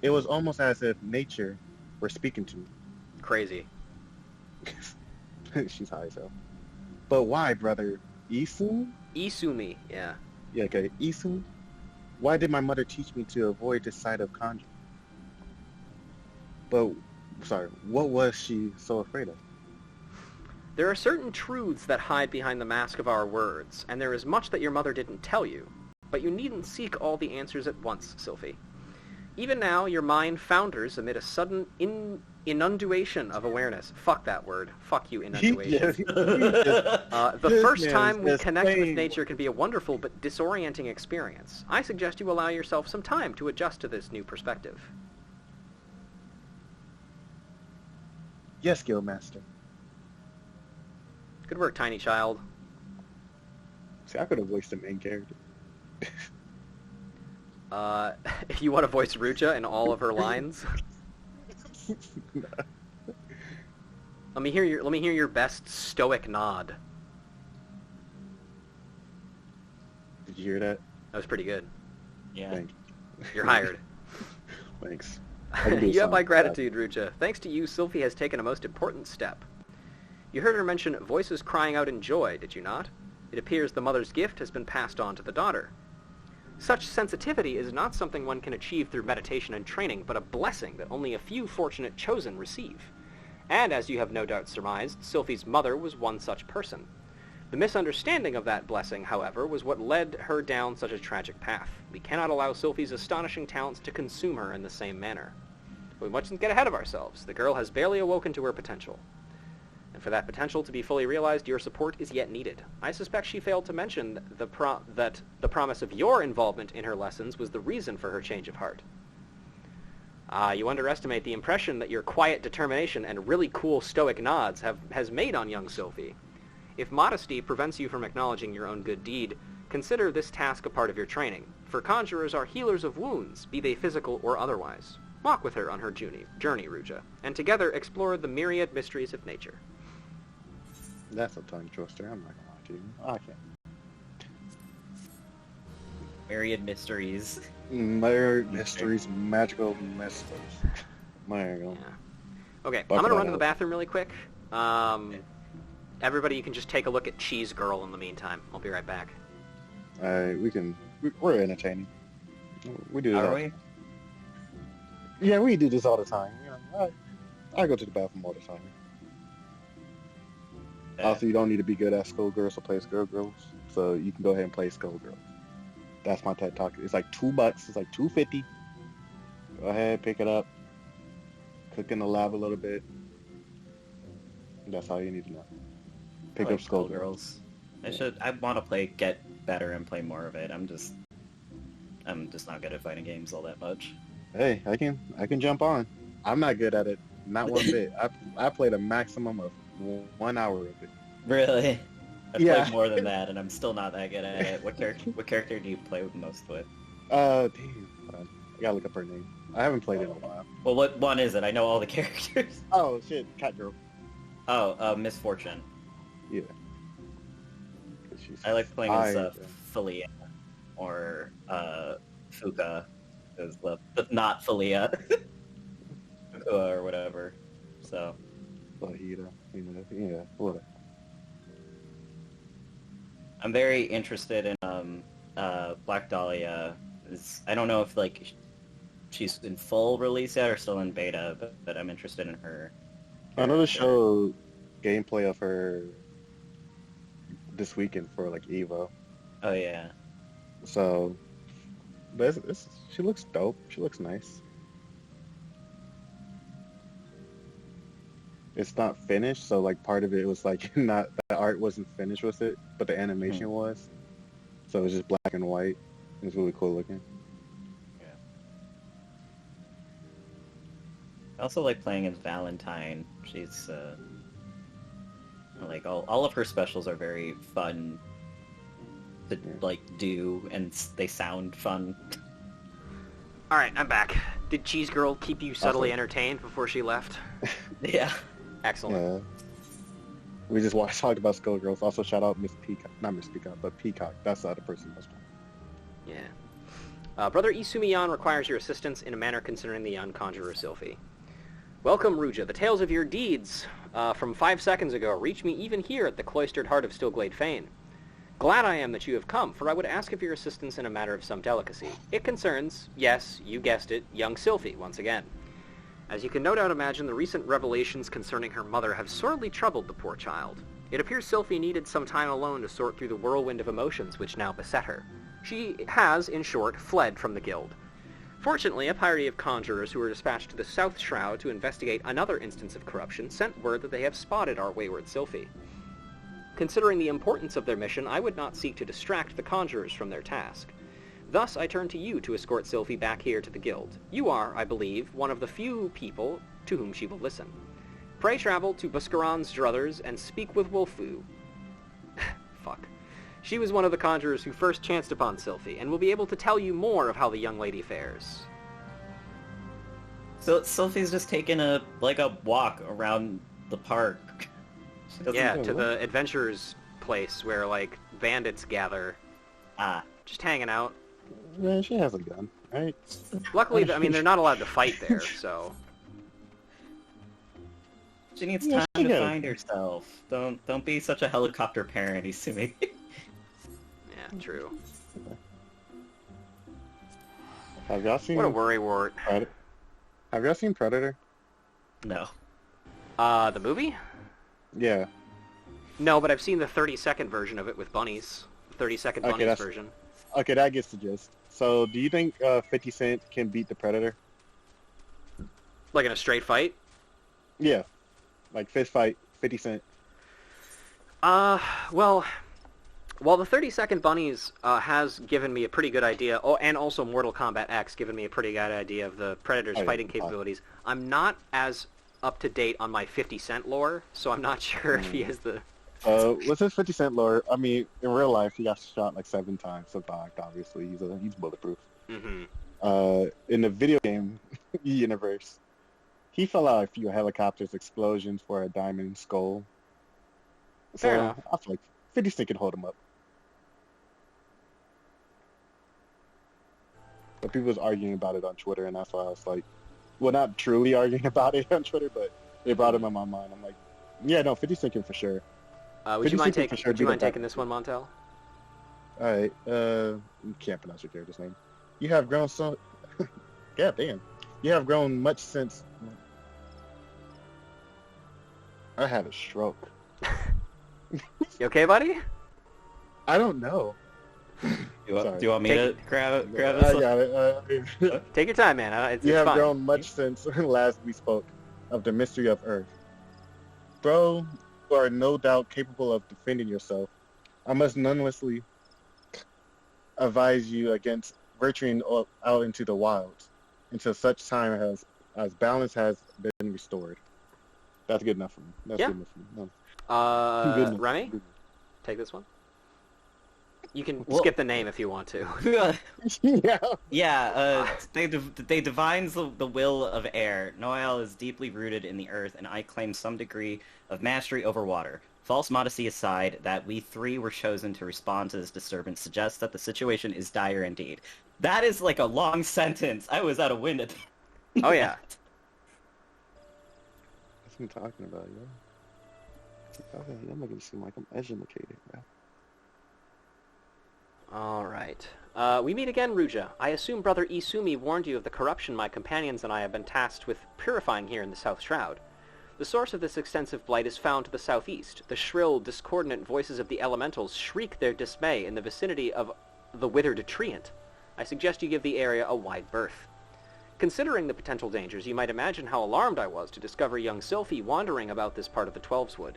It was almost as if nature were speaking to me. Crazy. She's high as hell. But why, brother? Isu? Isumi, yeah. Yeah, okay. Isu? Why did my mother teach me to avoid this side of conjuring? But, sorry, what was she so afraid of? There are certain truths that hide behind the mask of our words, and there is much that your mother didn't tell you. But you needn't seek all the answers at once, Sylphie. Even now, your mind founders amid a sudden inundation of awareness. Fuck that word. Fuck you, inundation. The first time we connect with nature can be a wonderful but disorienting experience. I suggest you allow yourself some time to adjust to this new perspective. Yes, Guildmaster. Good work, tiny child. See, I could have voiced the main character. If you want to voice Ruja in all of her lines, let me hear your best stoic nod. Did you hear that? That was pretty good. Yeah. Thank you. You're hired. Thanks. You have my gratitude, Ruja. Thanks to you, Sylphie has taken a most important step. You heard her mention voices crying out in joy, did you not? It appears the mother's gift has been passed on to the daughter. Such sensitivity is not something one can achieve through meditation and training, but a blessing that only a few fortunate chosen receive. And as you have no doubt surmised, Sylphie's mother was one such person. The misunderstanding of that blessing, however, was what led her down such a tragic path. We cannot allow Sylphie's astonishing talents to consume her in the same manner. But we mustn't get ahead of ourselves. The girl has barely awoken to her potential. And for that potential to be fully realized, your support is yet needed. I suspect she failed to mention that the promise of your involvement in her lessons was the reason for her change of heart. You underestimate the impression that your quiet determination and really cool stoic nods has made on young Sophie. If modesty prevents you from acknowledging your own good deed, consider this task a part of your training, for conjurers are healers of wounds, be they physical or otherwise. Walk with her on her journey, Ruja, and together explore the myriad mysteries of nature. That's a tongue twister, I'm not gonna lie to you. I can't. Myriad mysteries. Myriad mysteries, magical mysteries. There you go. Yeah. Okay, Buck I'm gonna that run to the up. bathroom really quick. Everybody, you can just take a look at Cheese Girl in the meantime. I'll be right back. We're entertaining. We do this Are all- we? Yeah, we do this all the time. You know, I go to the bathroom all the time. Also, you don't need to be good at Skullgirls to play Skullgirls, so you can go ahead and play Skullgirls. That's my TED Talk. It's like $2. It's like $2.50. Go ahead, pick it up. Cook in the lab a little bit. That's all you need to know. Pick I up like Skullgirls. I want to get better and play more of it. I'm just not good at fighting games all that much. Hey, I can jump on. I'm not good at it. Not one bit. I played a maximum of 1 hour of it. Really? I've Yeah. played more than that, and I'm still not that good at it. What character do you play most with? Damn. Hold on. I gotta look up her name. I haven't played it in a while. Well, what one is it? I know all the characters. Oh shit, Catgirl. Oh, Misfortune. Yeah. She's I like playing as fire. Philia or Fuka, but not Philia. Fuka or whatever. So. Fajita, yeah, whatever. I'm very interested in Black Dahlia. I don't know if she's in full release yet or still in beta, but I'm interested in her. I know to character. show gameplay of her this weekend for like Evo. Oh yeah. So, but she looks dope. She looks nice. It's not finished, so like part of it was like not the art wasn't finished with it, but the animation was. So it was just black and white. It was really cool looking. Yeah. I also like playing as Valentine. She's like all of her specials are very fun to like do, and they sound fun. Alright, I'm back. Did Cheese Girl keep you subtly Awesome. entertained before she left? Yeah. Excellent. Yeah. We just talked about Skullgirls. Also, shout out Miss Peacock, not Miss Peacock, but Peacock. That's the other person that's playing. Yeah. Brother Isumiyan requires your assistance in a manner concerning the young conjurer Sylphie. Welcome, Ruja. The tales of your deeds from 5 seconds ago reach me even here at the cloistered heart of Stillglade Fane. Glad I am that you have come, for I would ask of your assistance in a matter of some delicacy. It concerns, yes, you guessed it, young Sylphie once again. As you can no doubt imagine, the recent revelations concerning her mother have sorely troubled the poor child. It appears Sylphie needed some time alone to sort through the whirlwind of emotions which now beset her. She has, in short, fled from the guild. Fortunately, a party of conjurers who were dispatched to the South Shroud to investigate another instance of corruption sent word that they have spotted our wayward Sylphie. Considering the importance of their mission, I would not seek to distract the conjurers from their task. Thus, I turn to you to escort Sylphie back here to the guild. You are, I believe, one of the few people to whom she will listen. Pray travel to Buscaron's druthers and speak with Wolfu. Fuck. She was one of the conjurers who first chanced upon Sylphie, and will be able to tell you more of how the young lady fares. So Sylphie's just taking a walk around the park. She doesn't Yeah, know to what. the adventurers place where, like, bandits gather. Just hanging out. Man, she has a gun, right? Luckily, I mean, they're not allowed to fight there, so... She needs Yeah, time she to does. find herself. Don't be such a helicopter parent, Isumi. Yeah, true. Have y'all seen What a worrywart. Predator? Have y'all seen Predator? No. The movie? Yeah. No, but I've seen the 30-second version of it with bunnies. 30-second Okay, bunnies that's- version. Okay, that gets the gist. So, do you think 50 Cent can beat the Predator? Like in a straight fight? Yeah. Like fist fight, 50 Cent. Well, while the 30-second bunnies has given me a pretty good idea, and also Mortal Kombat X given me a pretty good idea of the Predator's fighting capabilities, I'm not as up to date on my 50 Cent lore, so I'm not sure if he has the... What's his 50 Cent lore? I mean, in real life, he got shot like 7 times, survived, obviously. He's bulletproof. Mm-hmm. In the video game universe, he fell out a few helicopters, explosions for a diamond skull. Fair So enough. I feel like 50 Cent can hold him up. But people was arguing about it on Twitter, and that's why I was like, well, not truly arguing about it on Twitter, but they brought him in my mind. I'm like, yeah, no, 50 Cent can for sure. Would you mind, Cent can for sure would you beat mind up taking this one, Montel? Alright, can't pronounce your character's name. You have grown so... God damn. You have grown much since... I had a stroke. You okay, buddy? I don't know. Do Sorry. you want me to grab I this? got it. Take your time, man. It's You have fine. grown much since last we spoke of the mystery of Earth. Bro, you are no doubt capable of defending yourself. I must nonetheless advise you against venturing out into the wilds until such time as balance has been restored. That's good enough for me. That's Yeah. good enough for me. No. Good enough. Remy, take this one. You can skip the name if you want to. Yeah. Yeah, they divines the will of air. Noel is deeply rooted in the earth, and I claim some degree of mastery over water. False modesty aside, that we three were chosen to respond to this disturbance suggests that the situation is dire indeed. That is like a long sentence. I was out of wind at that. Oh, yeah. That's what I'm talking about, yo. Okay, you're making it seem like I'm educated, man. All right. We meet again, Ruja. I assume Brother Isumi warned you of the corruption my companions and I have been tasked with purifying here in the South Shroud. The source of this extensive blight is found to the southeast. The shrill, discordant voices of the elementals shriek their dismay in the vicinity of the withered treant. I suggest you give the area a wide berth. Considering the potential dangers, you might imagine how alarmed I was to discover young Sylphie wandering about this part of the Twelveswood.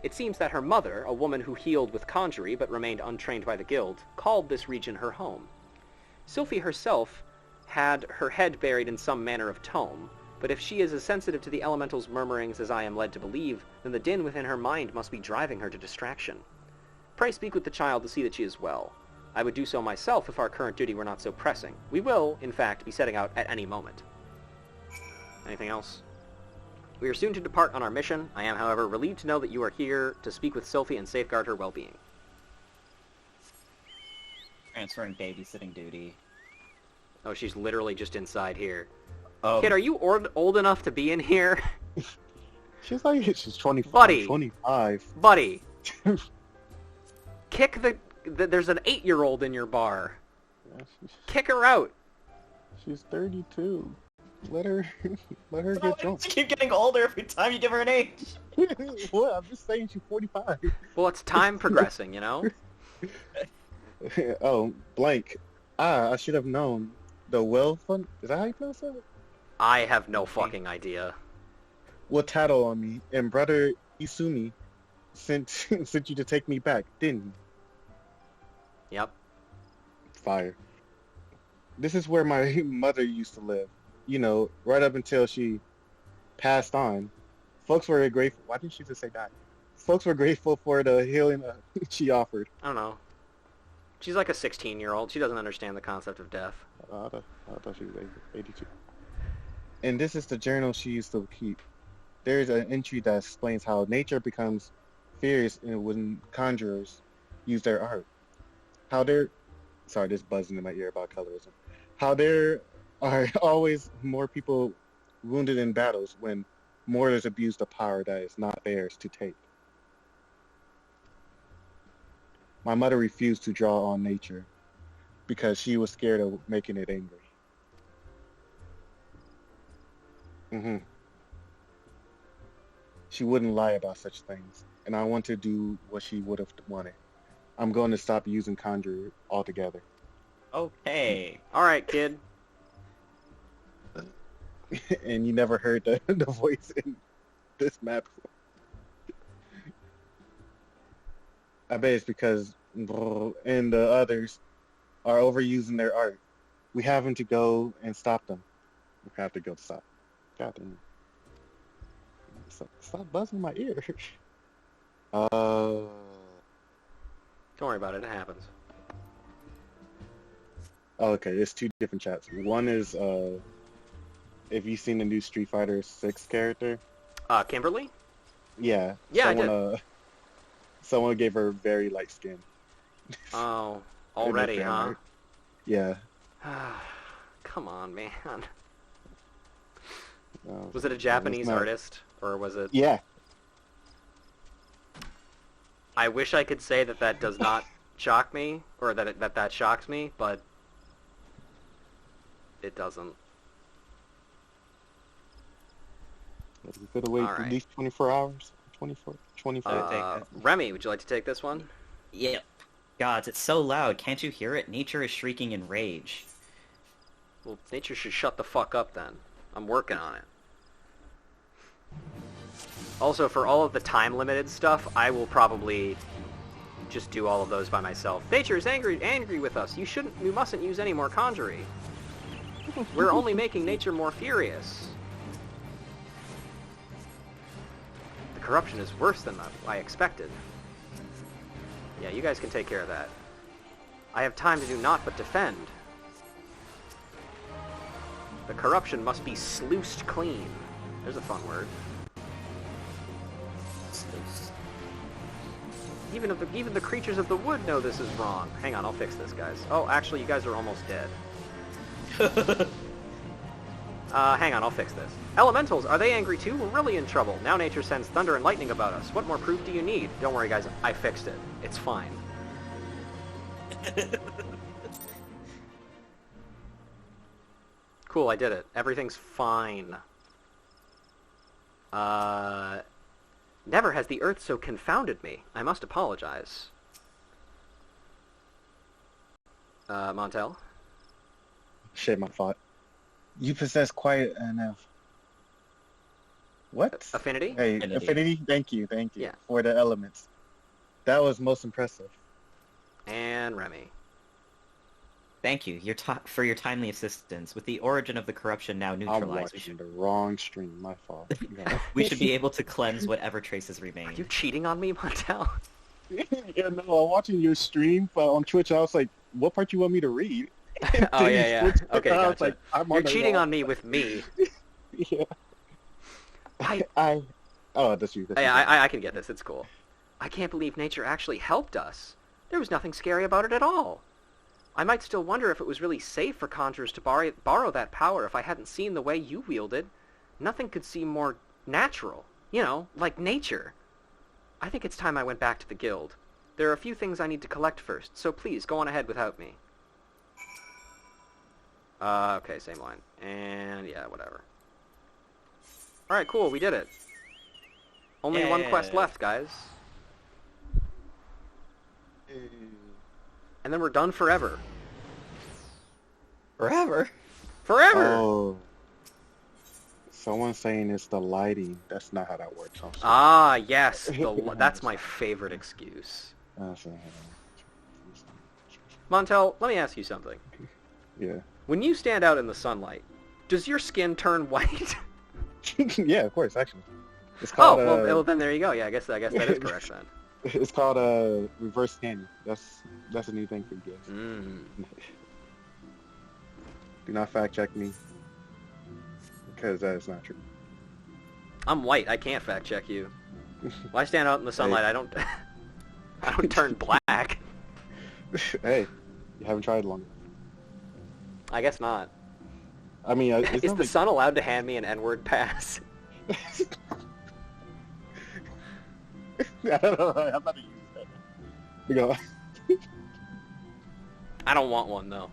It seems that her mother, a woman who healed with conjury but remained untrained by the guild, called this region her home. Sylphie herself had her head buried in some manner of tome, but if she is as sensitive to the elemental's murmurings as I am led to believe, then the din within her mind must be driving her to distraction. Pray speak with the child to see that she is well. I would do so myself if our current duty were not so pressing. We will, in fact, be setting out at any moment. Anything else? We are soon to depart on our mission. I am, however, relieved to know that you are here to speak with Sylphie and safeguard her well-being. Transferring babysitting duty. Oh, she's literally just inside here. Oh, Kid, are you old enough to be in here? She's 25. Buddy. 25. Buddy! Kick there's an 8-year-old in your bar. Yeah, Kick her out! she's 32. Let her get drunk. you keep getting older every time you give her an age. What? I'm just saying she's 45. Well, it's time progressing, you know? Oh, blank. I should have known. The well fun. Is that how you pronounce it? I have no fucking idea. Will tattle on me, and brother Isumi sent you to take me back, didn't he? Yep. Fire. This is where my mother used to live. You know, right up until she passed on. Folks were grateful. Why didn't she just say that? Folks were grateful for the healing she offered. I don't know. She's like a 16-year-old. She doesn't understand the concept of death. I thought she was 82. And this is the journal she used to keep. There's an entry that explains how nature becomes fierce when conjurers use their art. How there... Sorry, this buzzing in my ear about colorism. How there are always more people wounded in battles when mortals abuse the power that is not theirs to take. My mother refused to draw on nature because she was scared of making it angry. She wouldn't lie about such things, and I want to do what she would have wanted. I'm going to stop using conjure altogether. Okay. Alright, kid. And you never heard the voice in this map. I bet it's because and the others are overusing their art. We haven't to go and stop them. We have to go stop. God damn. Stop buzzing my ear. Don't worry about it. It happens. Okay, it's two different chats. One is if you've seen the new Street Fighter 6 character. Kimberly? Yeah. Yeah, someone, I did. Someone gave her very light skin. Oh, already, huh? Yeah. Come on, man. No, Was it a Japanese artist, or was it... Yeah. I wish I could say that that does not shock me, or that shocks me, but it doesn't. We could have waited at least 24 hours. 25. Remy, would you like to take this one? Yep. Gods, it's so loud. Can't you hear it? Nature is shrieking in rage. Well, nature should shut the fuck up then. I'm working on it. Also, for all of the time-limited stuff, I will probably just do all of those by myself. Nature is angry with us. You mustn't use any more conjury. We're only making nature more furious. The corruption is worse than I expected. Yeah, you guys can take care of that. I have time to do naught but defend. The corruption must be sluiced clean. There's a fun word. Even the creatures of the wood know this is wrong. Hang on, I'll fix this, guys. Oh, actually, you guys are almost dead. Hang on, I'll fix this. Elementals, are they angry too? We're really in trouble. Now nature sends thunder and lightning about us. What more proof do you need? Don't worry, guys. I fixed it. It's fine. Cool, I did it. Everything's fine. Never has the earth so confounded me. I must apologize. Montel? Shit, my fault. You possess quite enough. What? Affinity? Hey, affinity? Thank you. Yeah. For the elements. That was most impressive. And Remy. Thank you for your timely assistance. With the origin of the corruption now I'm neutralized, watching the wrong stream. My fault. we should be able to cleanse whatever traces remain. Are you cheating on me, Montel? Yeah, no, I'm watching your stream on Twitch. I was like, what part you want me to read? Oh, yeah. Okay, I was gotcha. like, You're cheating on me with me. Yeah. Oh, that's you. I can get this. It's cool. I can't believe nature actually helped us. There was nothing scary about it at all. I might still wonder if it was really safe for conjurers to borrow that power if I hadn't seen the way you wielded. Nothing could seem more natural. You know, like nature. I think it's time I went back to the guild. There are a few things I need to collect first, so please go on ahead without me. Okay, same line. And yeah, whatever. Alright, cool, we did it. Only one quest left, guys. And then we're done forever. Forever? Forever! Oh. Someone's saying it's the lighting. That's not how that works. Ah, yes. That's my favorite excuse. Montel, let me ask you something. Yeah. When you stand out in the sunlight, does your skin turn white? Yeah, of course, actually. It's called, well, then there you go. Yeah, I guess that is correct then. It's called reverse tanning. That's a new thing for you guys. Do not fact check me, because that is not true. I'm white. I can't fact check you. When I stand out in the sunlight, I don't turn black. Hey, you haven't tried long enough. I guess not. I mean, is the sun allowed to hand me an N-word pass? I don't know. I'm not gonna use that. We go. I don't want one though.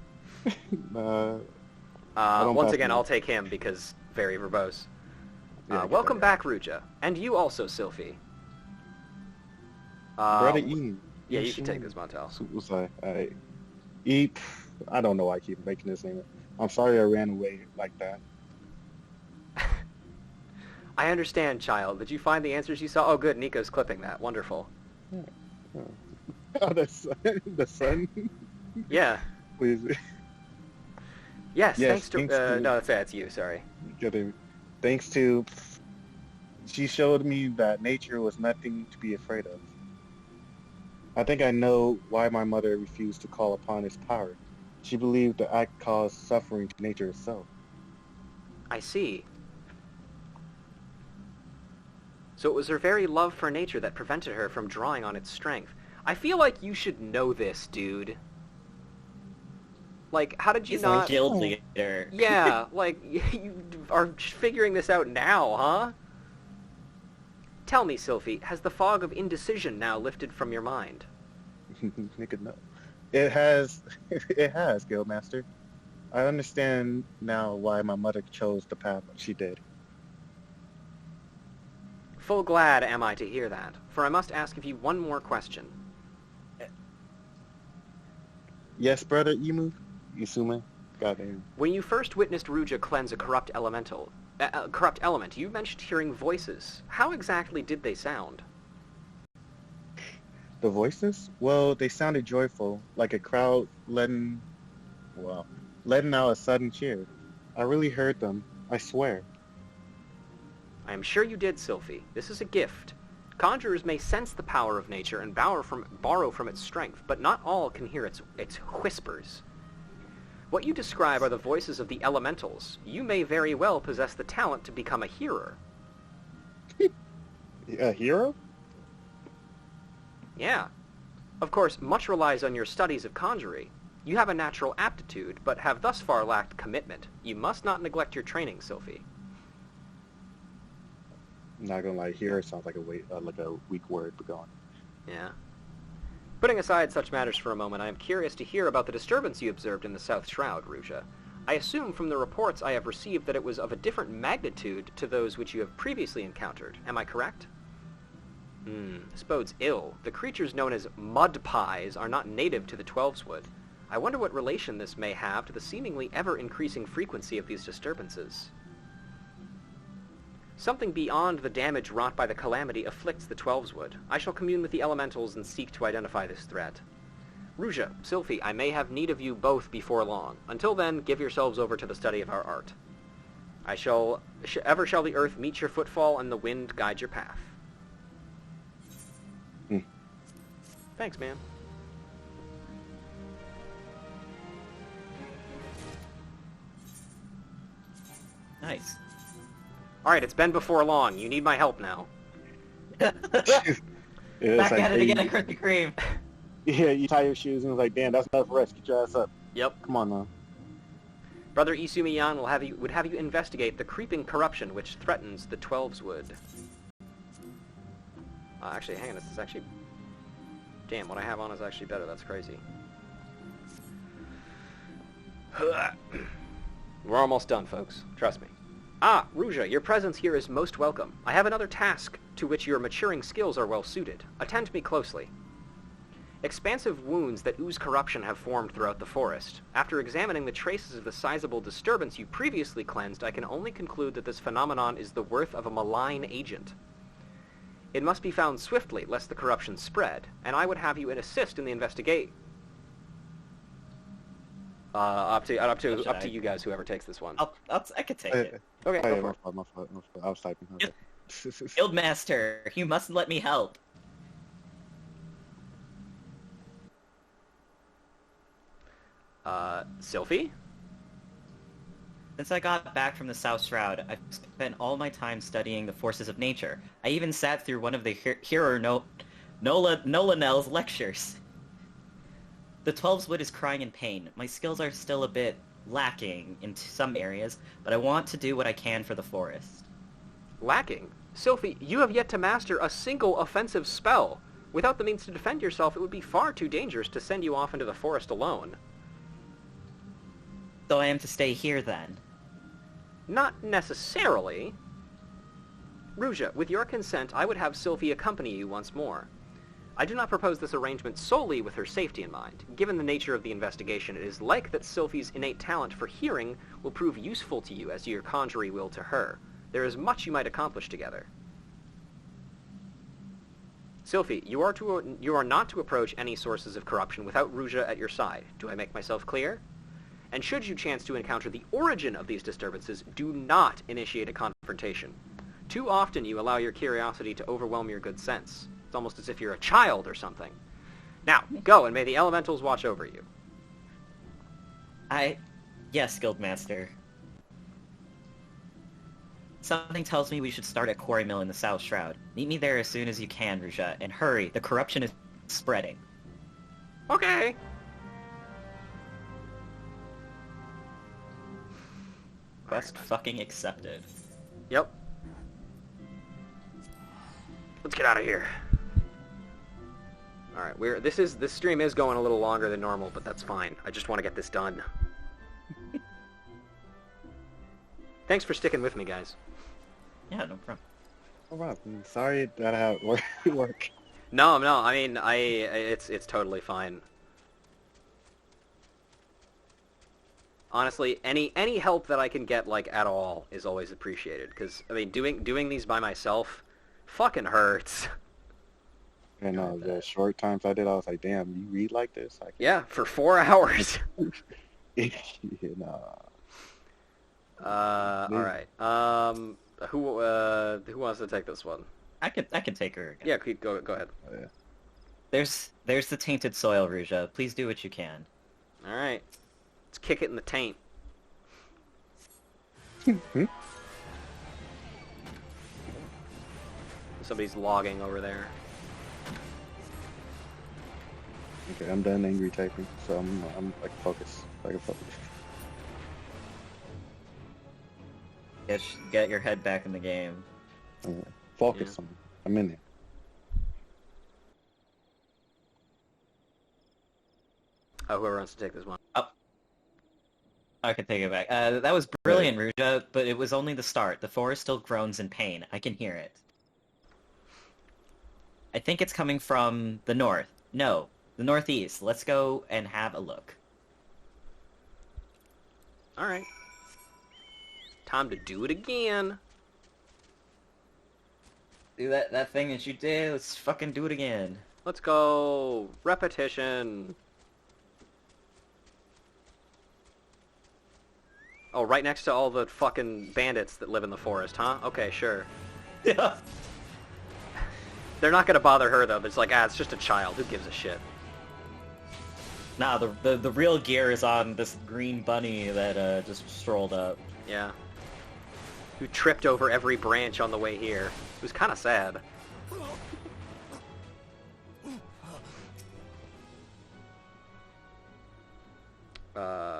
Once again, I'll take him because very verbose. Yeah, welcome back, Ruja, and you also, Sylphie. Brother Ian. Yeah, you can take this, Montel. I don't know why I keep making this name. I'm sorry I ran away like that. I understand, child. Did you find the answers you saw? Oh, good. Nico's clipping that. Wonderful. Yeah. Oh, the sun. The sun. Yeah. Please. Yes, Yes, thanks to... thanks to- no, that's you, sorry. Thanks to, she showed me that nature was nothing to be afraid of. I think I know why my mother refused to call upon its power. She believed the act caused suffering to nature itself. I see. So it was her very love for nature that prevented her from drawing on its strength. I feel like you should know this, dude. Like, how did you He's not... a guild leader. Yeah, like, you are figuring this out now, huh? Tell me, Sylphie, has the fog of indecision now lifted from your mind? Nigga, no. It has, Guildmaster. I understand now why my mother chose the path she did. Full glad am I to hear that, for I must ask of you one more question. Yes, brother Emu? Isume? Goddamn. When you first witnessed Ruja cleanse a corrupt element, you mentioned hearing voices. How exactly did they sound? The voices? Well, they sounded joyful, like a crowd letting out a sudden cheer. I really heard them, I swear. I am sure you did, Sylphie. This is a gift. Conjurers may sense the power of nature and borrow from its strength, but not all can hear its whispers. What you describe are the voices of the elementals. You may very well possess the talent to become a hearer. A hero? Yeah. Of course, much relies on your studies of conjury. You have a natural aptitude, but have thus far lacked commitment. You must not neglect your training, Sylphie. Not gonna lie, hero sounds like a weak word, but go on. Yeah. Putting aside such matters for a moment, I am curious to hear about the disturbance you observed in the South Shroud, Ruja. I assume from the reports I have received that it was of a different magnitude to those which you have previously encountered. Am I correct? This bodes ill. The creatures known as mud pies are not native to the Twelveswood. I wonder what relation this may have to the seemingly ever-increasing frequency of these disturbances. Something beyond the damage wrought by the calamity afflicts the Twelveswood. I shall commune with the elementals and seek to identify this threat. Ruja, Sylphie, I may have need of you both before long. Until then, give yourselves over to the study of our art. Ever shall the earth meet your footfall and the wind guide your path. Thanks, man. Nice. Alright, it's been before long. You need my help now. Back at it again at Krispy Kreme. Yeah, you tie your shoes and it's like, damn, that's enough rest. Get your ass up. Yep. Come on now. Brother Isumiyan would have you investigate the creeping corruption which threatens the Twelveswood. Actually, hang on, this is actually... Damn, what I have on is actually better. That's crazy. We're almost done, folks. Trust me. Ah, Ruja, your presence here is most welcome. I have another task to which your maturing skills are well suited. Attend me closely. Expansive wounds that ooze corruption have formed throughout the forest. After examining the traces of the sizable disturbance you previously cleansed, I can only conclude that this phenomenon is the worth of a malign agent. It must be found swiftly, lest the corruption spread, and I would have you assist in the investigate. Up to you guys, whoever takes this one. I could take it. Okay, go for it. My fault. I was typing. Okay. Guildmaster, you must let me help. Sylphie? Since I got back from the South Shroud, I've spent all my time studying the forces of nature. I even sat through one of the Hero Nolanel's lectures. The Twelveswood is crying in pain. My skills are still a bit lacking in some areas, but I want to do what I can for the forest. Lacking? Sylphie, you have yet to master a single offensive spell. Without the means to defend yourself, it would be far too dangerous to send you off into the forest alone. So I am to stay here then? Not necessarily. Ruja, with your consent, I would have Sylphie accompany you once more. I do not propose this arrangement solely with her safety in mind. Given the nature of the investigation, it is like that Sylphie's innate talent for hearing will prove useful to you as your conjury will to her. There is much you might accomplish together. Sylphie, you are not to approach any sources of corruption without Ruja at your side. Do I make myself clear? And should you chance to encounter the origin of these disturbances, do not initiate a confrontation. Too often you allow your curiosity to overwhelm your good sense. It's almost as if you're a child or something. Now, go, and may the elementals watch over you. Yes, Guildmaster. Something tells me we should start at Quarry Mill in the South Shroud. Meet me there as soon as you can, Ruja, and hurry, the corruption is spreading. Okay. Quest fucking accepted. Yep. Let's get out of here. Alright, this stream is going a little longer than normal, but that's fine. I just want to get this done. Thanks for sticking with me, guys. Yeah, no problem. Oh, Rob, I'm sorry that how it work. No, I mean, it's totally fine. Honestly, any help that I can get, like, at all is always appreciated. Because, I mean, doing these by myself fucking hurts. And the short times I did, I was like, damn, you read like this? Yeah, for 4 hours. Yeah. Alright. Who wants to take this one? I can take her again. Yeah, go ahead. Oh, yeah. There's the tainted soil, Ruja. Please do what you can. Alright. Let's kick it in the taint. Somebody's logging over there. Okay, I'm done angry typing, so I'm like focused. I can focus. Get your head back in the game. Focus on me. I'm in there. Oh, whoever wants to take this one. Oh. I can take it back. That was brilliant, Ruja, but it was only the start. The forest still groans in pain. I can hear it. I think it's coming from the north. No, the northeast. Let's go and have a look. Alright. Time to do it again. Do that thing that you did. Let's fucking do it again. Let's go. Repetition. Oh, right next to all the fucking bandits that live in the forest, huh? Okay, sure. Yeah. They're not gonna bother her, though. It's like, it's just a child. Who gives a shit? Nah, the real gear is on this green bunny that just strolled up. Yeah. Who tripped over every branch on the way here. It was kind of sad.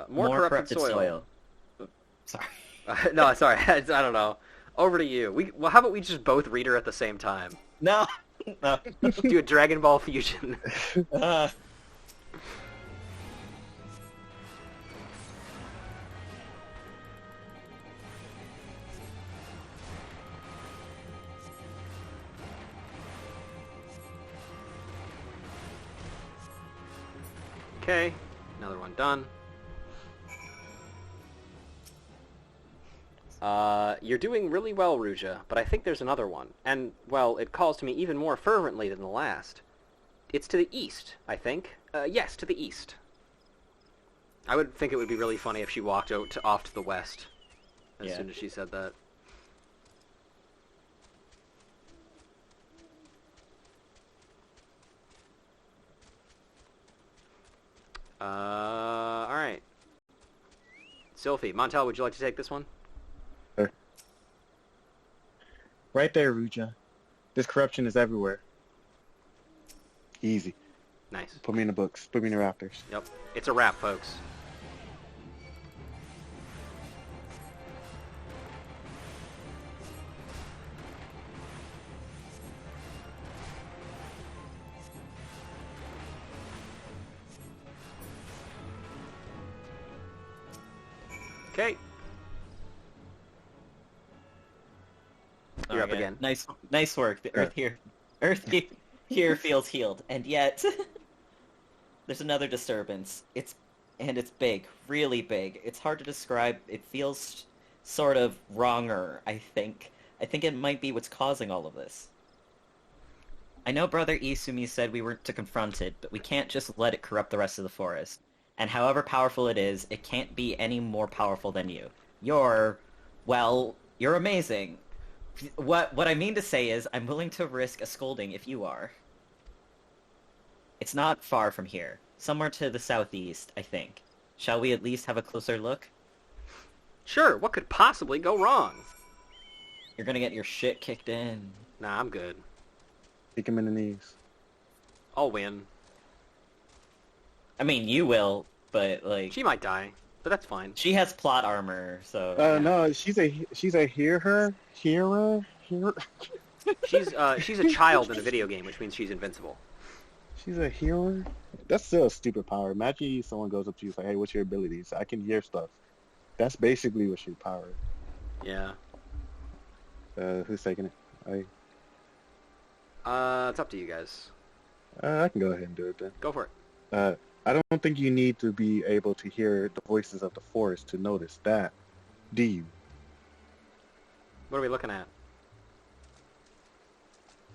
More corrupted soil. Sorry. No, sorry. I don't know. Over to you. Well, how about we just both read her at the same time? No. No. Do a Dragon Ball fusion. Okay, another one done. You're doing really well, Ruja, but I think there's another one. And, well, it calls to me even more fervently than the last. It's to the east, I think. Yes, to the east. I would think it would be really funny if she walked off to the west as soon as she said that. Alright. Sylphie, Montel, would you like to take this one? Sure. Right there, Ruja. This corruption is everywhere. Easy. Nice. Put me in the books. Put me in the rafters. Yep. It's a wrap, folks. Okay. You're up again. Nice work. The Earth here feels healed, and yet there's another disturbance. It's big, really big. It's hard to describe. It feels sort of wronger. I think it might be what's causing all of this. I know Brother Isumi said we were to confront it, but we can't just let it corrupt the rest of the forest. And however powerful it is, it can't be any more powerful than you. Well, you're amazing. What I mean to say is, I'm willing to risk a scolding if you are. It's not far from here. Somewhere to the southeast, I think. Shall we at least have a closer look? Sure, what could possibly go wrong? You're gonna get your shit kicked in. Nah, I'm good. Kick him in the knees. I'll win. I mean, you will, but, like... She might die, but that's fine. She has plot armor, so... No, she's a hearer. She's a child in a video game, which means she's invincible. She's a hearer? That's still a stupid power. Imagine someone goes up to you and says, hey, what's your abilities? I can hear stuff. That's basically what's your power. Yeah. Who's taking it? It's up to you guys. I can go ahead and do it then. Go for it. I don't think you need to be able to hear the voices of the forest to notice that, do you? What are we looking at?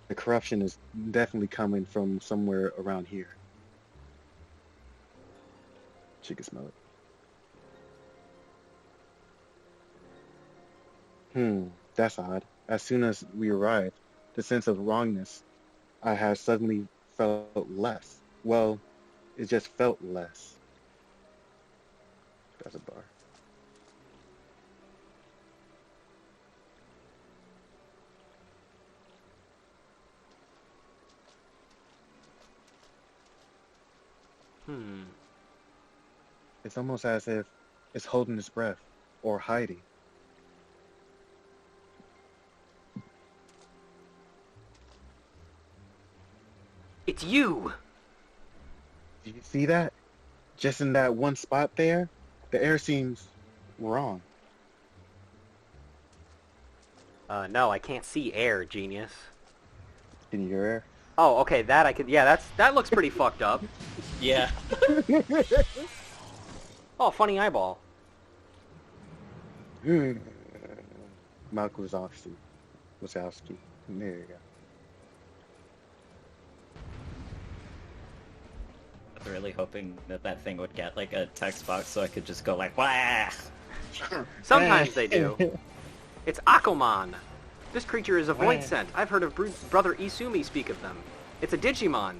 The corruption is definitely coming from somewhere around here. She can smell it. That's odd. As soon as we arrived, the sense of wrongness I had suddenly felt less. Well, it just felt less. That's a bar. It's almost as if it's holding its breath or hiding. It's you! Do you see that? Just in that one spot there, the air seems wrong. No, I can't see air, genius. Can you hear air? Oh, okay, that I could... Yeah, that looks pretty fucked up. Yeah. Oh, funny eyeball. Malk Wazowski. There you go. I was really hoping that thing would get, like, a text box so I could just go like, wah! Sometimes they do. It's Aquaman. This creature is a void scent. I've heard of Brother Isumi speak of them. It's a Digimon.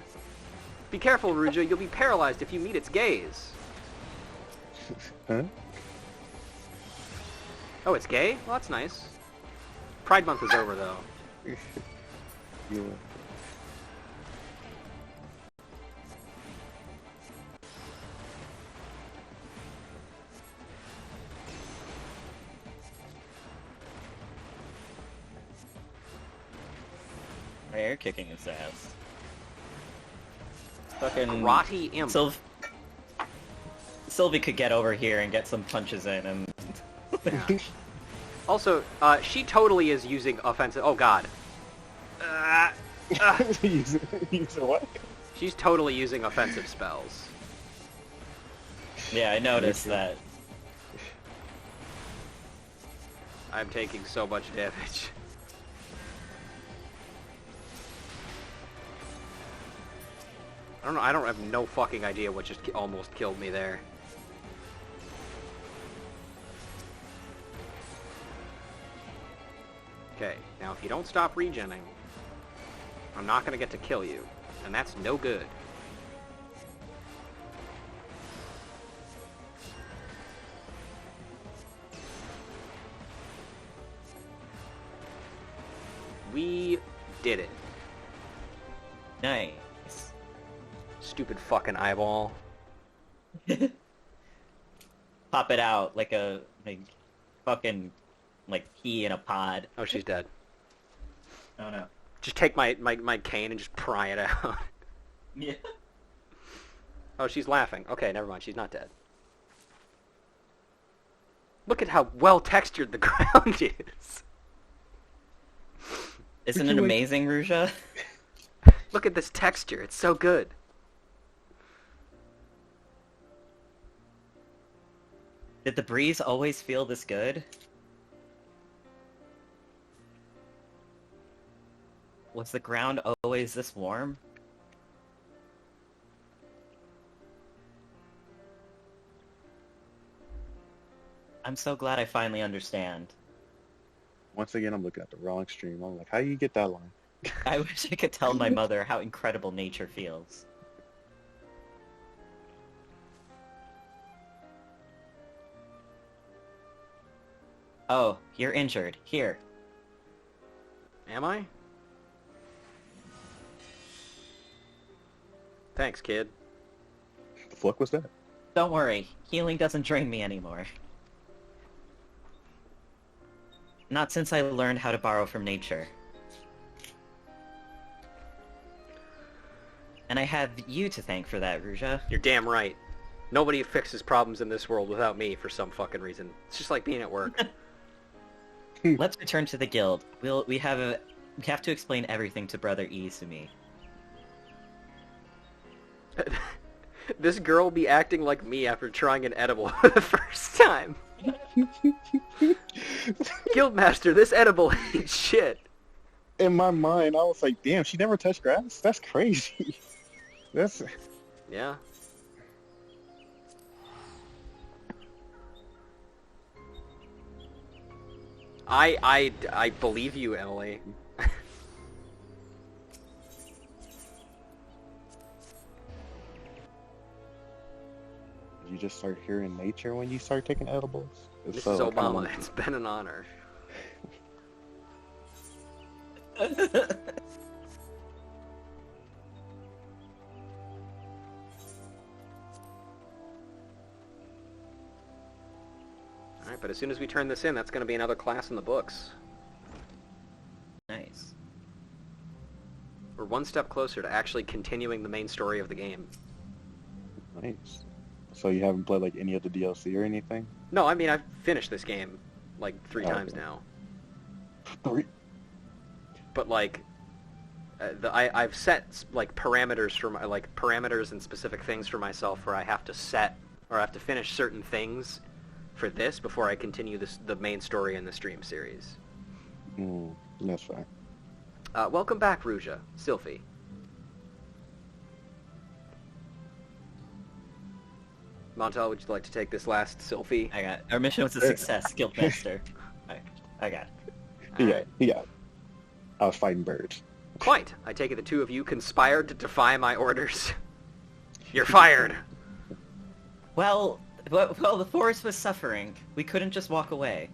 Be careful, Ruja. You'll be paralyzed if you meet its gaze. Huh? Oh, it's gay? Well, that's nice. Pride Month is over, though. Yeah. Air kicking his ass. Fucking... Karate Imp. Sylvie could get over here and get some punches in and... Yeah. Also, she totally is using offensive... Oh, God. Using what? She's totally using offensive spells. Yeah, I noticed that. I'm taking so much damage. I don't know, I have no fucking idea what just almost killed me there. Okay, now if you don't stop regening, I'm not gonna get to kill you, and that's no good. We did it. Nice. Stupid fucking eyeball. Pop it out like a fucking pea in a pod. Oh, she's dead. Oh no. Just take my cane and just pry it out. Yeah. Oh, she's laughing. Okay, never mind. She's not dead. Look at how well textured the ground is. Isn't it amazing, Ruja? Look at this texture. It's so good. Did the breeze always feel this good? Was the ground always this warm? I'm so glad I finally understand. Once again, I'm looking at the wrong stream. I'm like, how do you get that line? I wish I could tell my mother how incredible nature feels. Oh, you're injured. Here. Am I? Thanks, kid. The fuck was that? Don't worry, healing doesn't drain me anymore. Not since I learned how to borrow from nature. And I have you to thank for that, Ruja. You're damn right. Nobody fixes problems in this world without me for some fucking reason. It's just like being at work. Let's return to the guild. We have to explain everything to Brother Izumi. This girl will be acting like me after trying an edible for the first time. Guildmaster, this edible ain't shit. In my mind, I was like, damn, she never touched grass? That's crazy. That's... Yeah. I believe you, Emily. You just start hearing nature when you start taking edibles? It's Mrs. so Obama, common. it's been an honor. Alright, but as soon as we turn this in, that's going to be another class in the books. Nice. We're one step closer to actually continuing the main story of the game. Nice. So you haven't played like any of the DLC or anything? No, I mean, I've finished this game like 3 Oh, times okay. now. 3? But like, I've set like parameters for my, like parameters and specific things for myself where I have to set or I have to finish certain things for this before I continue the main story in the stream series. That's fine. Welcome back, Ruja. Sylphie. Montel, would you like to take this last Sylphie? I got our mission was a success, Guildmaster. I got it. Yeah. I was fighting birds. Quite. I take it the two of you conspired to defy my orders. You're fired. Well, the forest was suffering. We couldn't just walk away.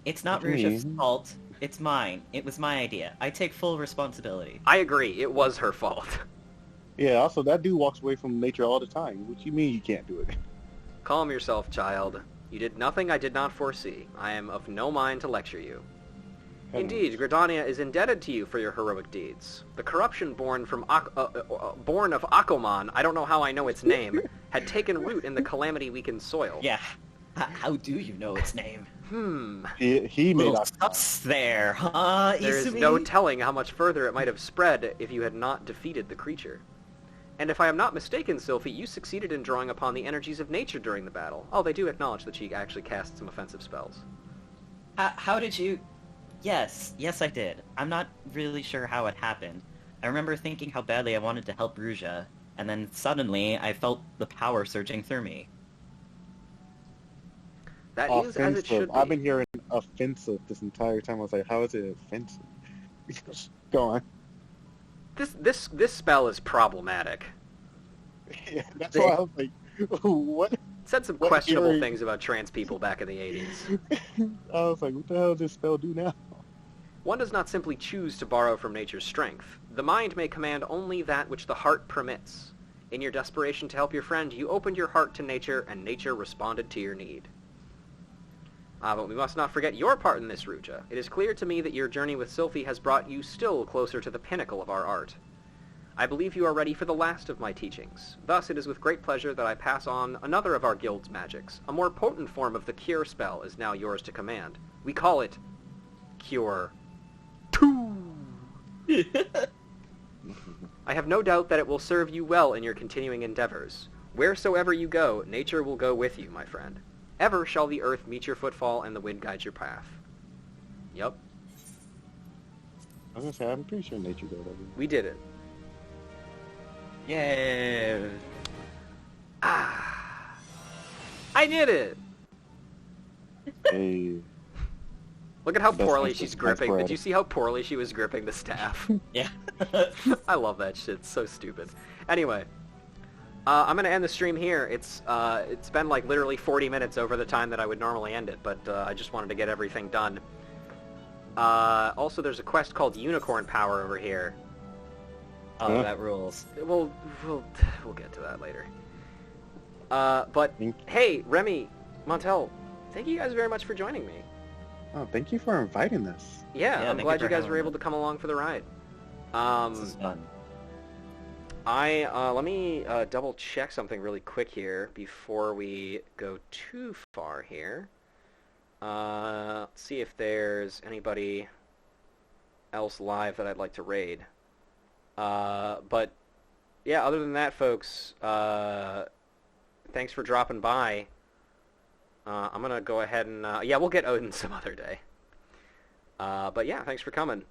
It's not What do you Ruja's mean? fault. It's mine. It was my idea. I take full responsibility. I agree. It was her fault. Yeah, also, that dude walks away from nature all the time. What you mean you can't do it? Calm yourself, child. You did nothing I did not foresee. I am of no mind to lecture you. Indeed, Gridania is indebted to you for your heroic deeds. The corruption born of Akomon, I don't know how I know its name, had taken root in the calamity-weakened soil. Yeah. How do you know its name? He made Little us. sus there, huh, There is Izumi? no telling how much further it might have spread if you had not defeated the creature. And if I am not mistaken, Sylphie, you succeeded in drawing upon the energies of nature during the battle. Oh, they do acknowledge that she actually cast some offensive spells. How did you... Yes, I did. I'm not really sure how it happened. I remember thinking how badly I wanted to help Ruja, and then suddenly I felt the power surging through me. That is as it should be. I've been hearing offensive this entire time. I was like, how is it offensive? Go on. This spell is problematic. Yeah, that's why I was like, what? It said some What questionable eerie- things about trans people back in the 80s. I was like, what the hell does this spell do now? One does not simply choose to borrow from nature's strength. The mind may command only that which the heart permits. In your desperation to help your friend, you opened your heart to nature, and nature responded to your need. But we must not forget your part in this, Ruja. It is clear to me that your journey with Sylphie has brought you still closer to the pinnacle of our art. I believe you are ready for the last of my teachings. Thus, it is with great pleasure that I pass on another of our guild's magics. A more potent form of the Cure spell is now yours to command. We call it Cure 2. I have no doubt that it will serve you well in your continuing endeavors. Wheresoever you go, nature will go with you, my friend. Ever shall the earth meet your footfall and the wind guide your path. Yup. was gonna say, I'm pretty sure nature did it. We did it. Yeah. Ah. I did it! Hey. Look at how Best poorly answer. she's Nice gripping. spread. Did you see how poorly she was gripping the staff? Yeah. I love that shit. It's so stupid. Anyway, I'm gonna end the stream here. It's been like literally 40 minutes over the time that I would normally end it, but I just wanted to get everything done. Also, there's a quest called Unicorn Power over here. Oh, Huh? that rules. We'll get to that later. But hey, Remy, Montel, thank you guys very much for joining me. Oh, thank you for inviting us. Yeah, Yeah, I'm thank glad you you for guys having were able me. to come along for the ride. This is fun. Let me double check something really quick here before we go too far here. Let's see if there's anybody else live that I'd like to raid. But yeah, other than that, folks, thanks for dropping by. I'm gonna go ahead and yeah, we'll get Odin some other day. But yeah, thanks for coming.